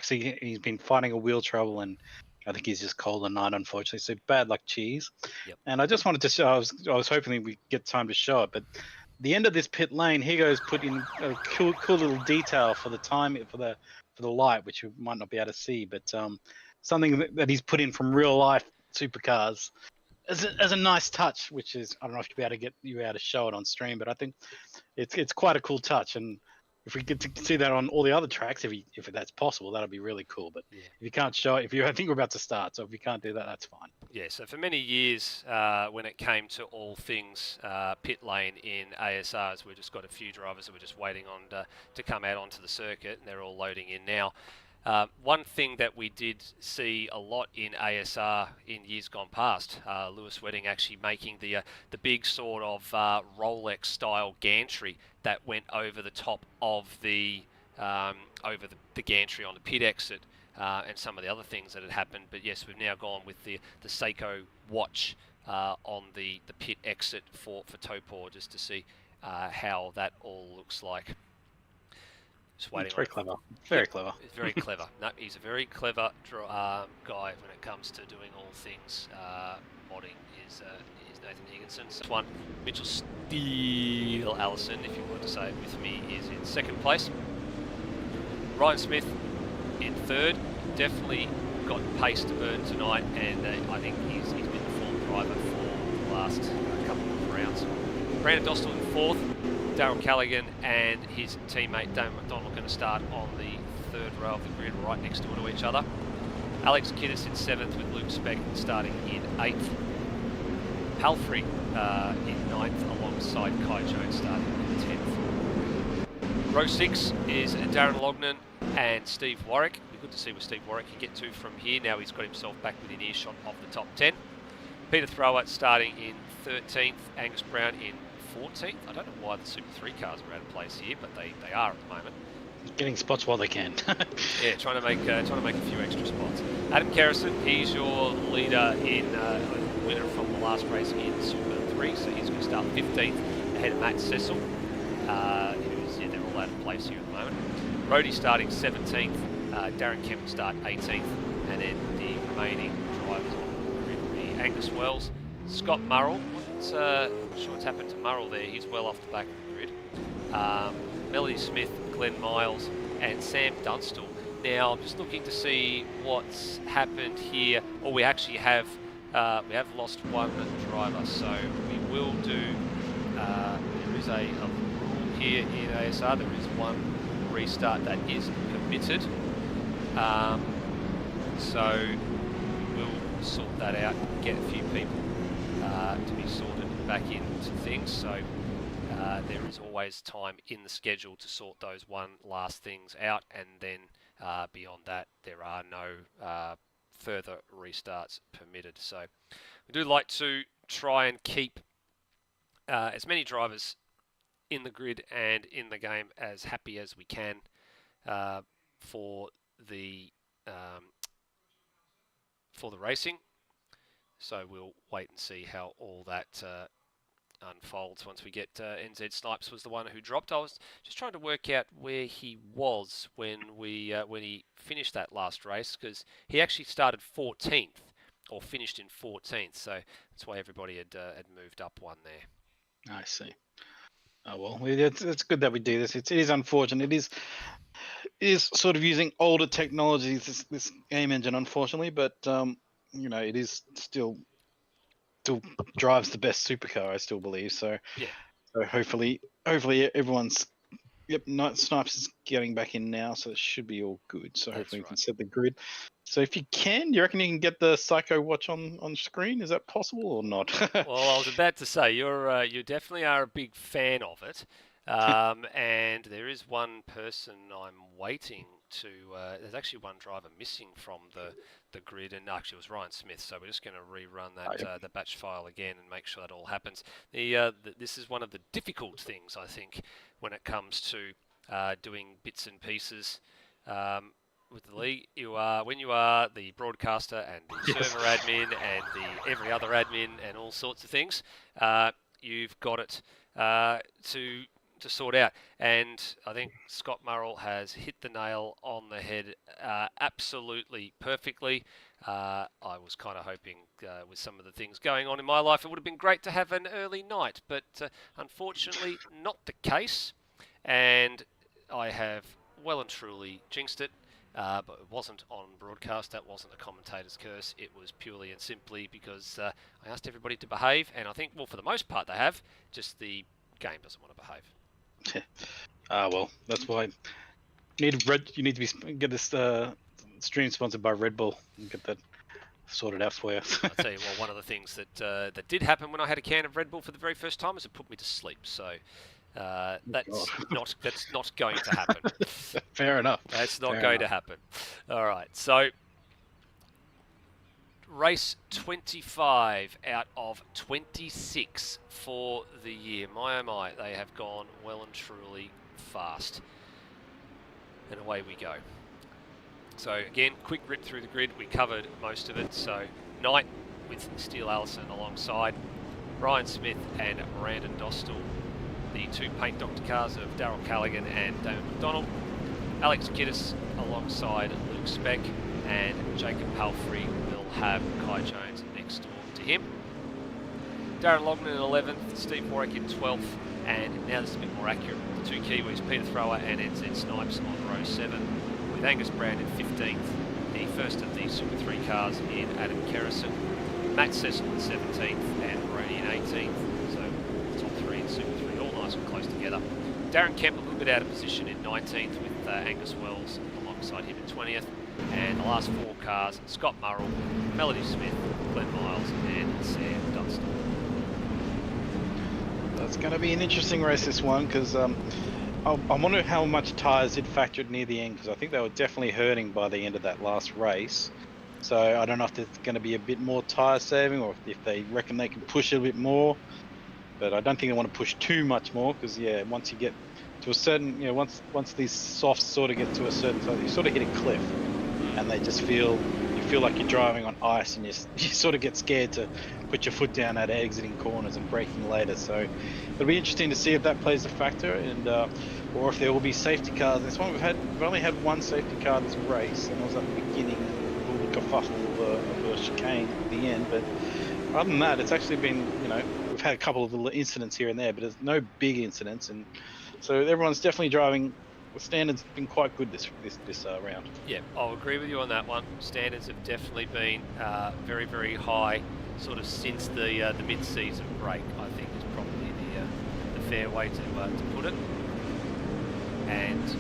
been fighting a wheel trouble, and I think he's just cold and night, unfortunately. So bad luck, Cheese. Yep. And I just wanted to show. I was hoping we get time to show it, but the end of this pit lane, here goes put in a cool little detail for the time for the light, which you might not be able to see, but something that he's put in from real life supercars as a nice touch, which is, I don't know if you'll be able to show it on stream, but I think it's quite a cool touch. And if we get to see that on all the other tracks, if that's possible, that'll be really cool. But yeah, if you can't show it, I think we're about to start, so if you can't do that, that's fine. Yeah, so for many years, when it came to all things pit lane in ASRs, we've just got a few drivers that we're just waiting on to come out onto the circuit, and they're all loading in now. One thing that we did see a lot in ASR in years gone past, Lewis Wedding actually making the big sort of Rolex-style gantry that went over the top of the gantry on the pit exit, and some of the other things that had happened. But yes, we've now gone with the Seiko watch on the pit exit for Taupo, just to see how that all looks like. It's very clever. Very clever. It's very clever. No, he's a very clever guy when it comes to doing all things modding. Is Nathan Higginson. So one, Mitchell Steele Allison, if you want to say it with me, is in second place. Ryan Smith in third. Definitely got pace to burn tonight, and I think he's been the form driver for the last couple of rounds. Brandon Dostal in fourth. Darryl Callaghan and his teammate Damon McDonald are going to start on the third row of the grid, right next door to each other. Alex Kiddis in seventh, with Luke Speck starting in eighth. Palfrey in ninth, alongside Kai Jones starting in 10th. Row 6 is Darren Lognan and Steve Warwick. It'd be good to see where Steve Warwick can get to from here. Now he's got himself back within earshot of the top 10. Peter Thrower starting in 13th, Angus Brown in 14th. I don't know why the Super 3 cars are out of place here, but they are at the moment. Getting spots while they can. Yeah, trying to make a few extra spots. Adam Kerrison, he's your leader in winner from the last race in Super 3, so he's going to start 15th ahead of Matt Cecil, they're all out of place here at the moment. Rhodey starting 17th, Darren Kemp start 18th, and then the remaining drivers on the grid will be Angus Wells, Scott Murrell. Not sure what's happened to Murrell there. He's well off the back of the grid. Melody Smith, Glenn Miles, and Sam Dunstall. Now I'm just looking to see what's happened here. Or we actually have lost one driver, so we will do there is a rule here in ASR. There is one restart that is permitted. So we'll sort that out and get a few people to be sorted back into things. So there is always time in the schedule to sort those one last things out, and then beyond that there are no further restarts permitted. So we do like to try and keep as many drivers in the grid and in the game as happy as we can for the racing. So we'll wait and see how all that unfolds once we get NZ Snipes was the one who dropped. I was just trying to work out where he was when he finished that last race, because he actually started 14th or finished in 14th, so that's why everybody had moved up one there. I see. Oh well, it's good that we do this. It is unfortunate. It is sort of using older technologies, this game engine, unfortunately, but it is still drives the best supercar, I still believe. So yeah. So hopefully everyone's Snipes is getting back in now, so it should be all good. So hopefully we can set the grid. So if you can, do you reckon you can get the Psycho watch on screen? Is that possible or not? Well, I was about to say you definitely are a big fan of it, and there is one person I'm waiting to. There's actually one driver missing from the grid, and actually it was Ryan Smith. So we're just going to rerun that the batch file again and make sure that all happens. This is one of the difficult things, I think, when it comes to doing bits and pieces. With the league, when you are the broadcaster and the server admin and the every other admin and all sorts of things, you've got it to sort out. And I think Scott Murrell has hit the nail on the head absolutely perfectly. I was kind of hoping with some of the things going on in my life, it would have been great to have an early night, but unfortunately not the case. And I have well and truly jinxed it. But it wasn't on broadcast. That wasn't a commentator's curse. It was purely and simply because I asked everybody to behave, and I think, well, for the most part they have. Just the game doesn't want to behave. Well, that's why you need to get this stream sponsored by Red Bull and get that sorted out for you. I'll tell you, well, one of the things that did happen when I had a can of Red Bull for the very first time is it put me to sleep. So. That's not going to happen. Fair enough. That's not going to happen. All right. So, race 25 out of 26 for the year. My oh my, they have gone well and truly fast. And away we go. So again, quick rip through the grid. We covered most of it. So Knight with Steele Allison alongside Ryan Smith and Brandon Dostal. The two paint doctor cars of Darryl Callaghan and Damon McDonald. Alex Kiddis alongside Luke Speck, and Jacob Palfrey will have Kai Jones next door to him. Darren Longman in 11th, Steve Warwick in 12th, and now this is a bit more accurate. The two Kiwis, Peter Thrower and NZ Snipes on row 7, with Angus Brown in 15th, the first of the Super 3 cars in Adam Kerrison, Matt Cecil in 17th and Brody in 18th. So top 3 in Super 3. Nice and close together. Darren Kemp a little bit out of position in 19th with Angus Wells alongside him in 20th. And the last 4 cars, Scott Murrell, Melody Smith, Glenn Miles and Sam Dunstall. That's going to be an interesting race, this one, because I wonder how much tyres did factor near the end, because I think they were definitely hurting by the end of that last race. So I don't know if there's going to be a bit more tyre saving, or if they reckon they can push it a bit more. But I don't think they want to push too much more, because once you get to a certain, once these softs sort of get to a certain size, you sort of hit a cliff, and you feel like you're driving on ice, and you sort of get scared to put your foot down at exiting corners and braking later. So it'll be interesting to see if that plays a factor, and or if there will be safety cars. This one we've only had one safety car this race, and it was at the beginning, a little kerfuffle of a chicane at the end, but. Other than that, it's actually been, we've had a couple of little incidents here and there, but there's no big incidents, and so everyone's definitely driving. The standards have been quite good this round. Yeah, I'll agree with you on that one. Standards have definitely been very, very high, sort of since the mid-season break. I think is probably fair way to put it. And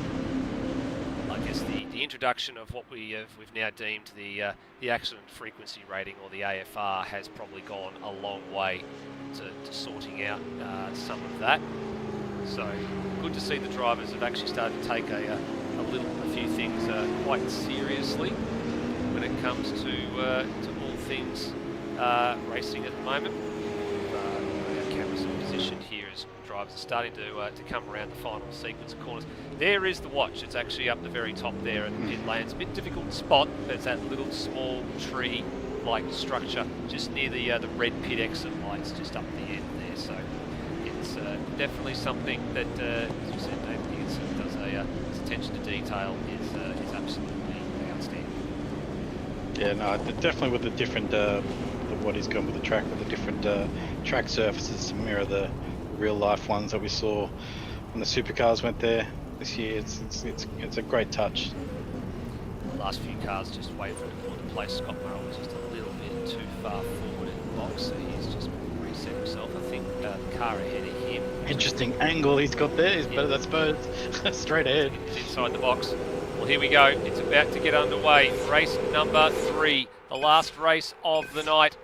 I guess the introduction of what we've now deemed the accident frequency rating, or the AFR, has probably gone a long way to sorting out some of that. So good to see the drivers have actually started to take a few things quite seriously when it comes to all things racing at the moment. Our cameras in position here as drivers are starting to come around the final sequence of corners. There is the watch. It's actually up the very top there at the pit lane. It's a bit difficult to spot, but it's that little small tree-like structure just near the red pit exit lights just up the end there. So it's definitely something that, as you said, David Higginson does his attention to detail is absolutely outstanding. Yeah, no, definitely with the different what he's gone with the track, with the different track surfaces to mirror the real life ones that we saw when the supercars went there this year. It's a great touch. The last few cars just waited for him to pull into place. Scott Murrell was just a little bit too far forward in the box, so he's just reset himself. I think the car ahead of him. Interesting angle he's got there. He's better, I suppose, straight ahead. He's inside the box. Well, here we go. It's about to get underway. Race number 3, the last race of the night.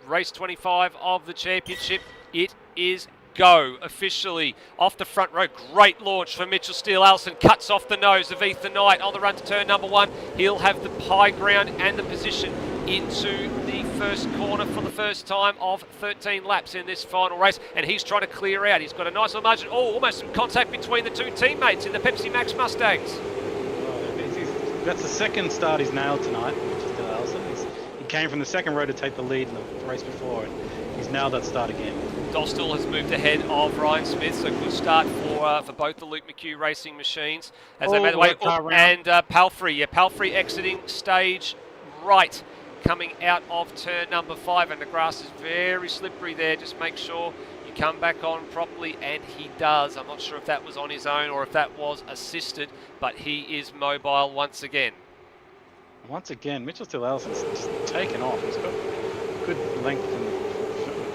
Race 25 of the championship. It is go officially off the front row. Great launch for Mitchell Steele. Allison cuts off the nose of Ethan Knight on the run to turn number 1. He'll have the high ground and the position into the first corner for the first time of 13 laps in this final race, and he's trying to clear out. He's got a nice little margin. Oh, almost some contact between the two teammates in the Pepsi Max Mustangs. That's the second start he's nailed tonight, which is Allison. He came from the second row to take the lead in the race before, and he's nailed that start again. Dostal has moved ahead of Ryan Smith, so good start for both the Luke McHugh Racing machines as they made the way. And Palfrey, Palfrey exiting stage right, coming out of turn number 5, and the grass is very slippery there. Just make sure you come back on properly, and he does. I'm not sure if that was on his own or if that was assisted, but he is mobile once again. Once again, Mitchell Steele Allison's just taken off. He's got good length to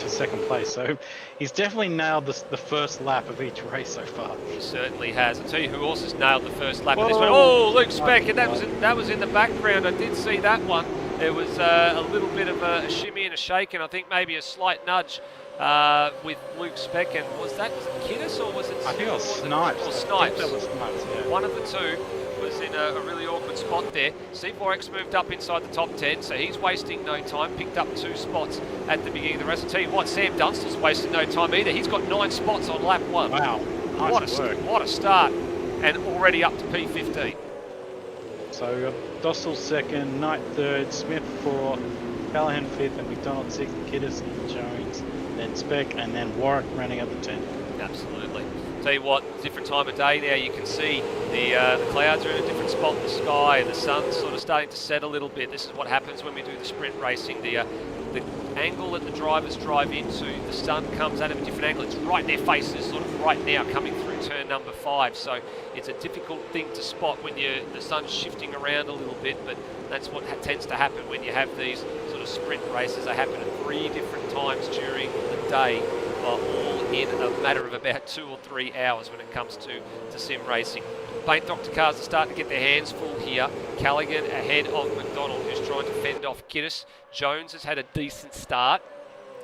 second place, so he's definitely nailed the first lap of each race so far. He certainly has. I'll tell you who else has nailed the first lap of this one. Oh, Luke Speck, and that was in the background. I did see that one. There was a little bit of a shimmy and a shake, and I think maybe a slight nudge with Luke Speck. And was it Kiddis or was it? I think it was Snipes. Or Snipes. That was Snipes, yeah. One of the two was in a really awkward spot there. Steve Warwick's moved up inside the top 10, so he's wasting no time. Picked up 2 spots at the beginning of the race. I'll tell you what, Sam Dunstall's wasting no time either. He's got 9 spots on lap 1. Wow, nice work. What a start, and already up to P15. So Dostal second, Knight third, Smith 4th, Callahan 5th, and McDonald 6th, Kiddis and Jones, then Speck, and then Warwick running up the 10th. Absolutely. Tell you what, different time of day now. You can see the clouds are in a different spot in the sky. The sun's sort of starting to set a little bit. This is what happens when we do the sprint racing. The angle that the drivers drive into, the sun comes at them at a different angle. It's right in their faces, sort of right now, coming through turn number 5. So it's a difficult thing to spot when the sun's shifting around a little bit, but that's what tends to happen when you have these sort of sprint races. They happen at 3 different times during the day, all in a matter of about 2 or 3 hours when it comes to sim racing. Paint Doctor cars are starting to get their hands full here. Callaghan ahead of McDonald, who's trying to fend off Kiddis. Jones has had a decent start.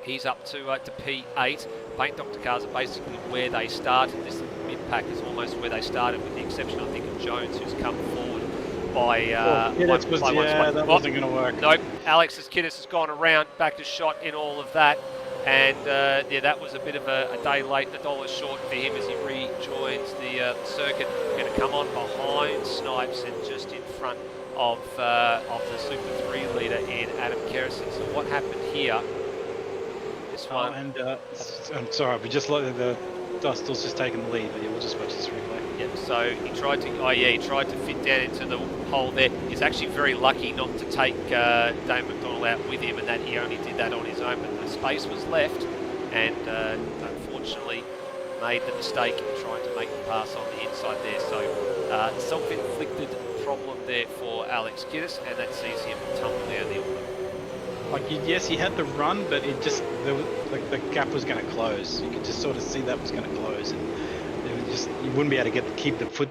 He's up to P8. Paint Doctor cars are basically where they started. This mid-pack is almost where they started, with the exception, I think, of Jones, who's come forward by one spot. That wasn't going to work. Nope. Alex's Kiddis has gone around, backed a shot in all of that. And that was a bit of a day late, $1 short for him as he rejoins the circuit. Going to come on behind Snipes and just in front of the Super 3 leader in Adam Kerrison. So what happened here? This one. I'm sorry, we just let the Dostal's just taken the lead, but yeah, we'll just watch this replay. Yep. So he tried to fit down into the hole there. He's actually very lucky not to take Dane McDonald out with him, and that he only did that on his own. But the space was left, and unfortunately made the mistake in trying to make the pass on the inside there. So self-inflicted problem there for Alex Kiddis, and that sees him tumble down the order. like yes, he had the run, but it just like the gap was going to close. You could just sort of see that was going to close, and it was just you wouldn't be able to keep the foot.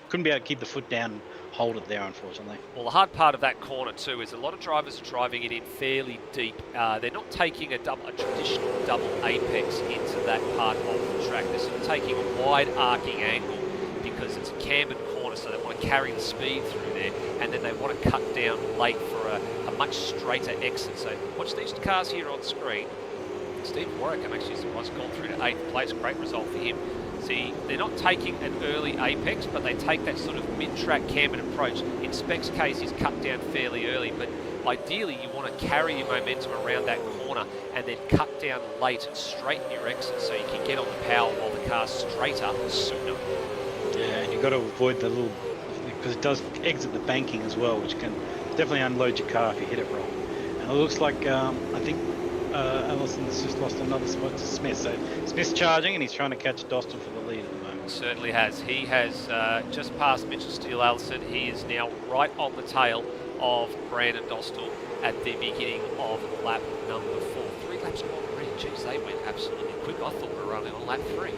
Couldn't be able to keep the foot down and hold it there, unfortunately. Well, the hard part of that corner too is a lot of drivers are driving it in fairly deep. They're not taking a traditional double apex into that part of the track. They're sort of taking a wide arcing angle because it's a cambered corner, so they want to carry the speed through there, and then they want to cut down late for a much straighter exit. So watch these cars here on screen. Steve Warwick actually has gone through to 8th place. Great result for him. See, they're not taking an early apex, but they take that sort of mid-track cambered approach. In Speck's case, he's cut down fairly early, but ideally you want to carry your momentum around that corner and then cut down late and straighten your exit so you can get on the power while the car's straighter sooner. Yeah, and you've got to avoid the little, because it does exit the banking as well, which can definitely unload your car if you hit it wrong. And it looks like, I think Allison's just lost another spot to Smith. So Smith's charging and he's trying to catch Dostal for the lead at the moment. Certainly has. He has just passed Mitchell Steele-Allison. He is now right on the tail of Brandon Dostal at the beginning of lap number 4. 3 laps gone already. Geez, they went absolutely quick. I thought we were only on lap 3.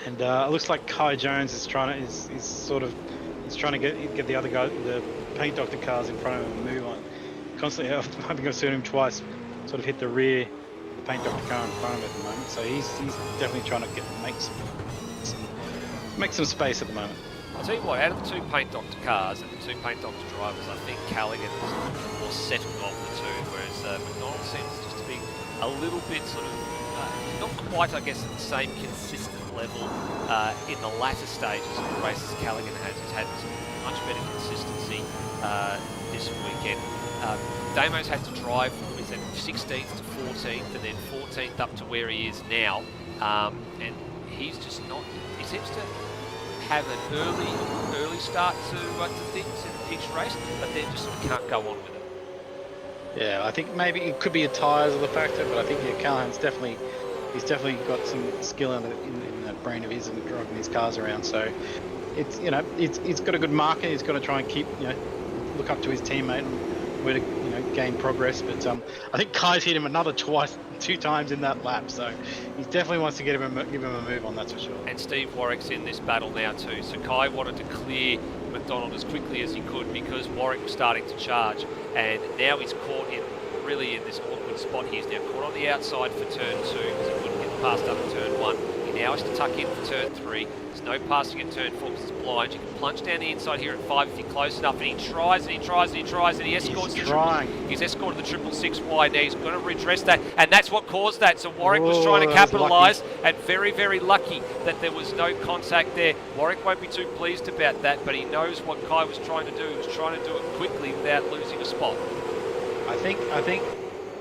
And it looks like Kai Jones is trying to get the other guy, the paint doctor cars in front of him and move on. Constantly, I think I've seen him twice sort of hit the rear of the paint doctor car in front of him at the moment. So he's definitely trying to make some space at the moment. I'll tell you what, out of the 2 paint doctor cars and the 2 paint doctor drivers, I think Callaghan is more settled of the 2, whereas McDonald seems just to be a little bit sort of not quite, I guess, at the same consistent level in the latter stages of the races Callaghan has. He's had much better consistency this weekend. Damo's had to drive from 16th to 14th and then 14th up to where he is now, and he's just not. He seems to have an early start to things in each race, but then just sort of can't go on with it. Yeah, I think maybe it could be a tyres of the factor, but I think Callahan's definitely got some skill in that brain of his and driving these cars around. So he's got a good marker. He's got to try and keep look up to his teammate and where to gain progress. But I think Kai's hit him another 2 times in that lap, so he definitely wants to give him a move on, that's for sure. And Steve Warwick's in this battle now too. So Kai wanted to clear McDonald as quickly as he could because Warwick was starting to charge, and now he's caught in this awkward spot. He's now caught on the outside for turn 2 because he couldn't get past up in turn 1. He now has to tuck in for turn 3. There's no passing in turn 4 because it's blind. You can plunge down the inside here at 5 if you're close enough, and he tries and he tries and he tries and he escorts he's escorted the 666 wide. Now he's going to redress that, and that's what caused that. So Warwick was trying to capitalise, and very, very lucky that there was no contact there. Warwick won't be too pleased about that, but he knows what Kai was trying to do. He was trying to do it quickly without losing a spot. I think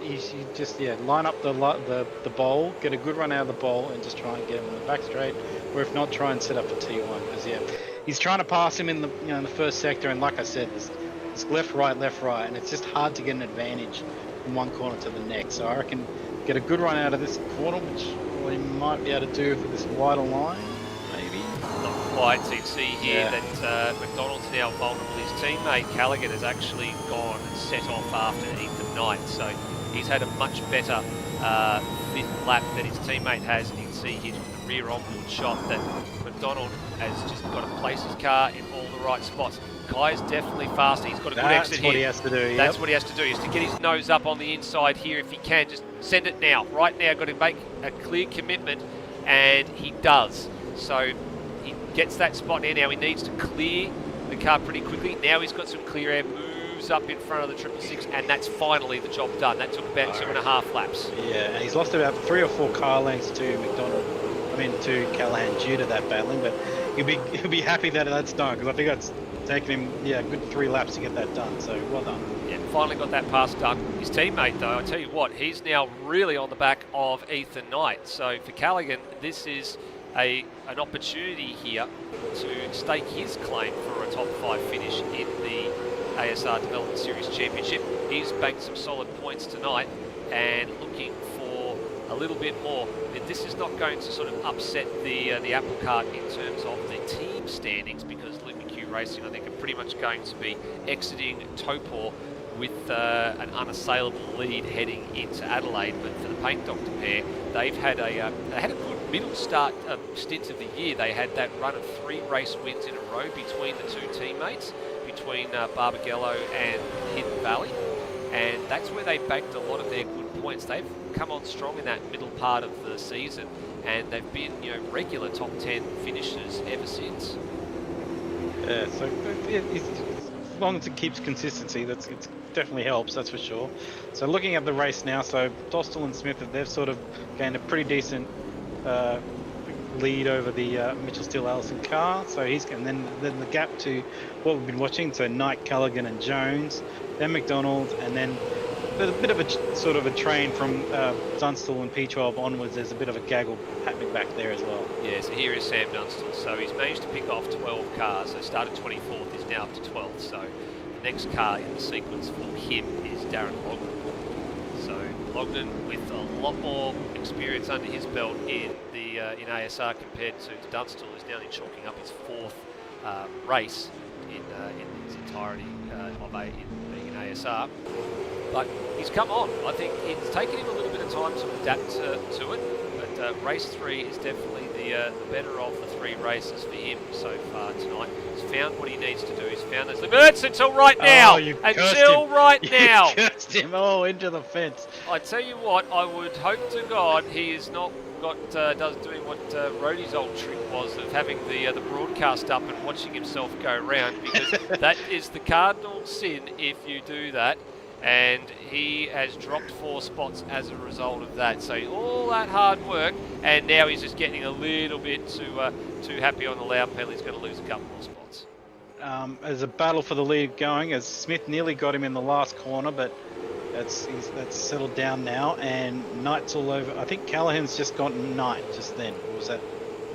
you just line up the bowl, get a good run out of the bowl, and just try and get him on the back straight, or if not, try and set up for T1 because he's trying to pass him in the in the first sector, and like I said, it's left right, and it's just hard to get an advantage from one corner to the next. So I reckon get a good run out of this corner, which we might be able to do for this wider line, maybe. Not quite. So you can see here that McDonald's now vulnerable. His teammate Callaghan has actually gone and set off after Ethan Knight, so he's had a much better 5th lap than his teammate has. And you can see here from the rear onboard shot that McDonald has just got to place his car in all the right spots. Kai is definitely faster. He's got a good exit here. That's what he has to do. That's what he has to do, is to get his nose up on the inside here if he can. Just send it now. Right now, got to make a clear commitment, and he does. So he gets that spot there. Now he needs to clear the car pretty quickly. Now he's got some clear air, moves up in front of the 666, and that's finally the job done. That took about 2.5 laps. Yeah, and he's lost about 3 or 4 car lengths to to Callahan due to that battling, but he'll be happy that that's done, because I think that's taken him a good 3 laps to get that done. So well done. Yeah, finally got that pass done. His teammate, though, I tell you what, he's now really on the back of Ethan Knight. So for Callaghan, this is an opportunity here to stake his claim for a top 5 finish in the ASR Development Series Championship. He's banked some solid points tonight and looking for a little bit more. And this is not going to sort of upset the apple cart in terms of the team standings, because Luke McHugh Racing, I think, are pretty much going to be exiting Taupo with an unassailable lead heading into Adelaide. But for the Paint Doctor pair, they've had a good middle start stint of the year. They had that run of 3 race wins in a row between the 2 teammates, between Barbagallo and Hidden Valley, and that's where they banked a lot of their good points. They've come on strong in that middle part of the season, and they've been, regular top 10 finishers ever since. Yeah, so as long as it keeps consistency, it definitely helps, that's for sure. So looking at the race now, so Dostal and Smith, they've sort of gained a pretty decent lead over the Mitchell Steele Allison car. So and then the gap to what we've been watching, so Knight, Callaghan and Jones, then McDonald, and then there's a bit of a sort of a train from Dunstall and P12 onwards. There's a bit of a gaggle happening back there as well. Yeah, so here is Sam Dunstall. So he's managed to pick off 12 cars. So started 24th, he's now up to 12th. So the next car in the sequence for him is Darren Logden. So Logden, with a lot more experience under his belt in ASR compared to Dunstall, is now chalking up his 4th race in its entirety in ASR. But he's come on. I think it's taken him a little bit of time to adapt to it, but race 3 is definitely the better of the 3 races for him so far tonight. He's found what he needs to do. He's found those limits until right now. Until right now. You cursed him into the fence. I tell you what, I would hope to God he is not doing what Rhodey's old trick was of having the broadcast up and watching himself go round, because that is the cardinal sin if you do that. And he has dropped 4 spots as a result of that. So all that hard work, and now he's just getting a little bit too happy on the loud pedal. He's going to lose a couple more spots. There's a battle for the lead going, as Smith nearly got him in the last corner, but that's settled down now, and Knight's all over. I think Callaghan's just got Knight just then. Or was that?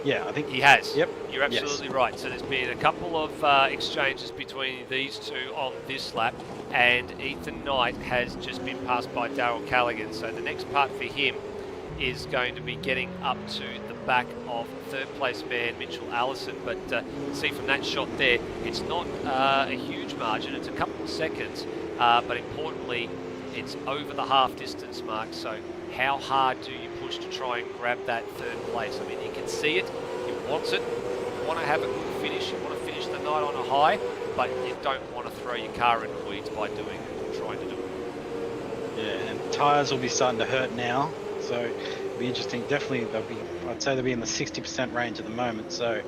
Yeah, I think he has. Yep, you're absolutely right. So there's been a couple of exchanges between these two on this lap, and Ethan Knight has just been passed by Darryl Callaghan. So the next part for him is going to be getting up to the back of 3rd place man Mitchell Allison. But see from that shot there, it's not a huge margin. It's a couple of seconds, but importantly, it's over the half distance mark. So how hard do you push to try and grab that 3rd place? I mean, you can see it, you want it, you want to have a good finish, you want to finish the night on a high, but you don't want to throw your car in the weeds by trying to do it. Yeah, and tyres will be starting to hurt now, so it'll be interesting. Definitely, I'd say they'll be in the 60% range at the moment, so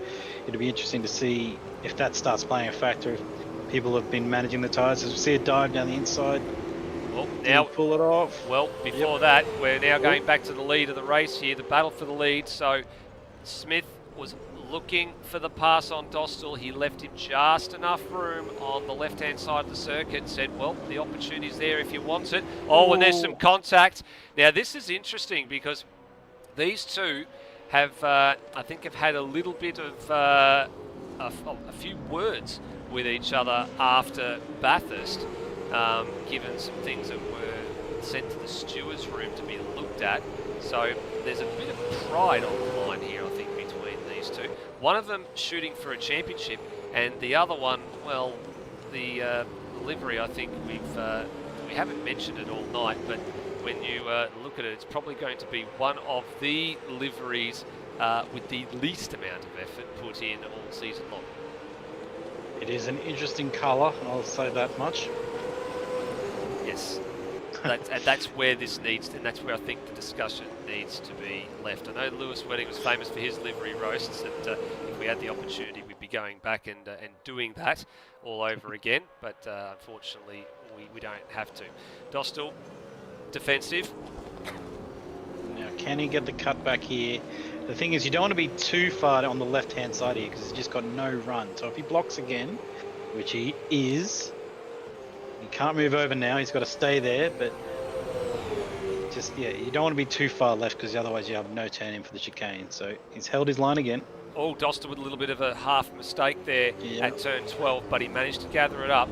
it'll be interesting to see if that starts playing a factor, if people have been managing the tyres. As we see a dive down the inside, well, now pull it off. Well, before that, we're now going back to the lead of the race here, the battle for the lead. So Smith was looking for the pass on Dostal. He left him just enough room on the left-hand side of the circuit, said, well, the opportunity's there if you want it. Oh, and there's some contact. Now, this is interesting because these two have, I think, have had a little bit of a few words with each other after Bathurst. Given some things that were sent to the stewards' room to be looked at. So there's a bit of pride on the line here, I think, between these two. One of them shooting for a championship, and the other one, well, the livery, I think we haven't mentioned it all night, but when you look at it, it's probably going to be one of the liveries with the least amount of effort put in all season long. It is an interesting colour, I'll say that much. Yes, and that's where this needs to, and that's where I think the discussion needs to be left. I know Lewis Wedding was famous for his livery roasts, and if we had the opportunity, we'd be going back and doing that all over again, but unfortunately, we don't have to. Dostal, defensive. Now, can he get the cut back here? The thing is, you don't want to be too far on the left-hand side here, because he's just got no run. So if he blocks again, which he is, he can't move over now, he's got to stay there, but just, yeah, you don't want to be too far left, because otherwise you have no turn in for the chicane. So he's held his line again. Oh, Dostal with a little bit of a half mistake there at turn 12, but he managed to gather it up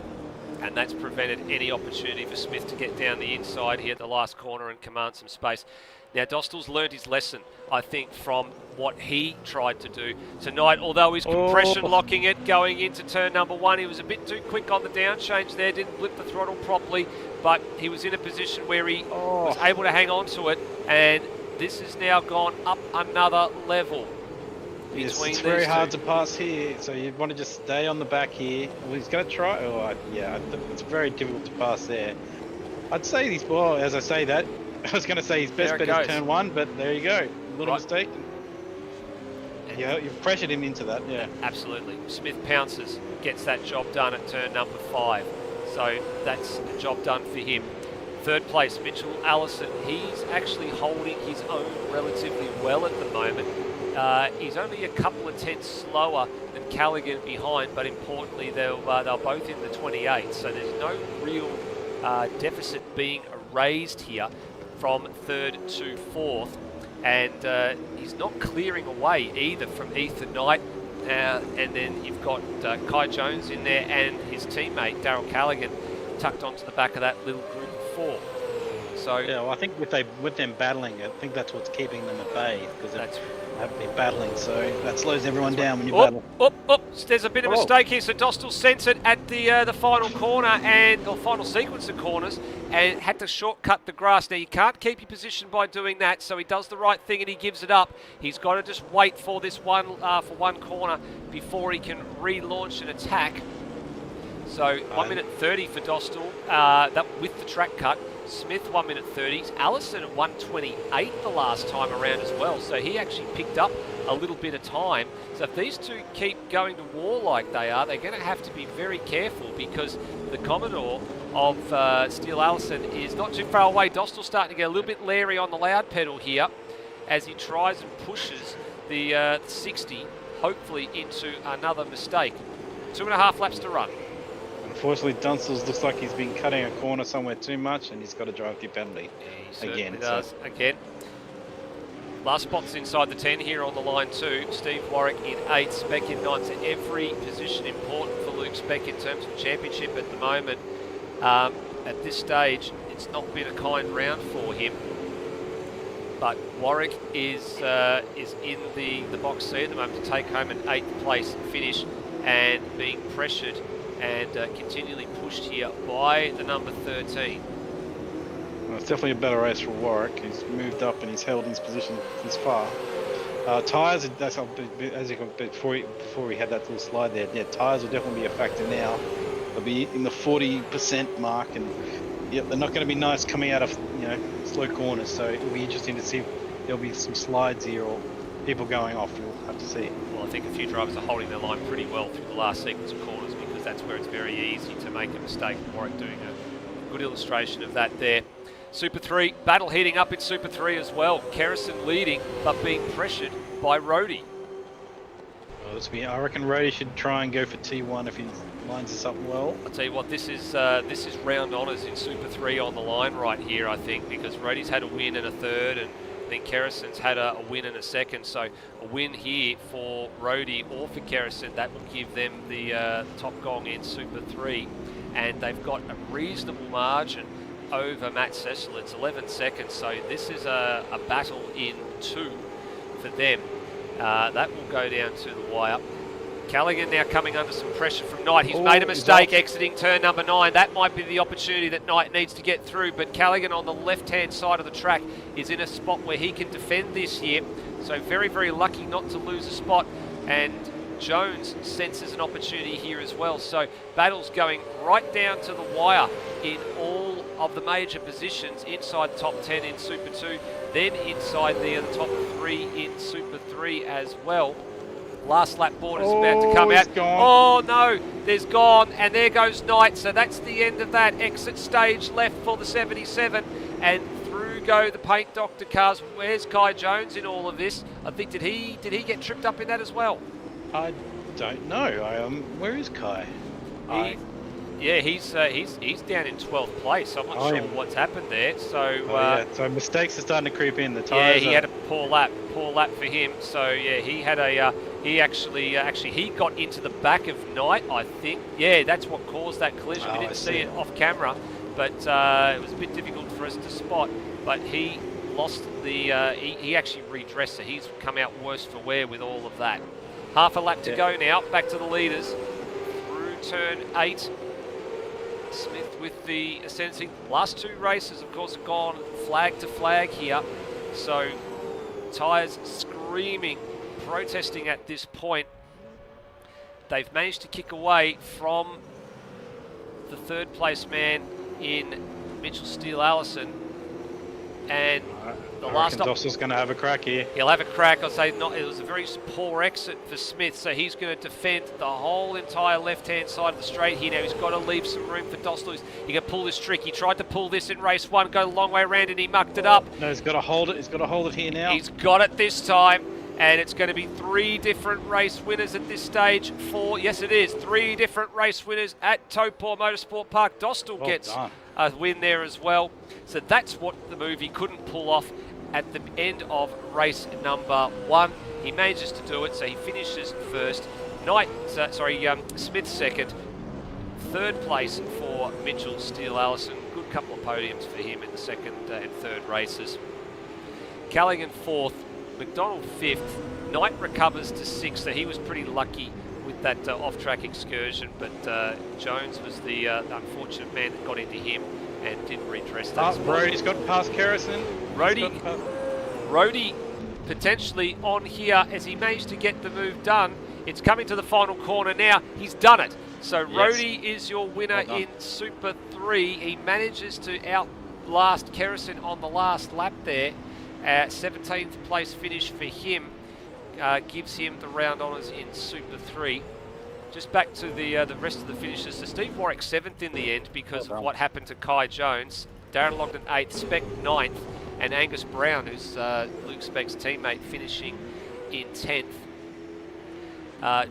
and that's prevented any opportunity for Smith to get down the inside here at the last corner and command some space. Now, Dostal's learned his lesson, I think, from what he tried to do tonight. Although he's compression locking it going into turn number 1, he was a bit too quick on the down change there, didn't blip the throttle properly, but he was in a position where he was able to hang on to it, and this has now gone up another level. Yes, it's very hard to pass here, so you want to just stay on the back here. Well, he's going to try. Yeah, it's very difficult to pass there. I'd say he's, well, as I say that, I was going to say his best bet is turn 1, but there you go. A little mistake. Yeah, you've pressured him into that, yeah. Absolutely. Smith pounces, gets that job done at turn number 5. So that's a job done for him. Third place, Mitchell Allison. He's actually holding his own relatively well at the moment. He's only a couple of tenths slower than Callaghan behind, but importantly, they're both in the 28, so there's no real deficit being erased here from 3rd to 4th, and he's not clearing away either from Ethan Knight, and then you've got Kai Jones in there and his teammate Daryl Callaghan tucked onto the back of that little group of 4. So yeah, well, I think with them battling, I think that's what's keeping them at bay, because they haven't been battling, so that slows everyone down when you battle. There's a bit of a mistake here, so Dostal sent it at the final corner or final sequence of corners, and had to shortcut the grass. Now you can't keep your position by doing that, so he does the right thing and he gives it up. He's got to just wait for this one corner before he can relaunch an attack. So 1 minute 30 for Dostal, that with the track cut. Smith 1 minute 30s, Allison at 1:28 the last time around as well, so he actually picked up a little bit of time. So if these two keep going to war like they are, they're going to have to be very careful, because the Commodore of Steele Allison is not too far away. Dostal's starting to get a little bit leery on the loud pedal here as he tries and pushes the 60, hopefully into another mistake. 2.5 laps to run. Unfortunately, Dunstall's looks like he's been cutting a corner somewhere too much, and he's got to drive the penalty again. Again. Last spot's inside the 10 here on the line too. Steve Warwick in 8, Speck in 9. So every position important for Luke Speck in terms of championship at the moment. At this stage, it's not been a kind round for him. But Warwick is in the box seat at the moment to take home an 8th place finish, and being pressured and continually pushed here by the number 13. Well, it's definitely a better race for Warwick. He's moved up and he's held his position this far. Tyres, that's as you before we had that little slide there. Yeah, tyres will definitely be a factor now. They'll be in the 40% mark, and yeah, they're not going to be nice coming out of slow corners. So it'll be interesting to see if there'll be some slides here or people going off. We'll have to see. Well, I think a few drivers are holding their line pretty well through the last sequence of corners, because that's where it's very easy to make a mistake. Warwick doing a good illustration of that there. Super 3, battle heating up in Super 3 as well. Kerrison leading, but being pressured by Rhodey. Well, I reckon Rhodey should try and go for T1 if he lines this up well. I'll tell you what, this is round honours in Super 3 on the line right here, I think, because Rhodey's had a win and a third, and I think Kerrison's had a win and a second. So a win here for Rhodey or for Kerrison, that will give them the top gong in Super 3. And they've got a reasonable margin over Matt Cecil. It's 11 seconds, so this is a battle in 2 for them. That will go down to the wire. Callaghan now coming under some pressure from Knight. He's made a mistake exiting turn number 9. That might be the opportunity that Knight needs to get through, but Callaghan on the left-hand side of the track is in a spot where he can defend this here. So very, very lucky not to lose a spot, and Jones senses an opportunity here as well. So battle's going right down to the wire in all of the major positions, inside the top 10 in Super 2, then inside the top 3 in Super 3 as well. Last lap board is about to come out. Oh no, there's gone, and there goes Knight. So that's the end of that exit stage left for the 77, and through go the paint doctor cars. Where's Kai Jones in all of this? I think did he get tripped up in that as well? I don't know. Where is Kai? Yeah, he's down in 12th place. I'm not sure what's happened there. So so mistakes are starting to creep in. The yeah, tires. he had a poor lap for him. So yeah, he had a he actually he got into the back of Knight, I think. Yeah, that's what caused that collision. We didn't see it off camera, but it was a bit difficult for us to spot. But he lost the he actually redressed it. He's come out worse for wear with all of that. Half a lap to go now. Back to the leaders through turn 8. Smith with the ascendancy. Last 2 races, of course, have gone flag to flag here. So tyres screaming, protesting at this point. They've managed to kick away from the 3rd place man in Mitchell Steele-Allison. And the last stop, Dostal's going to have a crack here. He'll have a crack. I'll say not. It was a very poor exit for Smith, so he's going to defend the whole entire left-hand side of the straight here. Now he's got to leave some room for Dostal. He can pull this trick. He tried to pull this in race 1, go a long way around, and he mucked it up. No, he's got to hold it. He's got to hold it here now. He's got it this time, and it's going to be 3 different race winners at this stage. 4, yes it is, 3 different race winners at Taupo Motorsport Park. Dostal gets a win there as well. So that's what the movie couldn't pull off at the end of race number 1. He manages to do it, so he finishes first. Smith second. 3rd place for Mitchell Steele-Allison. Good couple of podiums for him in the 2nd and 3rd races. Callaghan 4th. McDonald 5th. Knight recovers to 6th, so he was pretty lucky with that off-track excursion, but Jones was the unfortunate man that got into him and didn't redress that. Rody's got past Kerrison. Rody potentially on here as he managed to get the move done. It's coming to the final corner now. He's done it. So Rody is your winner in Super 3. He manages to outlast Kerrison on the last lap there. 17th place finish for him. Gives him the round honours in Super 3. Just back to the rest of the finishes. So Steve Warwick 7th in the end because of what happened to Kai Jones. Darren Logden 8th, Speck 9th, and Angus Brown, who's Luke Speck's teammate, finishing in 10th.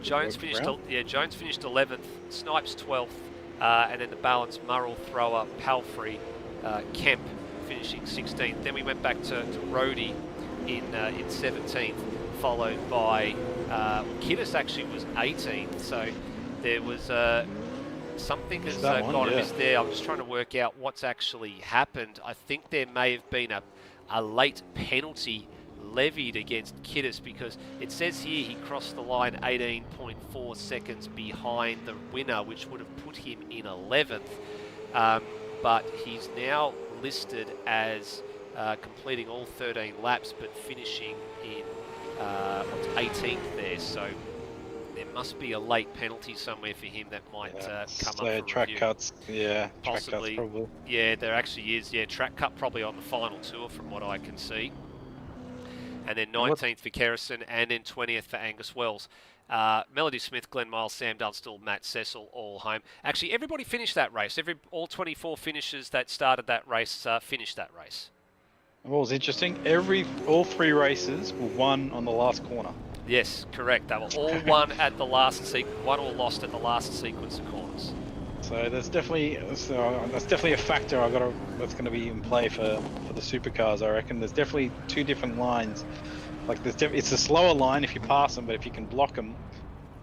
Jones finished 11th, Snipes 12th, and then the balance Murrell, Thrower, Palfrey, Kemp finishing 16th. Then we went back to Rody in 17th. Followed by Kiwis actually was 18th, so there was something has gone amiss there. I'm just trying to work out what's actually happened. I think there may have been a late penalty levied against Kiwis because it says here he crossed the line 18.4 seconds behind the winner, which would have put him in 11th, but he's now listed as completing all 13 laps but finishing in 18th there, so there must be a late penalty somewhere for him that might come up for track review. Cuts, possibly. Track cuts probably. Yeah, there actually is. Yeah, track cut probably on the final tour from what I can see. And then 19th for Kerrison, and then 20th for Angus Wells. Melody Smith, Glenn Miles, Sam Dunstall, Matt Cecil, all home. Actually, everybody finished that race. All 24 finishers that started that race finished that race. What was interesting, all 3 races were won on the last corner. Yes, correct. They were all won at the last won or lost at the last sequence of corners. So that's definitely a factor that's going to be in play for the supercars. I reckon there's definitely 2 different lines. Like it's a slower line if you pass them, but if you can block them,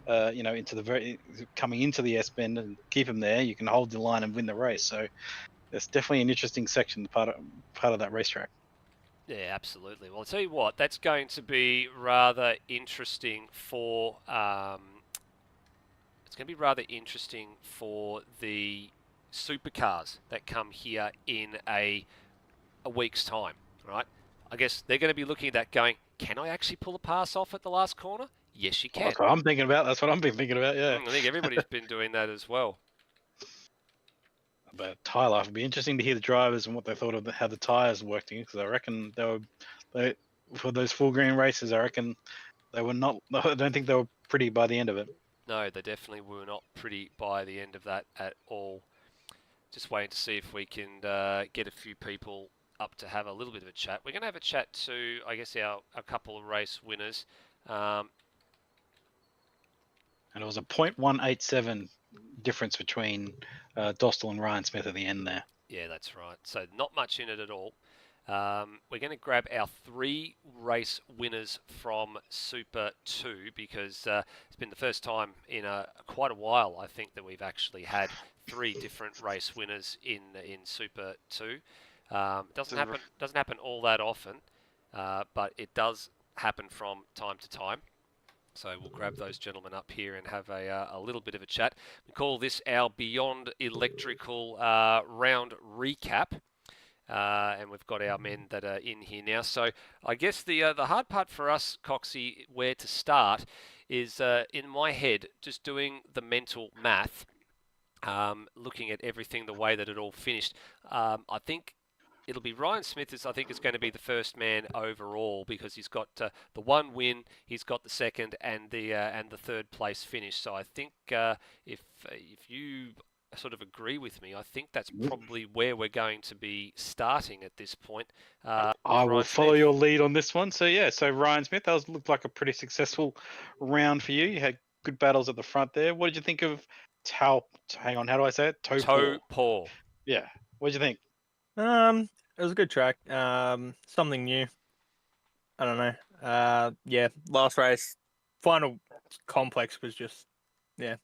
into coming into the S bend and keep them there, you can hold the line and win the race. So it's definitely an interesting section, part of that racetrack. Yeah, absolutely. Well, I'll tell you what, that's going to be rather interesting for the supercars that come here in a week's time, right? I guess they're going to be looking at that going, can I actually pull a pass off at the last corner? Yes, you can. That's what I'm thinking about. That's what I've been thinking about, yeah. I think everybody's been doing that as well. But tyre life, it'd be interesting to hear the drivers and what they thought of how the tyres worked, because I reckon for those full green races, I reckon they were not. I don't think they were pretty by the end of it. No, they definitely were not pretty by the end of that at all. Just waiting to see if we can get a few people up to have a little bit of a chat. We're going to have a chat to, I guess, our couple of race winners. And it was a .187 difference between Dostal and Ryan Smith at the end there. Yeah, that's right. So not much in it at all. We're going to grab our 3 race winners from Super 2 because it's been the first time in quite a while, I think, that we've actually had 3 different race winners in Super 2. Doesn't happen all that often, but it does happen from time to time. So we'll grab those gentlemen up here and have a little bit of a chat. We call this our Beyond Electrical round recap. And we've got our men that are in here now. So I guess the hard part for us, Coxie, where to start is in my head, just doing the mental math, looking at everything, the way that it all finished. I think it'll be Ryan Smith is going to be the first man overall because he's got the 1 win, he's got the second and the third place finish. So I think if you sort of agree with me, I think that's probably where we're going to be starting at this point. I will Ryan follow Smith. your lead on this one. So yeah, so Ryan Smith, that looked like a pretty successful round for you. You had good battles at the front there. What did you think of Hang on, how do I say it? Taupo. Yeah. What did you think? It was a good track. Something new. I don't know. Yeah, last race, final complex was just, yeah,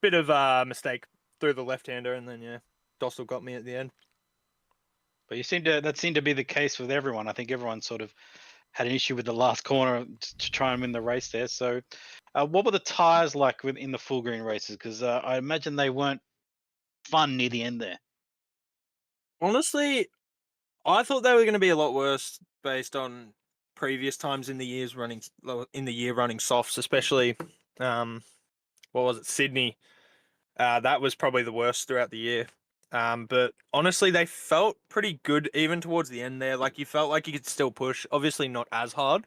bit of a mistake through the left-hander, and then Dossel got me at the end. But that seemed to be the case with everyone. I think everyone sort of had an issue with the last corner to try and win the race there. So, what were the tires like in the full green races? Because I imagine they weren't fun near the end there. Honestly, I thought they were going to be a lot worse based on previous times in the year running softs, especially what was it, Sydney. That was probably the worst throughout the year. But honestly, they felt pretty good even towards the end there. Like, you felt like you could still push. Obviously not as hard,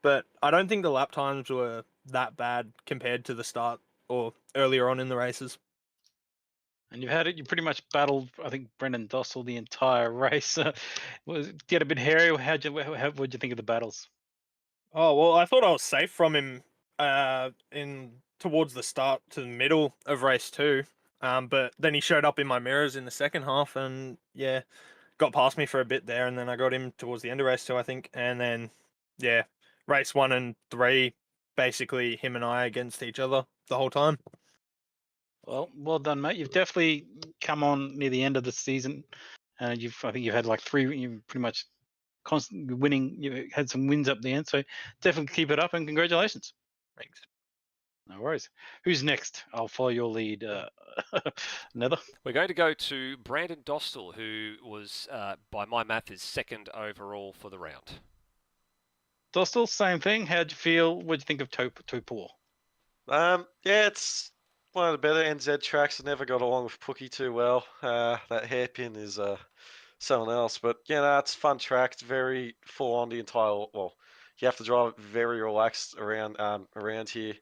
but I don't think the lap times were that bad compared to the start or earlier on in the races. And you pretty much battled, I think, Brendan Dossel the entire race. Was it get a bit hairy? What'd you think of the battles? Oh, well, I thought I was safe from him in towards the start to the middle of race 2. But then he showed up in my mirrors in the second half and got past me for a bit there, and then I got him towards the end of race 2, I think. And then race 1 and 3, basically him and I against each other the whole time. Well done, mate. You've definitely come on near the end of the season. I think you've had like 3. You pretty much constantly winning. You had some wins up the end, so definitely keep it up and congratulations. Thanks. No worries. Who's next? I'll follow your lead, Nether. We're going to go to Brandon Dostal, who was, by my math, is second overall for the round. Dostal, same thing. How'd you feel? What'd you think of Taupo? Yeah, it's one of the better NZ tracks. I never got along with Pookie too well. That hairpin is someone else, but it's a fun track. It's very full on the entire. Well, you have to drive it very relaxed around here.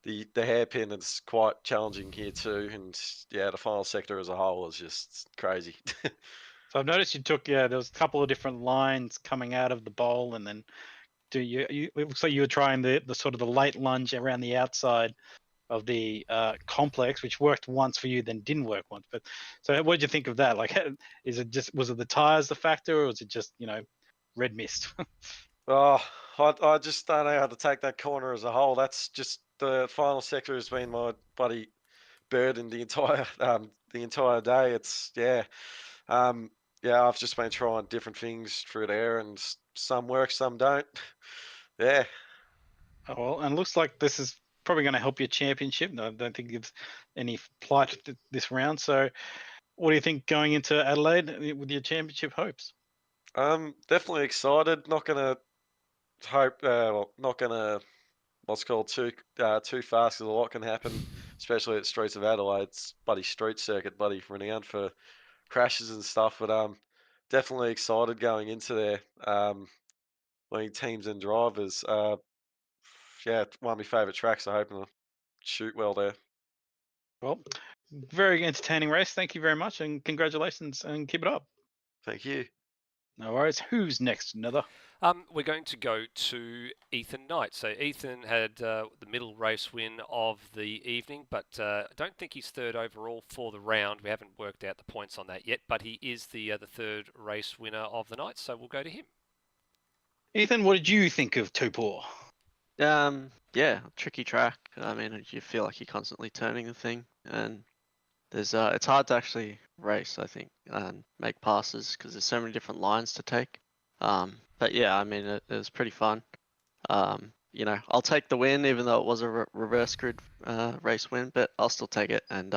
The hairpin is quite challenging here too, and the final sector as a whole is just crazy. So I've noticed you took there was a couple of different lines coming out of the bowl, and then it looks like you were trying the sort of the late lunge around the outside of the complex, which worked once for you, then didn't work once. But so what did you think of that? Like, was it the tires the factor, or was it just red mist? Oh, I just don't know how to take that corner as a whole. That's just the final sector has been my bloody burden the entire day. It's I've just been trying different things through there, and some work, some don't. Yeah. Oh, well, and it looks like this is probably going to help your championship. No, I don't think it's any plight this round. So, what do you think going into Adelaide with your championship hopes? Definitely excited. Not gonna hope. Not gonna what's called too fast because a lot can happen, especially at Streets of Adelaide. It's bloody street circuit, bloody renowned for crashes and stuff. But definitely excited going into there. Leading teams and drivers. One of my favourite tracks. I hope to shoot well there. Well, very entertaining race. Thank you very much, and congratulations, and keep it up. Thank you. No worries. Who's next, Nether? We're going to go to Ethan Knight. So Ethan had the middle race win of the evening, but I don't think he's third overall for the round. We haven't worked out the points on that yet, but he is the third race winner of the night, so we'll go to him. Ethan, what did you think of Taupo? Yeah, tricky track. I mean, you feel like you're constantly turning the thing, and it's hard to actually race, I think, and make passes because there's so many different lines to take. But yeah, I mean, it was pretty fun. I'll take the win, even though it was a reverse grid race win, but I'll still take it. And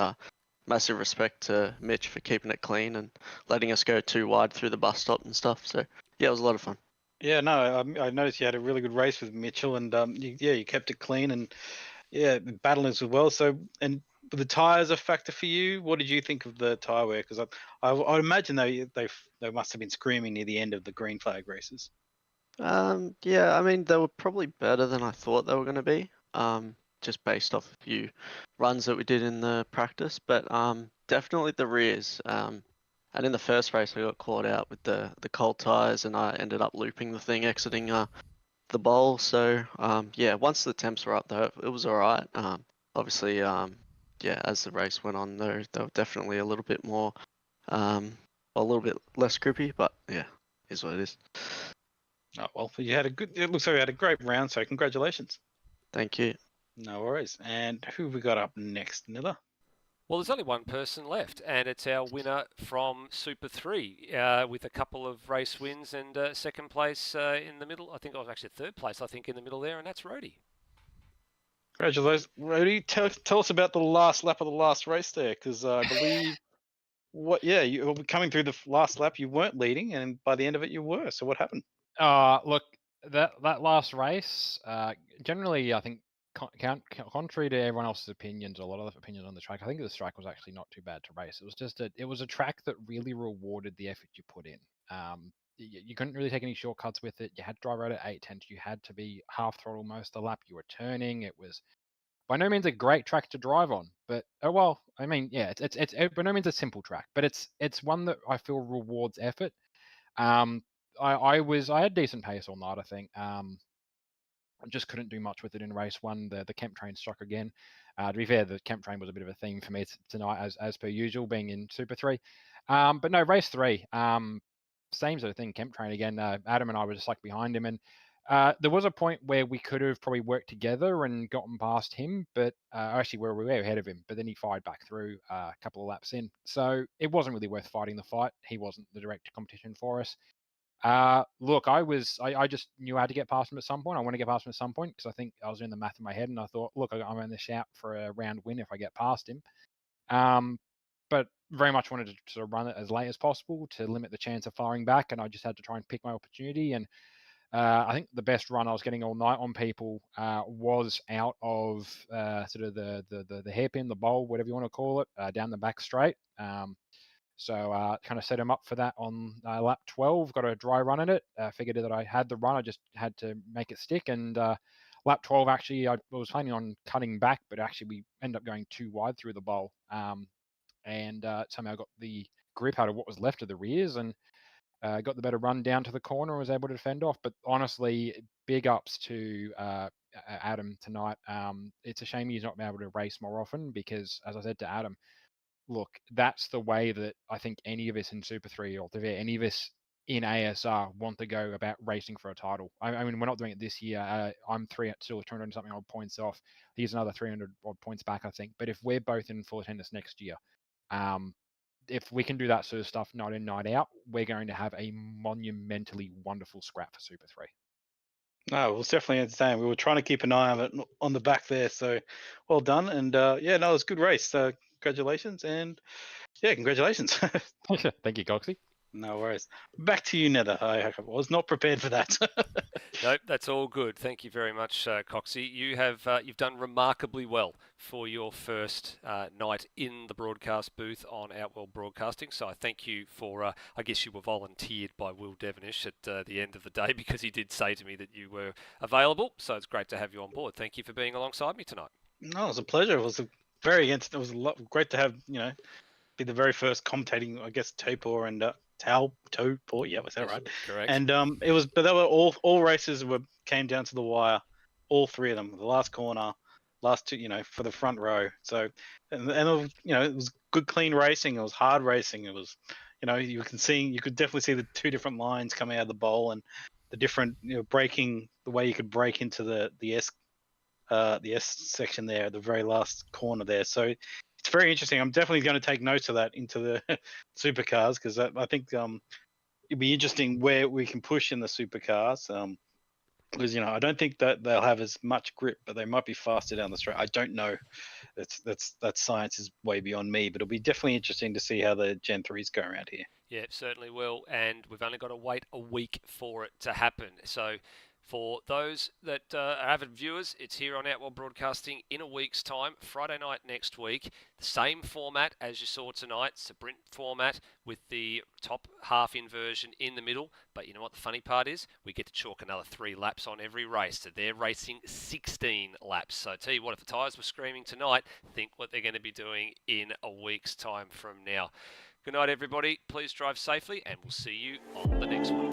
massive respect to Mitch for keeping it clean and letting us go too wide through the bus stop and stuff. So yeah, it was a lot of fun. Yeah, no, I noticed you had a really good race with Mitchell, and you kept it clean, and battling as well. So, and the tires a factor for you. What did you think of the tire wear? Because I imagine they must have been screaming near the end of the green flag races. Yeah, I mean, they were probably better than I thought they were going to be, just based off a few runs that we did in the practice, but definitely the rears. And in the first race, I got caught out with the cold tires, and I ended up looping the thing, exiting the bowl. So yeah, once the temps were up, though, it was all right. Obviously, yeah, as the race went on, they were definitely a little bit more, a little bit less grippy, but yeah, is what it is. Oh well, it looks like you had a great round. So congratulations. Thank you. No worries. And who have we got up next, Nilla? Well, there's only one person left, and it's our winner from Super 3 with a couple of race wins and second place in the middle. I think I was actually third place, I think, in the middle there, and that's Rhodey. Congratulations, Rhodey. Tell us about the last lap of the last race there, because I believe you were coming through the last lap, you weren't leading, and by the end of it, you were. So what happened? Look, that last race, generally, I think, contrary to everyone else's opinions, a lot of opinions on the track, I think this track was actually not too bad to race. It was just it was a track that really rewarded the effort you put in. You couldn't really take any shortcuts with it. You had to drive right at 8 tenths. You had to be half throttle most of the lap. You were turning. It was by no means a great track to drive on, but I mean, yeah, it's by no means a simple track, but it's one that I feel rewards effort. I had decent pace all night, I think. I just couldn't do much with it in race one. The Kemp train struck again. To be fair, the Kemp train was a bit of a theme for me tonight, as per usual, being in Super 3. But no, race 3, same sort of thing, Kemp train again. Adam and I were just like behind him, and there was a point where we could have probably worked together and gotten past him, but actually we were ahead of him. But then he fired back through a couple of laps in, so it wasn't really worth fighting the fight. He wasn't the direct competition for us. Look, I just knew I had to get past him at some point. I want to get past him at some point because I think I was doing the math in my head, and I thought, look, I'm in the shout for a round win if I get past him. But very much wanted to sort of run it as late as possible to limit the chance of firing back, and I just had to try and pick my opportunity. And I think the best run I was getting all night on people was out of sort of the hairpin, the bowl, whatever you want to call it, down the back straight. So kind of set him up for that on lap 12. Got a dry run in it. Figured that I had the run. I just had to make it stick. And lap 12, actually, I was planning on cutting back, but actually we ended up going too wide through the bowl. And somehow I got the grip out of what was left of the rears and got the better run down to the corner and was able to defend off. But honestly, big ups to Adam tonight. It's a shame he's not been able to race more often because, as I said to Adam, look, that's the way that I think any of us in Super 3 or any of us in ASR want to go about racing for a title. I mean, we're not doing it this year. I'm still 200 something odd points off. He's another 300 odd points back, I think. But if we're both in full attendance next year, if we can do that sort of stuff night in, night out, we're going to have a monumentally wonderful scrap for Super 3. No, it was definitely entertaining. We were trying to keep an eye on it on the back there, so well done. And it was a good race. So congratulations, and congratulations. Thank you, Coxie. No worries. Back to you, Nether. I was not prepared for that. Nope, that's all good. Thank you very much, Coxie. You've done remarkably well for your first night in the broadcast booth on Outworld Broadcasting. So I thank you for. I guess you were volunteered by Will Devonish at the end of the day because he did say to me that you were available. So it's great to have you on board. Thank you for being alongside me tonight. No, it was a pleasure. It was great to have be the very first commentating, I guess, Taupo and Taupo, yeah, was that right? Correct. And it was, but they were all races came down to the wire, all three of them. The last corner, last two, for the front row. So, and it was, it was good, clean racing. It was hard racing. It was, you could definitely see the two different lines coming out of the bowl and the different, braking, the way you could break into the S section there, the very last corner there. So it's very interesting. I'm definitely going to take notes of that into the supercars because I think it'd be interesting where we can push in the supercars. Because I don't think that they'll have as much grip, but they might be faster down the straight. I don't know. That science is way beyond me, but it'll be definitely interesting to see how the Gen 3s go around here. Yeah, it certainly will, and we've only got to wait a week for it to happen. So for those that are avid viewers, it's here on Outworld Broadcasting in a week's time, Friday night next week. The same format as you saw tonight, sprint format with the top half inversion in the middle. But you know what the funny part is? We get to chalk another 3 laps on every race. So they're racing 16 laps. So I tell you what, if the tyres were screaming tonight, think what they're going to be doing in a week's time from now. Good night, everybody. Please drive safely, and we'll see you on the next one.